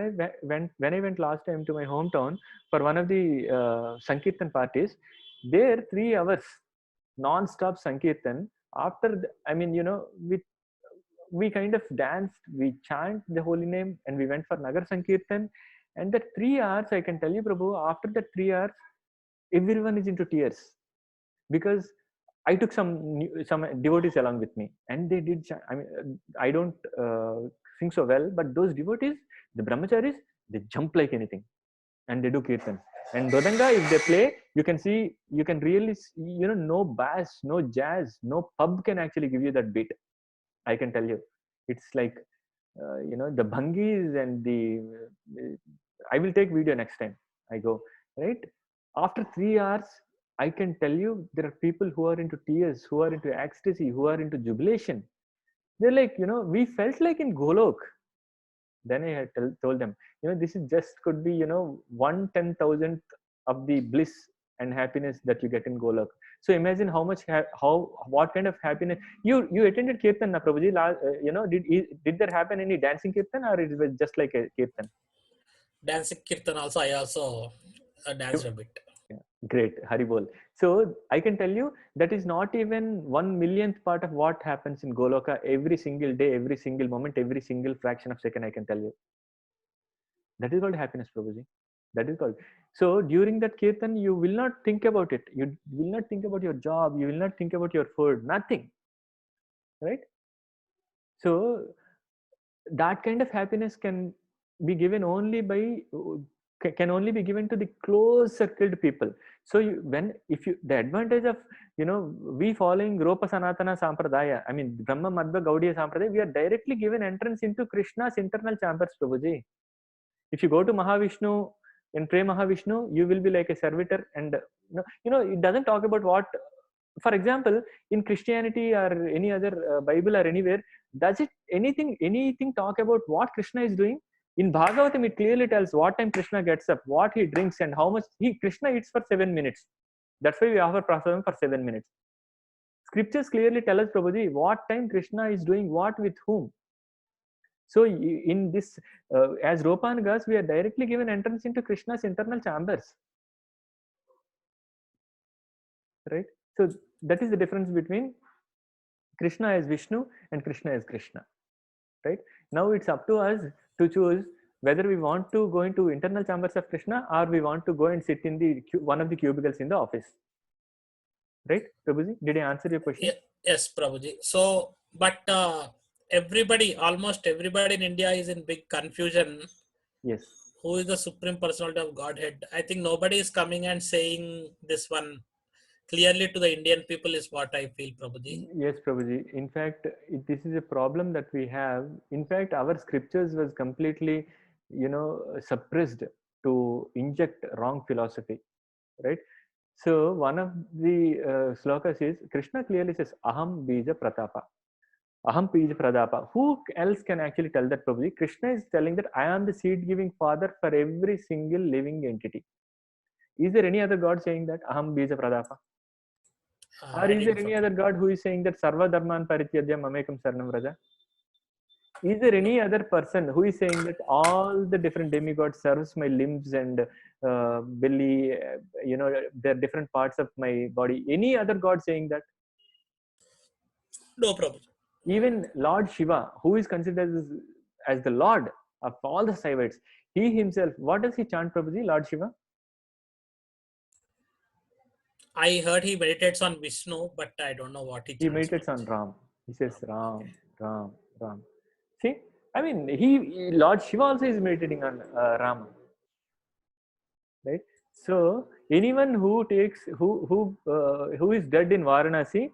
I went last time to my hometown for one of the Sankirtan parties, there 3 hours non-stop Sankirtan. After, we kind of danced, we chant the holy name, and we went for Nagar Sankirtan. And that 3 hours, I can tell you, Prabhu, after that 3 hours, everyone is into tears, because I took some devotees along with me, and they did. I mean, I don't sing so well, but those devotees, the brahmacharis, they jump like anything, and they do kirtan. And Dodanga, if they play, you can see, you can really, no bass, no jazz, no pub can actually give you that beat. I can tell you, it's like, the bhangis and I will take video next time I go, right? After 3 hours, I can tell you, there are people who are into tears, who are into ecstasy, who are into jubilation. They're like, we felt like in Golok. Then I had told them, this is just could be, 1/10,000th of the bliss and happiness that you get in Golok. So imagine how much, what kind of happiness you attended Kirtan, na Prabhuji. Did there happen any dancing Kirtan, or it was just like a Kirtan? Dancing Kirtan also, I also danced a bit. Yeah, great, Haribol. So I can tell you that is not even 1/1,000,000th part of what happens in Goloka every single day, every single moment, every single fraction of second. I can tell you. That is called happiness, Prabhuji. That is called. So during that kirtan, you will not think about it. You will not think about your job. You will not think about your food. Nothing. Right? So that kind of happiness can be given only by, can only be given to the close circled people. So the advantage of, we following Ropa Sanatana Sampradaya, I mean Brahma Madhva Gaudiya Sampradaya, we are directly given entrance into Krishna's internal chambers, Prabhuji. If you go to Mahavishnu and pray Mahavishnu, you will be like a servitor, and it doesn't talk about what, for example, in Christianity or any other Bible or anywhere, does it anything talk about what Krishna is doing? In Bhagavatam, it clearly tells what time Krishna gets up, what he drinks, and how much Krishna eats for 7 minutes. That's why we offer prasadam for 7 minutes. Scriptures clearly tell us, Prabhuji, what time Krishna is doing what with whom. So in this, as Ropangas, we are directly given entrance into Krishna's internal chambers. Right? So that is the difference between Krishna as Vishnu and Krishna as Krishna. Right? Now it's up to us to choose whether we want to go into internal chambers of Krishna, or we want to go and sit in the one of the cubicles in the office. Right, Prabhuji? Did I answer your question? Yes, Prabhuji. So, but almost everybody in India is in big confusion. Yes. Who is the Supreme Personality of Godhead? I think nobody is coming and saying this one clearly to the Indian people is what I feel, Prabhuji. Yes, Prabhuji. In fact, this is a problem that we have. In fact, our scriptures was completely, suppressed to inject wrong philosophy, right? So one of the slokas is Krishna clearly says, "Aham bija pratapa." Aham bija pratapa. Who else can actually tell that, Prabhuji? Krishna is telling that I am the seed-giving father for every single living entity. Is there any other God saying that Aham bija pratapa? Or I is there didn't any follow. other God who is saying that Sarva Dharman Parityajya Mamekam Saranam Raja? Is there No. any other person who is saying that all the different demigods serves my limbs and belly, they're different parts of my body? Any other God saying that? No, Prabhuji. Even Lord Shiva, who is considered as the Lord of all the Saivites, he himself, what does he chant, Prabhuji, Lord Shiva? I heard he meditates on Vishnu, but I don't know what he He chants. meditates on Ram. He says Ram. Ram, Okay. Ram, Ram. See, I mean, Lord Shiva also is meditating on Rama, right? So anyone who takes who is dead in Varanasi,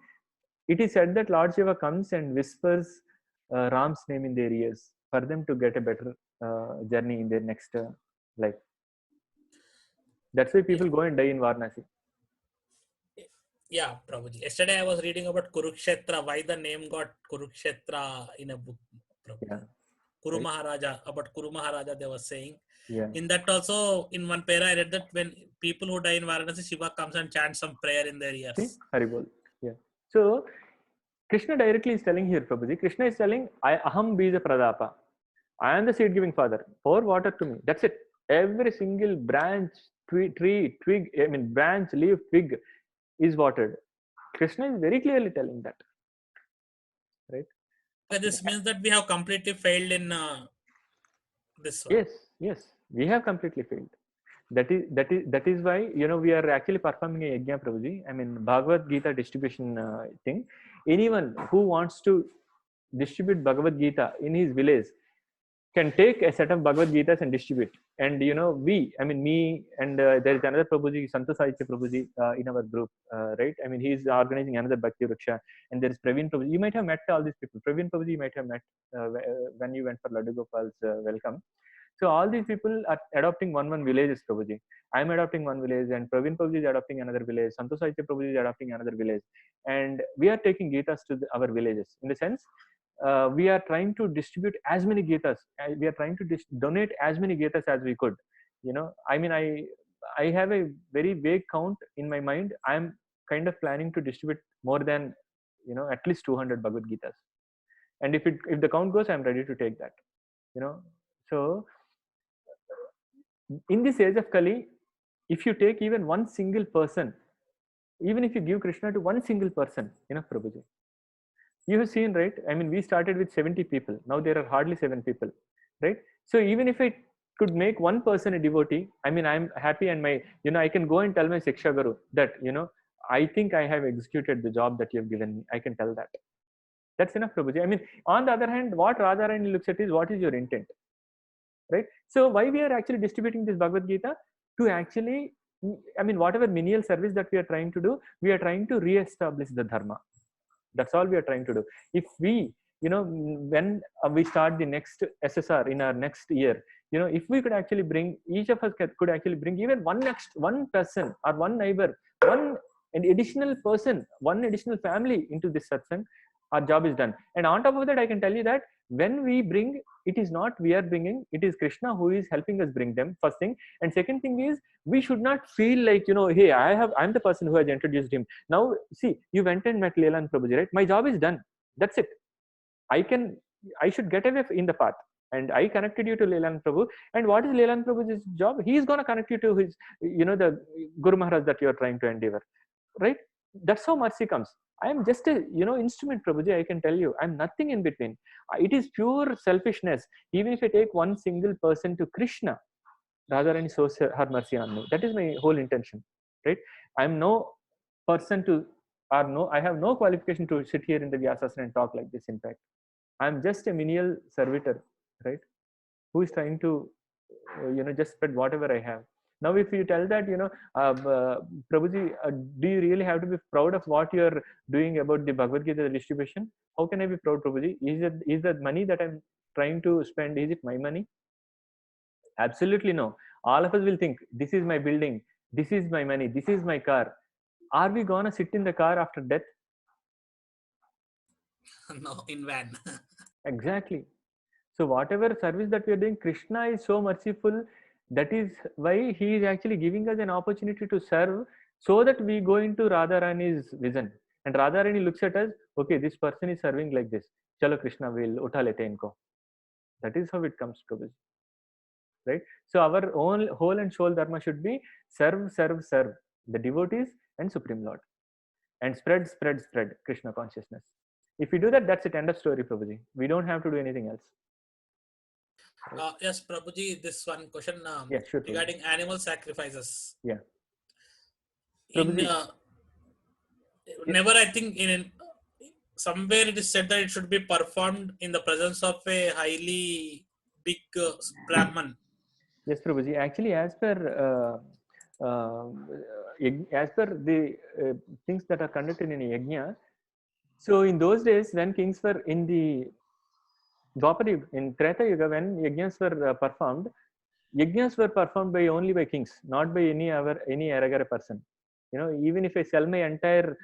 it is said that Lord Shiva comes and whispers Ram's name in their ears for them to get a better journey in their next life. That's why people go and die in Varanasi. Yeah, Prabhuji. Yesterday I was reading about Kurukshetra, why the name got Kurukshetra in a book, Prabhuji. Yeah, Kuru right? Maharaja, about Kuru Maharaja, they were saying. Yeah. In that also, in one para, I read that when people who die in Varanasi, Shiva comes and chants some prayer in their See, ears. Haribol. Yeah. So Krishna directly is telling here, Prabhuji. Krishna is telling, I aham bija pradapa. I am the seed giving father. Pour water to me. That's it. Every single branch, tree, twig, I mean, branch, leaf, twig is watered. Krishna is very clearly telling that, right? This means that we have completely failed in this one. Yes, yes, we have completely failed. That is why we are actually performing a yajna, Prabhuji. I mean, Bhagavad Gita distribution thing. Anyone who wants to distribute Bhagavad Gita in his village can take a set of Bhagavad Gitas and distribute. And me and there is another Prabhuji, Santa Sahitya Prabhuji in our group, right? I mean, he's organizing another Bhakti Vriksha, and there is Praveen Prabhuji. You might have met all these people. Praveen Prabhuji, you might have met when you went for Laddu Gopal's welcome. So all these people are adopting one villages, Prabhuji. I'm adopting one village, and Praveen Prabhuji is adopting another village. Santosh Sahitya Prabhuji is adopting another village, and we are taking Gitas to our villages. In the sense, we are trying to distribute as many Gitas. We are trying to donate as many Gitas as we could. I mean, I have a very vague count in my mind. I'm kind of planning to distribute more than at least 200 Bhagavad Gitas. And if the count goes, I'm ready to take that. So in this age of Kali, if you take even one single person, even if you give Krishna to one single person, Prabhuji, you have seen, right? I mean, we started with 70 people. Now there are hardly 7 people, right? So even if I could make one person a devotee, I mean, I'm happy, and I can go and tell my Siksha Guru that, I think I have executed the job that you have given me. I can tell that. That's enough, Prabhuji. I mean, on the other hand, what Radharani looks at is what is your intent, right? So why we are actually distributing this Bhagavad Gita? To actually, I mean, whatever menial service that we are trying to do, we are trying to re-establish the Dharma. That's all we are trying to do. If we, when we start the next SSR in our next year, if we could actually bring, each of us could actually bring even one person or one neighbor, an additional person, one additional family into this satsang, our job is done. And on top of that, I can tell you that when we bring, it is not we are bringing, it is Krishna who is helping us bring them, first thing. And second thing is, we should not feel like, hey, I'm the person who has introduced him. Now, see, you went and met Leland Prabhuji, right? My job is done. That's it. I should get away in the path. And I connected you to Leland Prabhu. And what is Leland Prabhu's job? He is going to connect you to his, the Guru Maharaj that you are trying to endeavor, right? That's how mercy comes. I am just a, instrument, Prabhuji. I can tell you, I'm nothing in between. It is pure selfishness. Even if I take one single person to Krishna, Radharani shows her mercy on me. That is my whole intention, right? I'm no person to, or no, I have no qualification to sit here in the Vyasasana and talk like this. In fact, I'm just a menial servitor, right? Who is trying to, just spread whatever I have. Now, if you tell that, Prabhuji, do you really have to be proud of what you're doing about the Bhagavad Gita distribution? How can I be proud, Prabhuji? Is that money that I'm trying to spend, is it my money? Absolutely no. All of us will think, this is my building, this is my money, this is my car. Are we gonna sit in the car after death? No, in van. Exactly. So whatever service that we are doing, Krishna is so merciful. That is why he is actually giving us an opportunity to serve, so that we go into Radharani's vision. And Radharani looks at us, okay, this person is serving like this. Chalo Krishna, will utha lete inko. That is how it comes to this. Right? So our own whole and soul dharma should be serve, serve, serve the devotees and Supreme Lord. And spread, spread, spread Krishna consciousness. If we do that, that's it, end of story, Prabhuji. We don't have to do anything else. Yes, Prabhuji, this one question Yeah, sure, regarding animal sacrifices. Yeah. In Prabhuji. never, I think in somewhere it is said that it should be performed in the presence of a highly big Brahman. Yes, Prabhuji. Actually, as per the things that are conducted in yajna, so in those days when kings were in the Dwapar Yuga, in Treta Yuga, when yajnas were performed, yajnas were performed by only by kings, not by any regular person. Even if I sell my entire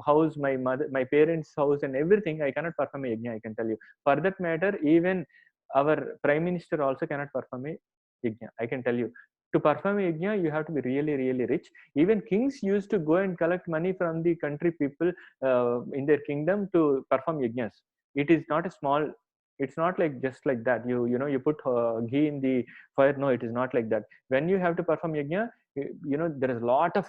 house, my parents' house, and everything, I cannot perform a yajna. I can tell you. For that matter, even our prime minister also cannot perform a yajna. I can tell you. To perform a yajna, you have to be really, really rich. Even kings used to go and collect money from the country people in their kingdom to perform yajnas. It is not a small. It's not like just like that. You put ghee in the fire. No, it is not like that. When you have to perform yajna, there is a lot of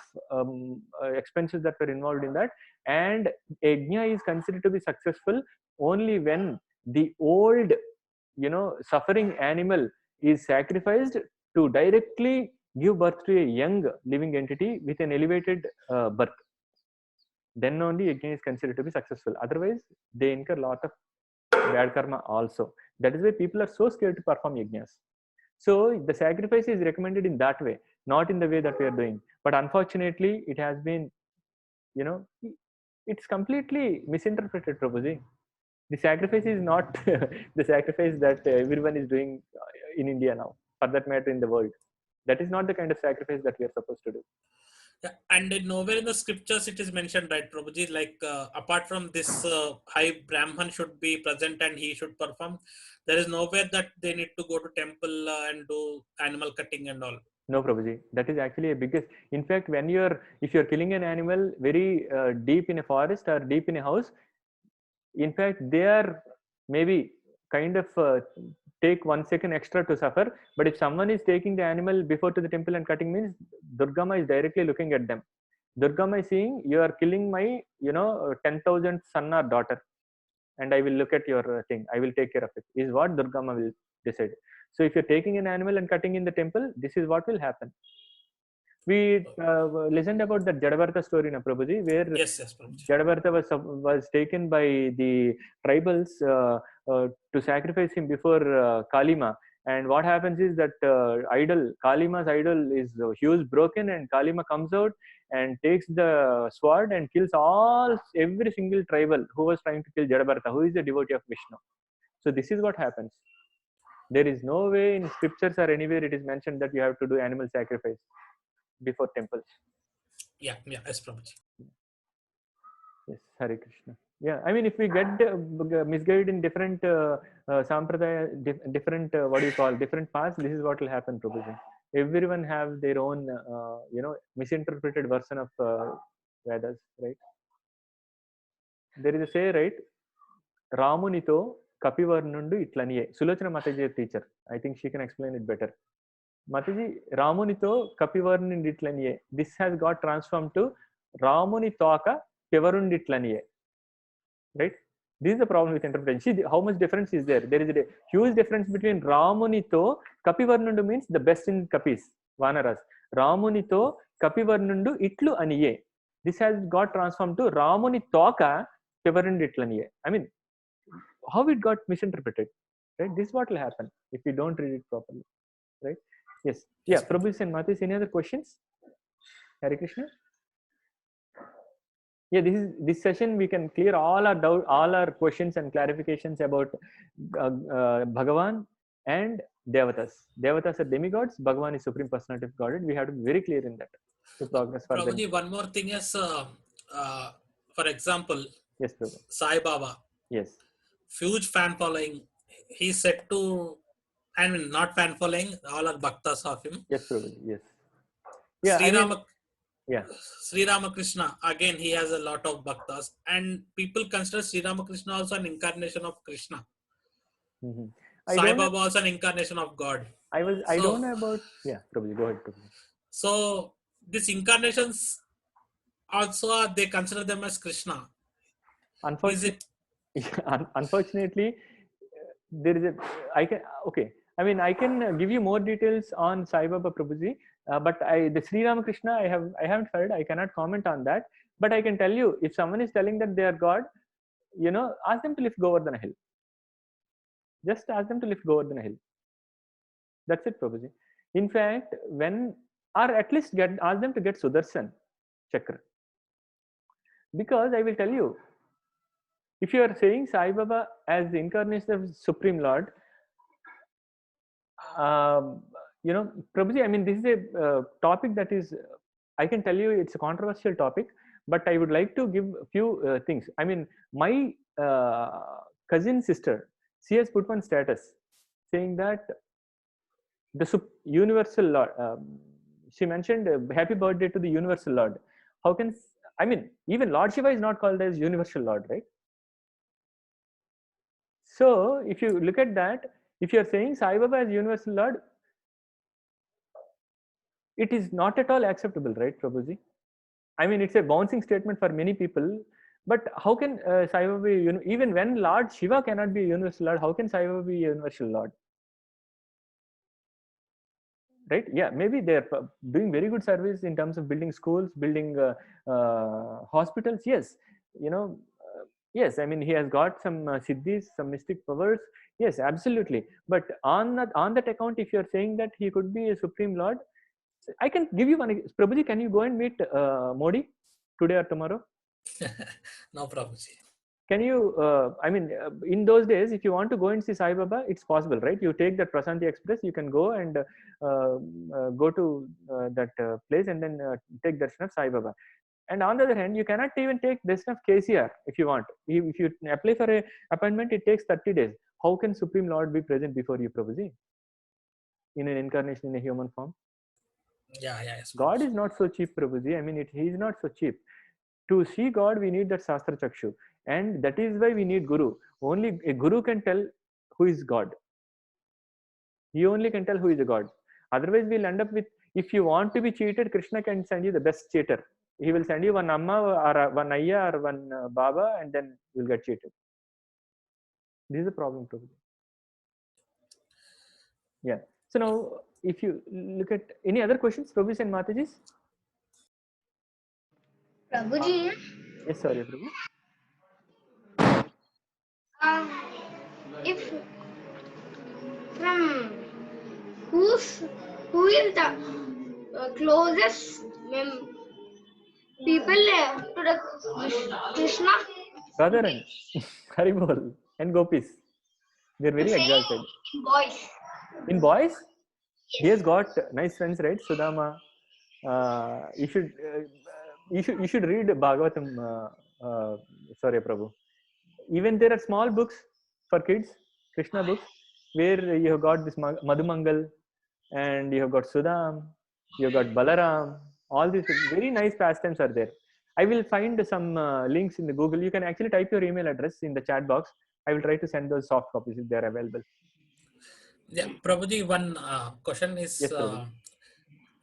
expenses that were involved in that, and yajna is considered to be successful only when the old suffering animal is sacrificed to directly give birth to a young living entity with an elevated birth. Then only yajna is considered to be successful. Otherwise, they incur a lot of bad karma also. That is why people are so scared to perform yajnas. So the sacrifice is recommended in that way, not in the way that we are doing. But unfortunately, it has been, it's completely misinterpreted, Prabhuji. The sacrifice is not the sacrifice that everyone is doing in India now, for that matter in the world. That is not the kind of sacrifice that we are supposed to do. Yeah, and nowhere in the scriptures it is mentioned, right, Prabhuji? Like apart from this high Brahman should be present and he should perform. There is nowhere that they need to go to temple and do animal cutting and all. No, Prabhuji. That is actually a biggest. In fact, if you're killing an animal very deep in a forest or deep in a house, in fact, they are maybe kind of take 1 second extra to suffer. But if someone is taking the animal before to the temple and cutting, means Durgama is directly looking at them. Durgama is saying, you are killing my 10,000th son or daughter, and I will look at your thing. I will take care of it. Is what Durgama will decide. So if you're taking an animal and cutting in the temple, this is what will happen. We listened about that Jadavartha story, na Prabhuji, where Yes, Prabhuji. Jadavartha was taken by the tribals to sacrifice him before Kalima. And what happens is that Kalima's idol is huge broken, and Kalima comes out and takes the sword and kills every single tribal who was trying to kill Jadavartha, who is a devotee of Vishnu. So this is what happens. There is no way in scriptures or anywhere it is mentioned that you have to do animal sacrifice before temples. Yeah, yes, Prabhuji. Yes, Hare Krishna. Yeah, I mean, if we get misguided in different sampradaya, different different paths, this is what will happen, Prabhuji. Everyone have their own, misinterpreted version of Vedas, right? There is a say, right? Ramunito Kapivarnundu itlaniye. Sulochana Mataji teacher. I think she can explain it better. Mataji, Ramunito Kapivarnundu itlaniye. This has got transformed to Ramunitoka Pivarunditlaniye. Right? This is the problem with interpretation. See how much difference is there. There is a huge difference between Ramunito. Kapivarnundu means the best in Kapis, Vanaras. Ramunito Kapivarnundu itlu aniye. This has got transformed to Ramunitoka Pivarunditlaniye. I mean, how it got misinterpreted, right? This is what will happen if you don't read it properly, right? Yes. Yeah, Yes, Prabhu and Matis, any other questions? Hare Krishna. Yeah, this session we can clear all our doubt, all our questions and clarifications about Bhagavan and Devatas. Devatas are demigods, Bhagavan is Supreme Personality of Godhead. We have to be very clear in that to progress further. Prabhuji, one more thing is, for example, Yes, Prabhu. Sai Baba, Yes. huge fan following. He said to, I mean, not fan following, all are bhaktas of him. Yes, Prabhu. Yes. Yeah, Sri I mean, Rama, yeah. Sri Ramakrishna, again, he has a lot of bhaktas. And people consider Sri Ramakrishna also an incarnation of Krishna. Mm-hmm. Sai Baba also an incarnation of God. I don't know about, yeah, Prabhu, go ahead, Prabhu. So, these incarnations also, they consider them as Krishna. Unfortunately, unfortunately, there is a, okay. I mean, I can give you more details on Sai Baba Prabhuji, but the Sri Ramakrishna, I haven't heard. I cannot comment on that. But I can tell you, if someone is telling that they are God, ask them to lift Govardhana hill. Just ask them to lift Govardhana hill. That's it, Prabhuji. In fact, or at least ask them to get Sudarshan Chakra. Because I will tell you, if you are saying Sai Baba as the incarnation of Supreme Lord, Prabhuji, I mean, this is a topic that is, I can tell you it's a controversial topic, but I would like to give a few things. I mean, my cousin sister, she has put one status saying that the universal Lord, she mentioned happy birthday to the universal Lord. How can, I mean, even Lord Shiva is not called as universal Lord, right? So if you look at that, if you are saying Sai Baba as universal Lord, it is not at all acceptable, right, Prabhuji? I mean, it's a bouncing statement for many people. But how can Sai Baba be, even when Lord Shiva cannot be a universal Lord, how can Sai Baba be a universal Lord? Right? Yeah, maybe they're doing very good service in terms of building schools, building hospitals. Yes, yes. I mean, he has got some siddhis, some mystic powers. Yes, absolutely. But on that account, if you are saying that he could be a supreme lord, I can give you one. Prabhuji, can you go and meet Modi today or tomorrow? No problem. Can you, I mean, in those days, if you want to go and see Sai Baba, it's possible, right? You take that Prasanthi Express, you can go and go to that place and then take darshan of Sai Baba. And on the other hand, you cannot even take darshan of KCR if you want. If you apply for a appointment, it takes 30 days. How can Supreme Lord be present before you, Prabhuji? In an incarnation in a human form? Yeah, yes. God is not so cheap, Prabhuji. I mean, he is not so cheap. To see God, we need that Shastra Chakshu. And that is why we need Guru. Only a Guru can tell who is God. He only can tell who is a God. Otherwise, we'll end up with, if you want to be cheated, Krishna can send you the best cheater. He will send you one Amma or one Ayya or one Baba, and then you'll get cheated. This is the problem, Prabhuji. Yeah. So now, if you look at any other questions, Prabhuji and Matajis? Prabhuji, Yes, sorry, Prabhu. if from who is the closest people to the Krishna? Radharan, Haribol, and Gopis. They're very Say exalted. boys. In boys, he has got nice friends, right? Sudama. You should read Bhagavatam. Sorry, Prabhu. Even there are small books for kids, Krishna books, where you have got this Madhumangal, and you have got Sudam, you have got Balaram. All these very nice pastimes are there. I will find some links in the Google. You can actually type your email address in the chat box. I will try to send those soft copies if they are available. Yeah, Prabhuji, one question is Yes, Prabhu.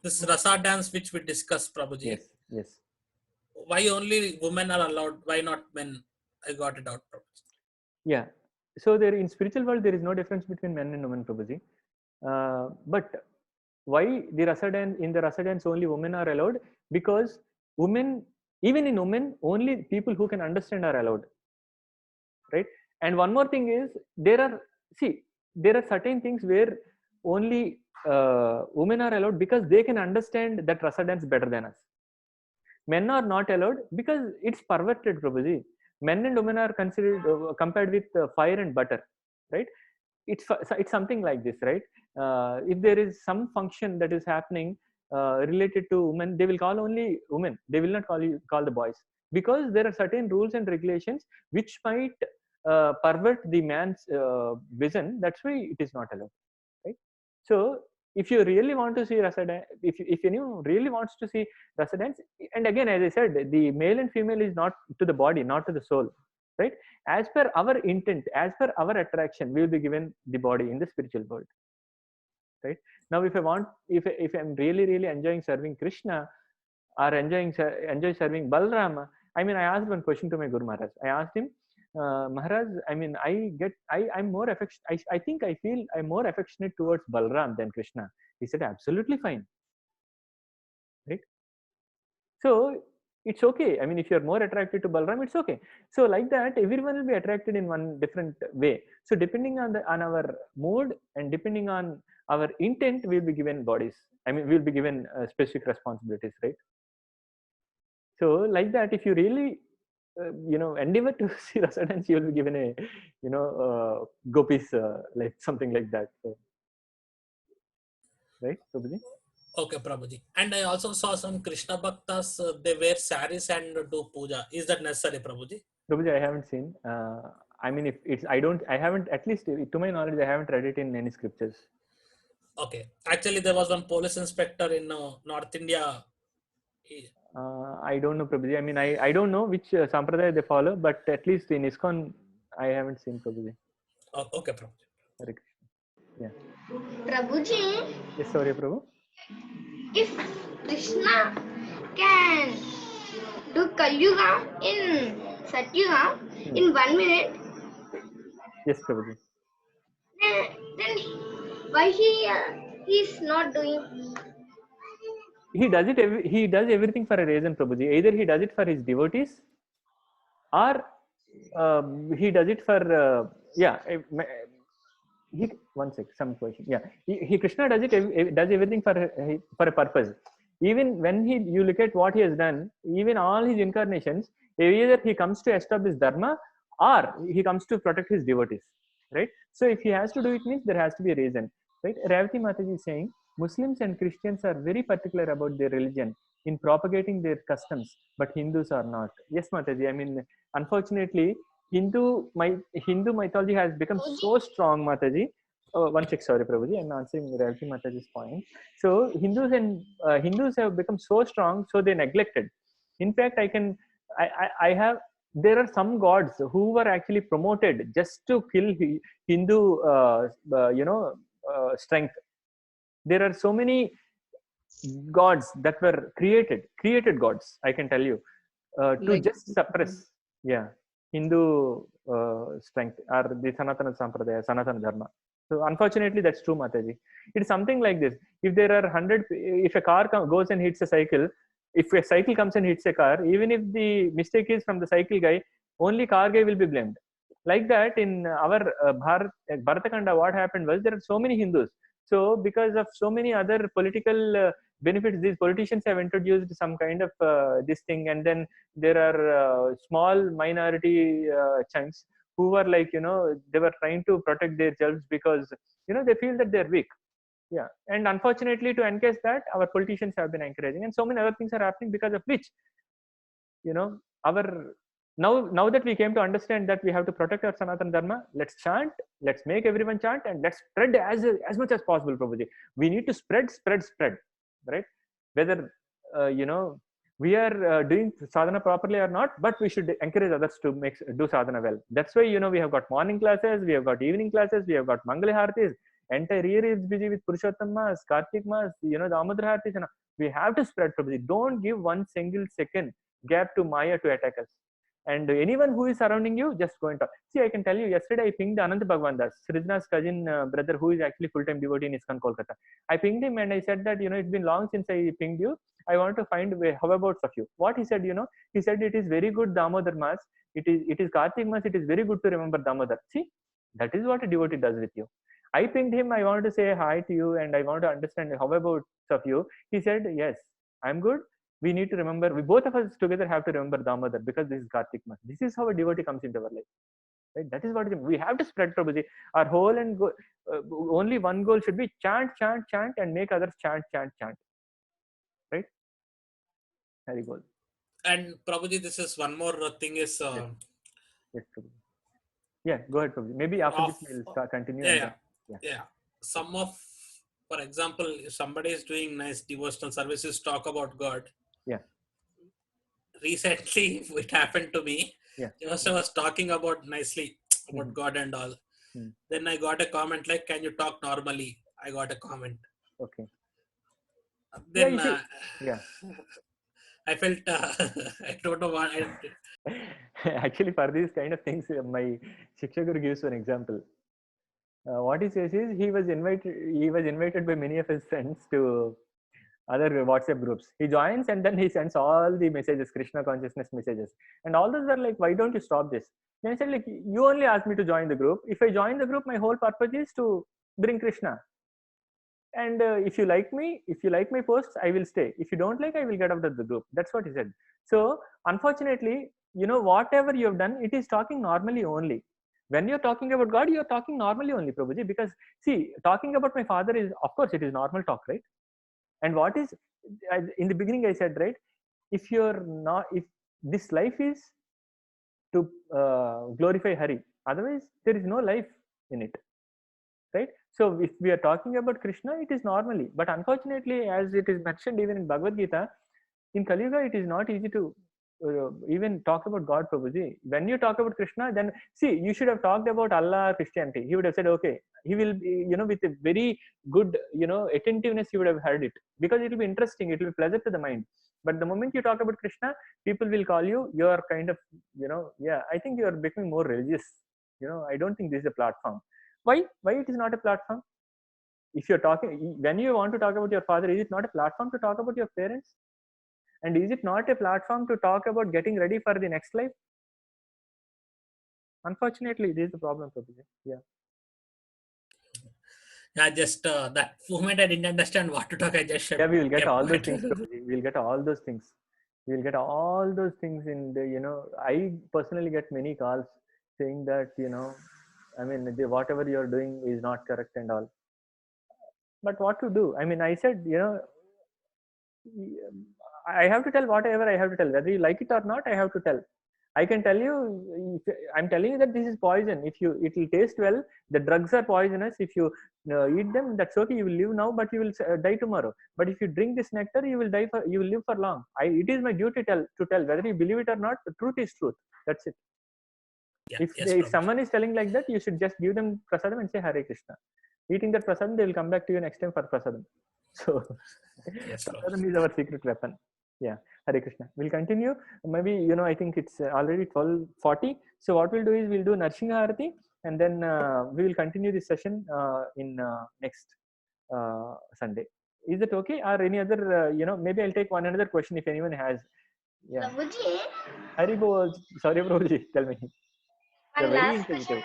this Rasa dance which we discussed, Prabhuji. Yes, yes. Why only women are allowed? Why not men? I got it out, Prabhuji. Yeah. So there in spiritual world there is no difference between men and women, Prabhuji. But why the rasa dance, in the rasa dance only women are allowed? Because women, even in women, only people who can understand are allowed, right? And one more thing is there are certain things where only women are allowed because they can understand that rasa dance better than us. Men are not allowed because it's perverted, Prabhuji. Men and women are considered compared with fire and butter, right? It's something like this, right? If there is some function that is happening related to women, they will call only women. They will not call the boys, because there are certain rules and regulations which might pervert the man's vision. That's why it is not allowed, right? So if you really want to see rasa dance, if anyone really wants to see rasa dance, and again, as I said, the male and female is not to the body, not to the soul, right? As per our intent, as per our attraction, we will be given the body in the spiritual world, right? Now if I want, if I'm really enjoying serving Krishna, or enjoy serving Balrama, I mean, I asked one question to my Guru Maharaj. I asked him, Maharaj, I mean, I'm more affectionate. I think I feel I'm more affectionate towards Balram than Krishna. He said, absolutely fine, right? So it's okay. I mean, if you're more attracted to Balram, it's okay. So like that, everyone will be attracted in one different way. So depending on our mood and depending on our intent, we'll be given bodies. I mean, we'll be given specific responsibilities, right? So like that, if you really endeavor to see rasa dance, you will be given a gopis, like something like that. So, right, Prabhuji? Okay, Prabhuji. And I also saw some Krishna Bhaktas, they wear saris and do puja. Is that necessary, Prabhuji? Prabhuji, I haven't seen. I mean, if it's, I haven't, at least to my knowledge, I haven't read it in any scriptures. Okay. Actually, there was one police inspector in North India. I don't know, Prabhuji. I mean, I don't know which sampradaya they follow, but at least in ISKCON, I haven't seen, Prabhuji. Oh, okay, Prabhuji. Hare Krishna. Yeah. Prabhuji, Yes, sorry, Prabhu. if Krishna can do Kalyuga in Satyuga in 1 minute, Yes, Prabhuji. then why he's not doing? He does it. He does everything for a reason, Prabhuji. Either he does it for his devotees, or he does it for one sec, some question. Yeah, he Krishna does it, does everything for a purpose. Even when you look at what he has done, even all his incarnations, either he comes to establish dharma or he comes to protect his devotees, right? So if he has to do it, means there has to be a reason, right? Ravati Mataji is saying Muslims and Christians are very particular about their religion in propagating their customs, but Hindus are not. Yes, Mataji. I mean, unfortunately, Hindu mythology has become so strong, Mataji. One check, sorry, Prabhuji. I'm answering Ravati Mataji's point. So Hindus have become so strong, so they neglected. In fact, I have. There are some gods who were actually promoted just to kill Hindu, strength. There are so many gods that were created gods. I can tell you, to Like just suppress, yeah, Hindu strength, or the Sanatana Sampradaya, Sanatana Dharma. So unfortunately, that's true, Mataji. It's something like this. If there are 100, if a car goes and hits a cycle, if a cycle comes and hits a car, even if the mistake is from the cycle guy, only car guy will be blamed. Like that, in our Bharatakanda, what happened was there are so many Hindus. So because of so many other political benefits, these politicians have introduced some kind of this thing, and then there are small minority chunks who were like, they were trying to protect themselves because they feel that they're weak. Yeah, and unfortunately, to encase that, our politicians have been encouraging, and so many other things are happening, because of which our now that we came to understand that we have to protect our Sanatana Dharma, let's chant, let's make everyone chant, and let's spread as much as possible, Prabhuji. We need to spread, right? Whether we are doing sadhana properly or not, but we should encourage others to do sadhana well. That's why we have got morning classes, we have got evening classes, we have got Mangala Haratis. Entire year is busy with Purushottam Mas, Kartik Mas, the Amudra Haratis. We have to spread, Prabhuji. Don't give one single second gap to Maya to attack us. And anyone who is surrounding you, just go and talk. See, I can tell you, yesterday I pinged Anant Bhagwan Das, Srijna's cousin brother, who is actually full-time devotee in ISKCON Kolkata. I pinged him and I said that, it's been long since I pinged you. I want to find how about of you. What he said, he said it is very good Damodar Mas. It is Kartik Mas. It is very good to remember Damodar. See, that is what a devotee does with you. I pinged him. I wanted to say hi to you and I want to understand how about of you. He said, yes, I'm good. We need to remember, we both of us together have to remember Damodar because this is Kartik month. This is how a devotee comes into our life. Right? That is what we have to spread Prabhuji. Our whole and only one goal should be chant, chant, chant, and make others chant, chant, chant. Right? Very good. And Prabhuji, this is one more thing is. Yes, Prabhuji. Yeah, go ahead, Prabhuji. Maybe after this we'll continue. Yeah. Some of, for example, if somebody is doing nice devotional services, talk about God. Yeah. Recently, it happened to me. Yeah. Just I was talking about nicely about God and all. Then I got a comment like, "Can you talk normally?" I got a comment. Okay. Then yeah. I felt I don't know what. Actually, for these kind of things, my Shiksha Guru gives an example. What he says is he was invited by many of his friends to other WhatsApp groups. He joins and then he sends all the messages, Krishna consciousness messages, and all those are like, why don't you stop this? Then he said, like, you only asked me to join the group. If I join the group, my whole purpose is to bring Krishna. And if you like my posts, I will stay. If you don't like, I will get out of the group. That's what he said. So unfortunately, whatever you have done, it is talking normally only. When you're talking about God, you're talking normally only, Prabhuji, because see, talking about my father is, of course, it is normal talk, right? And what is, in the beginning I said, right, if this life is to glorify Hari, otherwise there is no life in it, right? So if we are talking about Krishna, it is normally, but unfortunately, as it is mentioned even in Bhagavad Gita, in Kali Yuga, it is not easy to even talk about God, Prabhuji. When you talk about Krishna, then see, you should have talked about Allah or Christianity. He would have said, okay, he will, with a very good, attentiveness, you would have heard it, because it will be interesting, it will be pleasant to the mind. But the moment you talk about Krishna, people will call you, you are kind of, I think you are becoming more religious. I don't think this is a platform. Why it is not a platform? If you're talking, when you want to talk about your father, is it not a platform to talk about your parents? And is it not a platform to talk about getting ready for the next life? Unfortunately, this is the problem, Prabhuji. Yeah, just that moment I didn't understand what to talk. I just we will get all those things, Prabhuji. We'll get all those things. We'll get all those things in the, I personally get many calls saying that, I mean, whatever you're doing is not correct and all. But what to do? I mean, I said, I have to tell whatever I have to tell. Whether you like it or not, I have to tell. I can tell you, I'm telling you that this is poison. It will taste well. The drugs are poisonous. If you eat them, that's okay. You will live now, but you will die tomorrow. But if you drink this nectar, you will live for long. It is my duty to tell whether you believe it or not. The truth is truth. That's it. Yeah, if someone is telling like that, you should just give them prasadam and say Hare Krishna. Eating that prasadam, they will come back to you next time for prasadam. So prasadam is our secret weapon. Yeah, Hare Krishna. We'll continue. Maybe, I think it's already 12:40. So what we'll do is we'll do Narsingha Arati, and then we will continue this session in next Sunday. Is it okay? Or any other, maybe I'll take one another question if anyone has. Yeah. Hari Bol. Sorry, Prabhuji. Tell me. One last question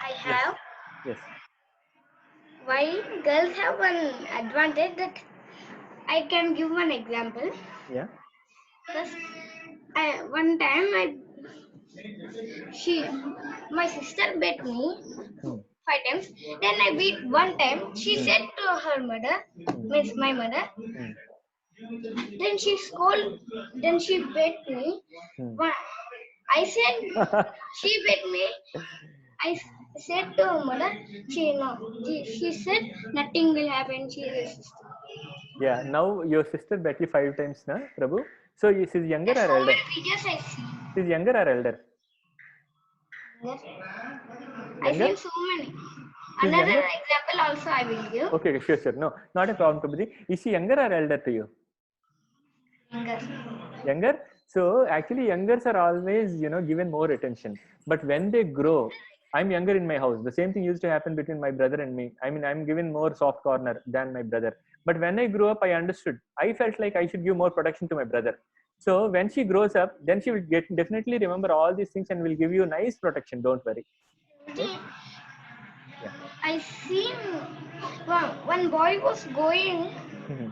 I have. Yes. Why girls have one advantage that I can give one example. Yeah. Because one time my sister beat me 5 times. Then I beat one time. She said to her mother, means my mother. Then she scolded. Then she beat me. I said she beat me. I said to her mother, she said nothing will happen. She is a sister. Yeah. Now your sister bet you 5 times, na, Prabhu. So she's younger or elder? Videos I see. She's younger or elder? Yes. I see so many. She's Another younger? example also I will give. Okay, sure. No, not a problem, Prabhuji. Is she younger or elder to you? Younger. Younger? So actually youngers are always, given more attention. But when they grow, I'm younger in my house. The same thing used to happen between my brother and me. I mean, I'm given more soft corner than my brother. But when I grew up, I understood. I felt like I should give more protection to my brother. So when she grows up, then she will definitely remember all these things and will give you nice protection. Don't worry. Right? Yeah. I seen one boy was going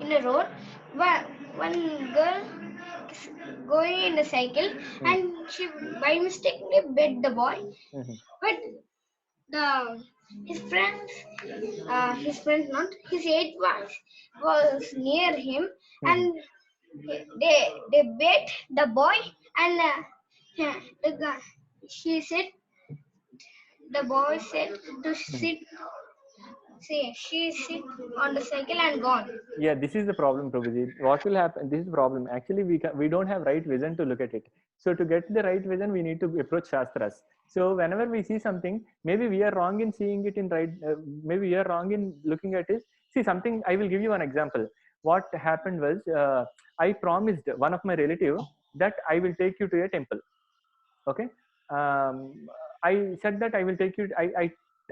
in a road. One girl is going in a cycle, and she by mistakenly bit the boy. But the his friends not his age was near him, and they bit the boy, and she said the boy said to sit. See, she sit on the cycle and gone. Yeah, this is the problem, Prabhuji. What will happen? This is the problem. Actually, we don't have right vision to look at it. So to get the right vision, we need to approach Shastras. So whenever we see something, maybe we are wrong in seeing it in right. Maybe we are wrong in looking at it. See something. I will give you an example. What happened was, I promised one of my relative that I will take you to a temple. Okay. I said that I will take you.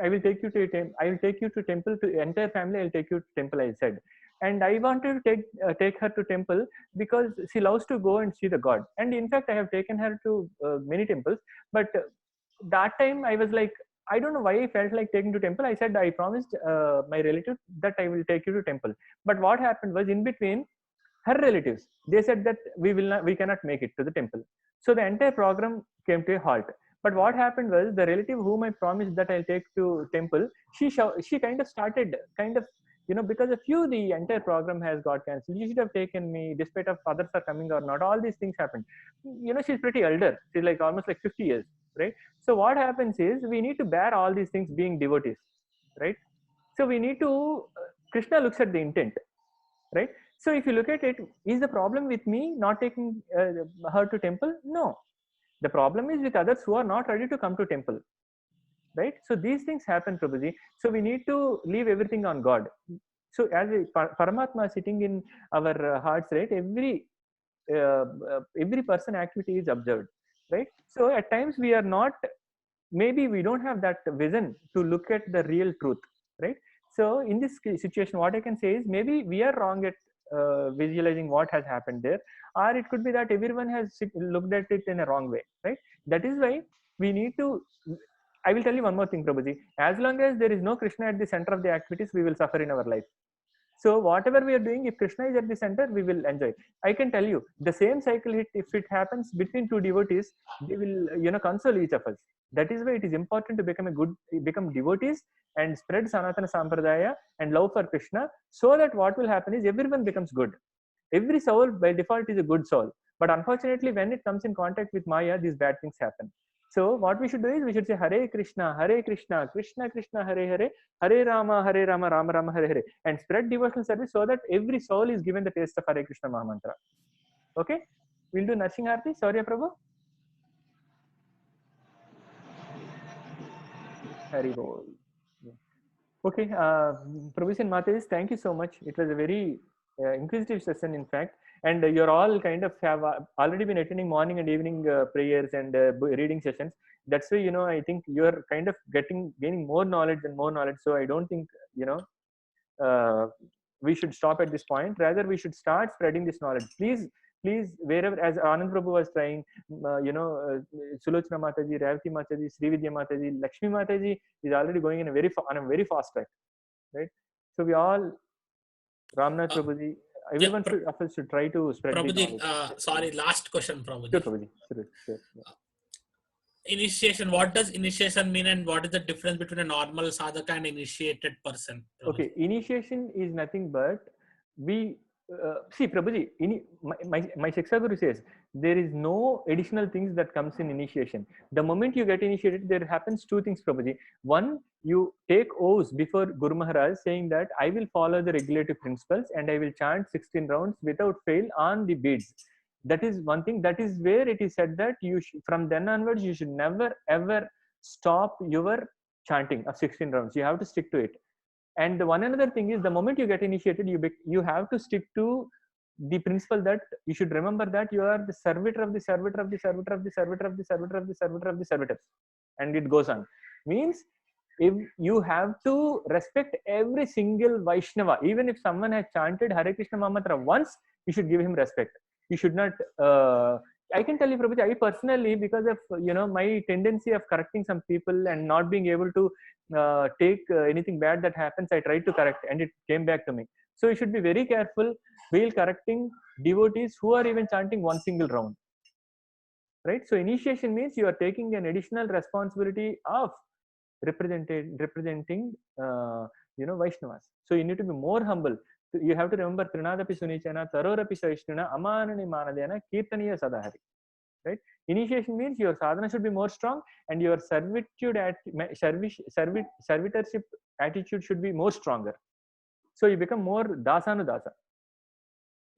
I will take you to I will take you to temple to entire family. I'll take you to temple. I said, and I wanted to take her to temple because she loves to go and see the God. And in fact, I have taken her to many temples. But that time I was like, I don't know why I felt like taking to temple. I said I promised my relative that I will take you to temple. But what happened was, in between, her relatives, they said that we cannot make it to the temple. So the entire program came to a halt. But what happened was, the relative whom I promised that I'll take to temple, she kind of started because of you the entire program has got cancelled. You should have taken me, despite of others are coming or not. All these things happened. She's pretty elder. She's like almost like 50 years, right? So what happens is, we need to bear all these things being devotees, right? So we need to Krishna looks at the intent, right? So if you look at it, is the problem with me not taking her to temple? No, the problem is with others who are not ready to come to temple, right? So these things happen, Prabhuji. So we need to leave everything on God. So as a Paramatma sitting in our hearts, right? Every person activity is observed, right? So at times we are not, maybe we don't have that vision to look at the real truth, right? So in this situation, what I can say is, maybe we are wrong at visualizing what has happened there, or it could be that everyone has looked at it in a wrong way, right? That is why we need to. I will tell you one more thing, Prabhuji. As long as there is no Krishna at the center of the activities, we will suffer in our life. So whatever we are doing, if Krishna is at the center, we will enjoy. I can tell you, the same cycle hit, if it happens between two devotees, they will console each of us. That is why it is important to become devotees and spread Sanatana Sampradaya and love for Krishna, so that what will happen is, everyone becomes good. Every soul by default is a good soul, but unfortunately, when it comes in contact with Maya, these bad things happen. So what we should do is, we should say Hare Krishna, Krishna Krishna, Hare Rama, Rama Rama, Hare Hare, and spread devotional service, so that every soul is given the taste of Hare Krishna Mahamantra. Okay, we'll do Narsingh Arti. Sorry, Prabhu. Hari Bol. Okay, Prabhu and Mataji, thank you so much. It was a very inquisitive session, in fact, and you're all kind of have already been attending morning and evening prayers and reading sessions. That's why, I think you're kind of gaining more knowledge and more knowledge. So I don't think, we should stop at this point. Rather, we should start spreading this knowledge. Please, wherever, as Anand Prabhu was trying, Sulochana Mataji, Ravati Mataji, Srividya Mataji, Lakshmi Mataji is already going in on a very fast track, right? So we all, Ramnath Prabhuji, everyone should try to spread Prabhuji, the knowledge. sorry, last question, Prabhuji. Sure, Prabhuji. Sure. Initiation, what does initiation mean, and what is the difference between a normal sadhaka and initiated person? Prabhuji? Okay, initiation is nothing but we see, Prabhuji, my Shiksha Guru says there is no additional things that comes in initiation. The moment you get initiated, there happens two things, Prabhuji. One, you take oaths before Guru Maharaj, saying that I will follow the regulative principles and I will chant 16 rounds without fail on the beads. That is one thing. That is where it is said that from then onwards, you should never ever stop your chanting of 16 rounds. You have to stick to it. And the one another thing is, the moment you get initiated, you have to stick to the principle that you should remember that you are the servitor of the servitor of the servitor of the servitor of the servitor of the servitor of the servitors, and it goes on. Means, if you have to respect every single Vaishnava, even if someone has chanted Hare Krishna Mahamantra once, you should give him respect. You should not I can tell you, Prabhuji, I personally, because of my tendency of correcting some people and not being able to take anything bad that happens, I tried to correct, and it came back to me. So you should be very careful while correcting devotees who are even chanting one single round, right? So initiation means you are taking an additional responsibility of representing Vaishnavas. So you need to be more humble. You have to remember Trinadapi Sunichana, Tarorapi Saishnuna, Amanani Manadena, Kirtaniya Sadahari. Right? Initiation means your sadhana should be more strong, and your servitorship attitude should be more stronger. So you become more dasanudasa.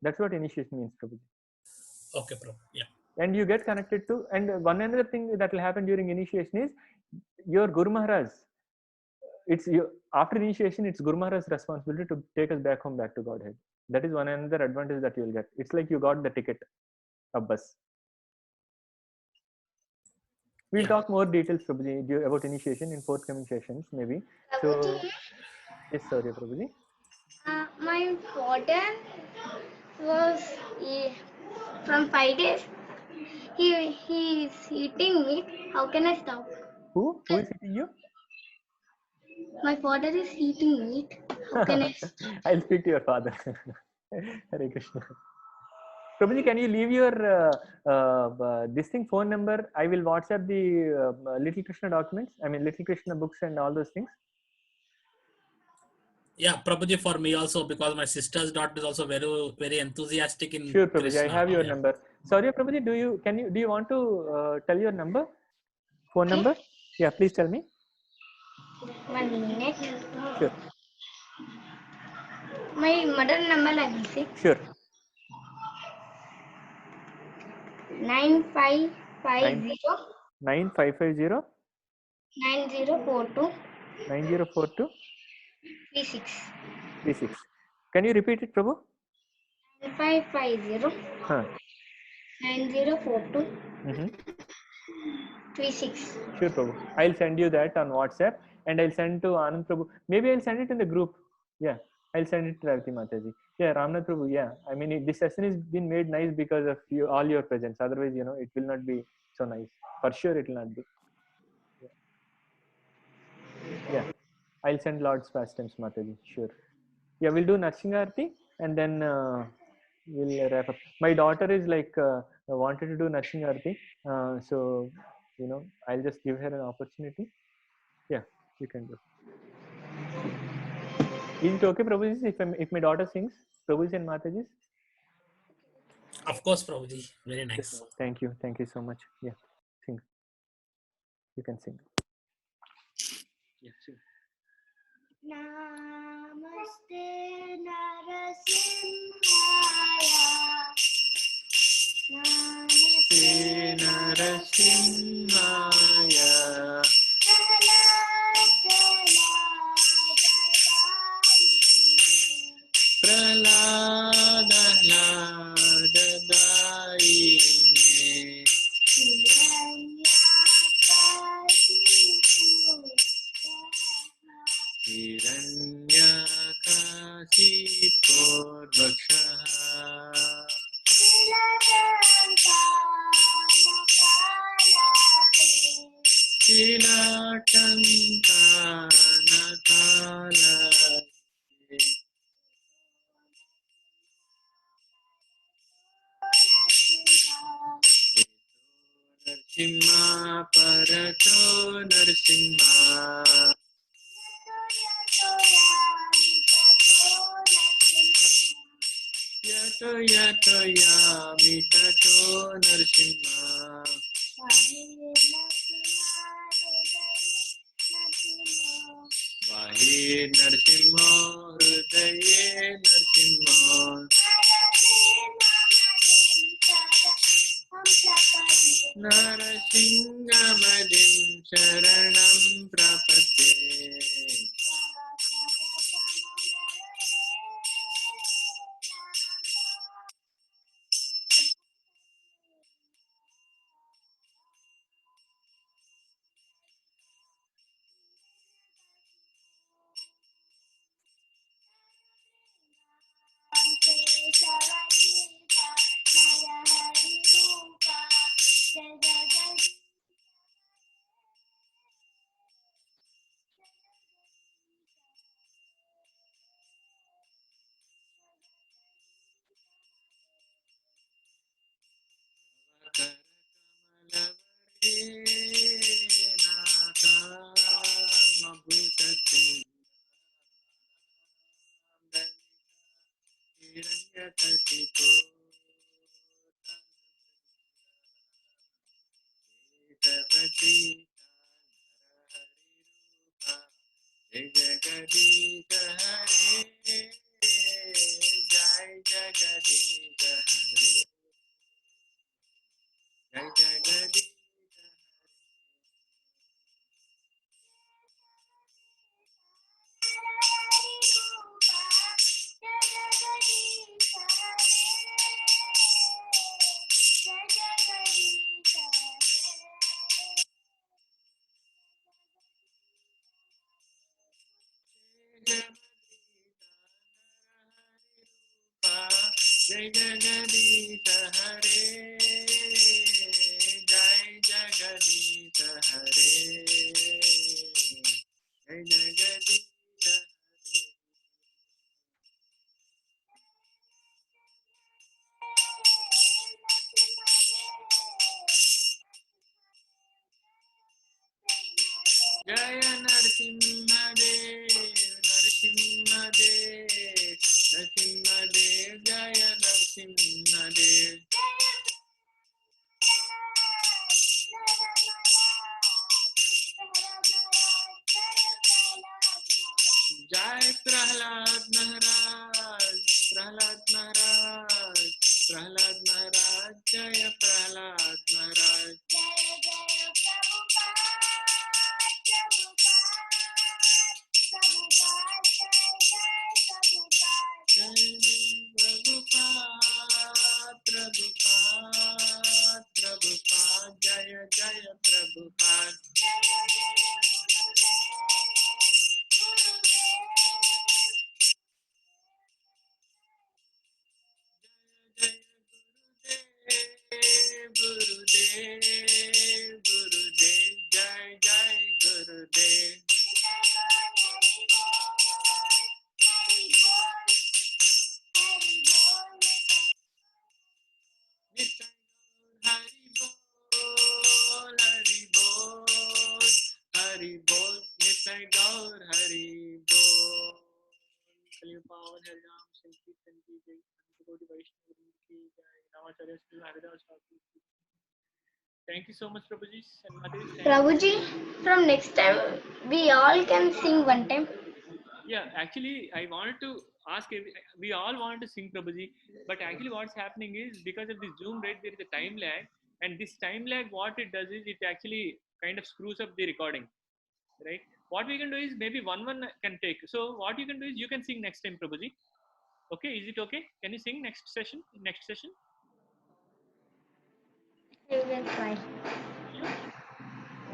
That's what initiation means, Prabhuji. Okay, Prabhu. Yeah. And you get connected to, and one another thing that will happen during initiation is your Guru Maharaj. After initiation, it's Guru Maharaj's responsibility to take us back home, back to Godhead. That is one another advantage that you will get. It's like you got the ticket of bus. We'll talk more details, Prabhuji, about initiation in forthcoming sessions, maybe. So, yes, sorry, Prabhuji. My father was from 5 days. He is eating meat. How can I stop? Who is eating you? My father is eating meat. How can I stop? I'll speak to your father. Hare Krishna. Prabhuji, can you leave your this thing phone number? I will WhatsApp the Little Krishna documents. I mean, Little Krishna books and all those things. Yeah, Prabhuji, for me also, because my sister's daughter is also very, very enthusiastic in Sure, Prabhuji, Krishna. I have your number. Sorry, Prabhuji, do you want to tell your number? Phone number? Yeah, please tell me. 1 minute. Sure. My mother number I will say. Sure. 9550 9550 9042 9042 36. 36. Can you repeat it, Prabhu? 9550 Huh. 9042 Mm-hmm. 36. Sure, Prabhu. I'll send you that on WhatsApp, and I'll send to Anand Prabhu. Maybe I'll send it in the group. Yeah, I'll send it to Ravati Mataji. Yeah, Ramnath Prabhu. Yeah, I mean, this session has been made nice because of you, all your presence. Otherwise, it will not be so nice. For sure, it will not be. Yeah. I'll send Lord's pastimes, Mataji. Sure. Yeah, we'll do Narsingarti, and then we'll wrap up. My daughter is like wanted to do Narsingarti, so I'll just give her an opportunity. Yeah, you can do. Is it okay, Prabhuji, if my daughter sings, Prabhuji and Mataji? Of course, Prabhuji. Very nice. Thank you so much. Yeah, sing. You can sing. Yeah, sing. Namaste Narasimhaya. Namaste Narasimhaya. Praladadayine. Hiranyakashiporvaksha. Narsimha Parato Narsimha. Yato yato yami tato Narsimha. Bahir Narsimha Hrudaye Narsimha. Narasingamadim Sharanam Prapadde. Jagadisha Hare, Jai Jagadisha Hare, Jai Jagadisha. Jai Jagadisha Hare, Jai Jagadisha Hare, Jai Jagadisha Hare. Jaya Narasimha Dev, Narasimha Dev, Narasimha Dev, Jaya Narasimha Dev. Jai Prahlad Maharaj, Prahlad Maharaj, Prahlad Maharaj, Jaya Prahlad Maharaj. Jaya Jaya Prabhupada, Prabhupada, Jaya Jaya Prabhupada. Gurudev, Gurudev, Jai Jai Gurudev. Hari Bol, Hari Bol, Hari Bol, Nitai Gaur, Hari Bol. Kaliya Pawan Hari Ram Sankirtan ki jai, Anantagodi Vaishnav Vrinda ki jai, Ramacharya Sri Haridas Thakur ki. Thank you so much, Prabhuji and Mataji. Prabhuji, from next time we all can sing one time. Yeah, actually, I wanted to ask. We all want to sing Prabhuji, but actually, what's happening is because of this Zoom, right? There is a time lag, and this time lag, what it does is it actually kind of screws up the recording, right? What we can do is maybe one can take. So what you can do is you can sing next time, Prabhuji. Okay, is it okay? Can you sing next session? Next session? I will try. Sure.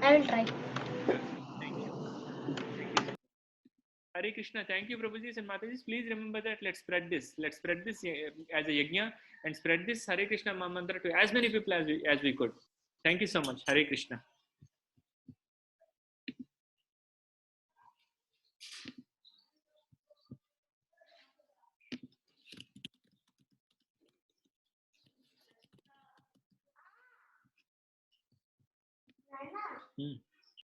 I will try. Sure. Thank you. Thank you. Hare Krishna. Thank you, Prabhuji and Matajis. Please remember that let's spread this. Let's spread this as a yajna and spread this Hare Krishna mantra to as many people as we could. Thank you so much. Hare Krishna. Hmm.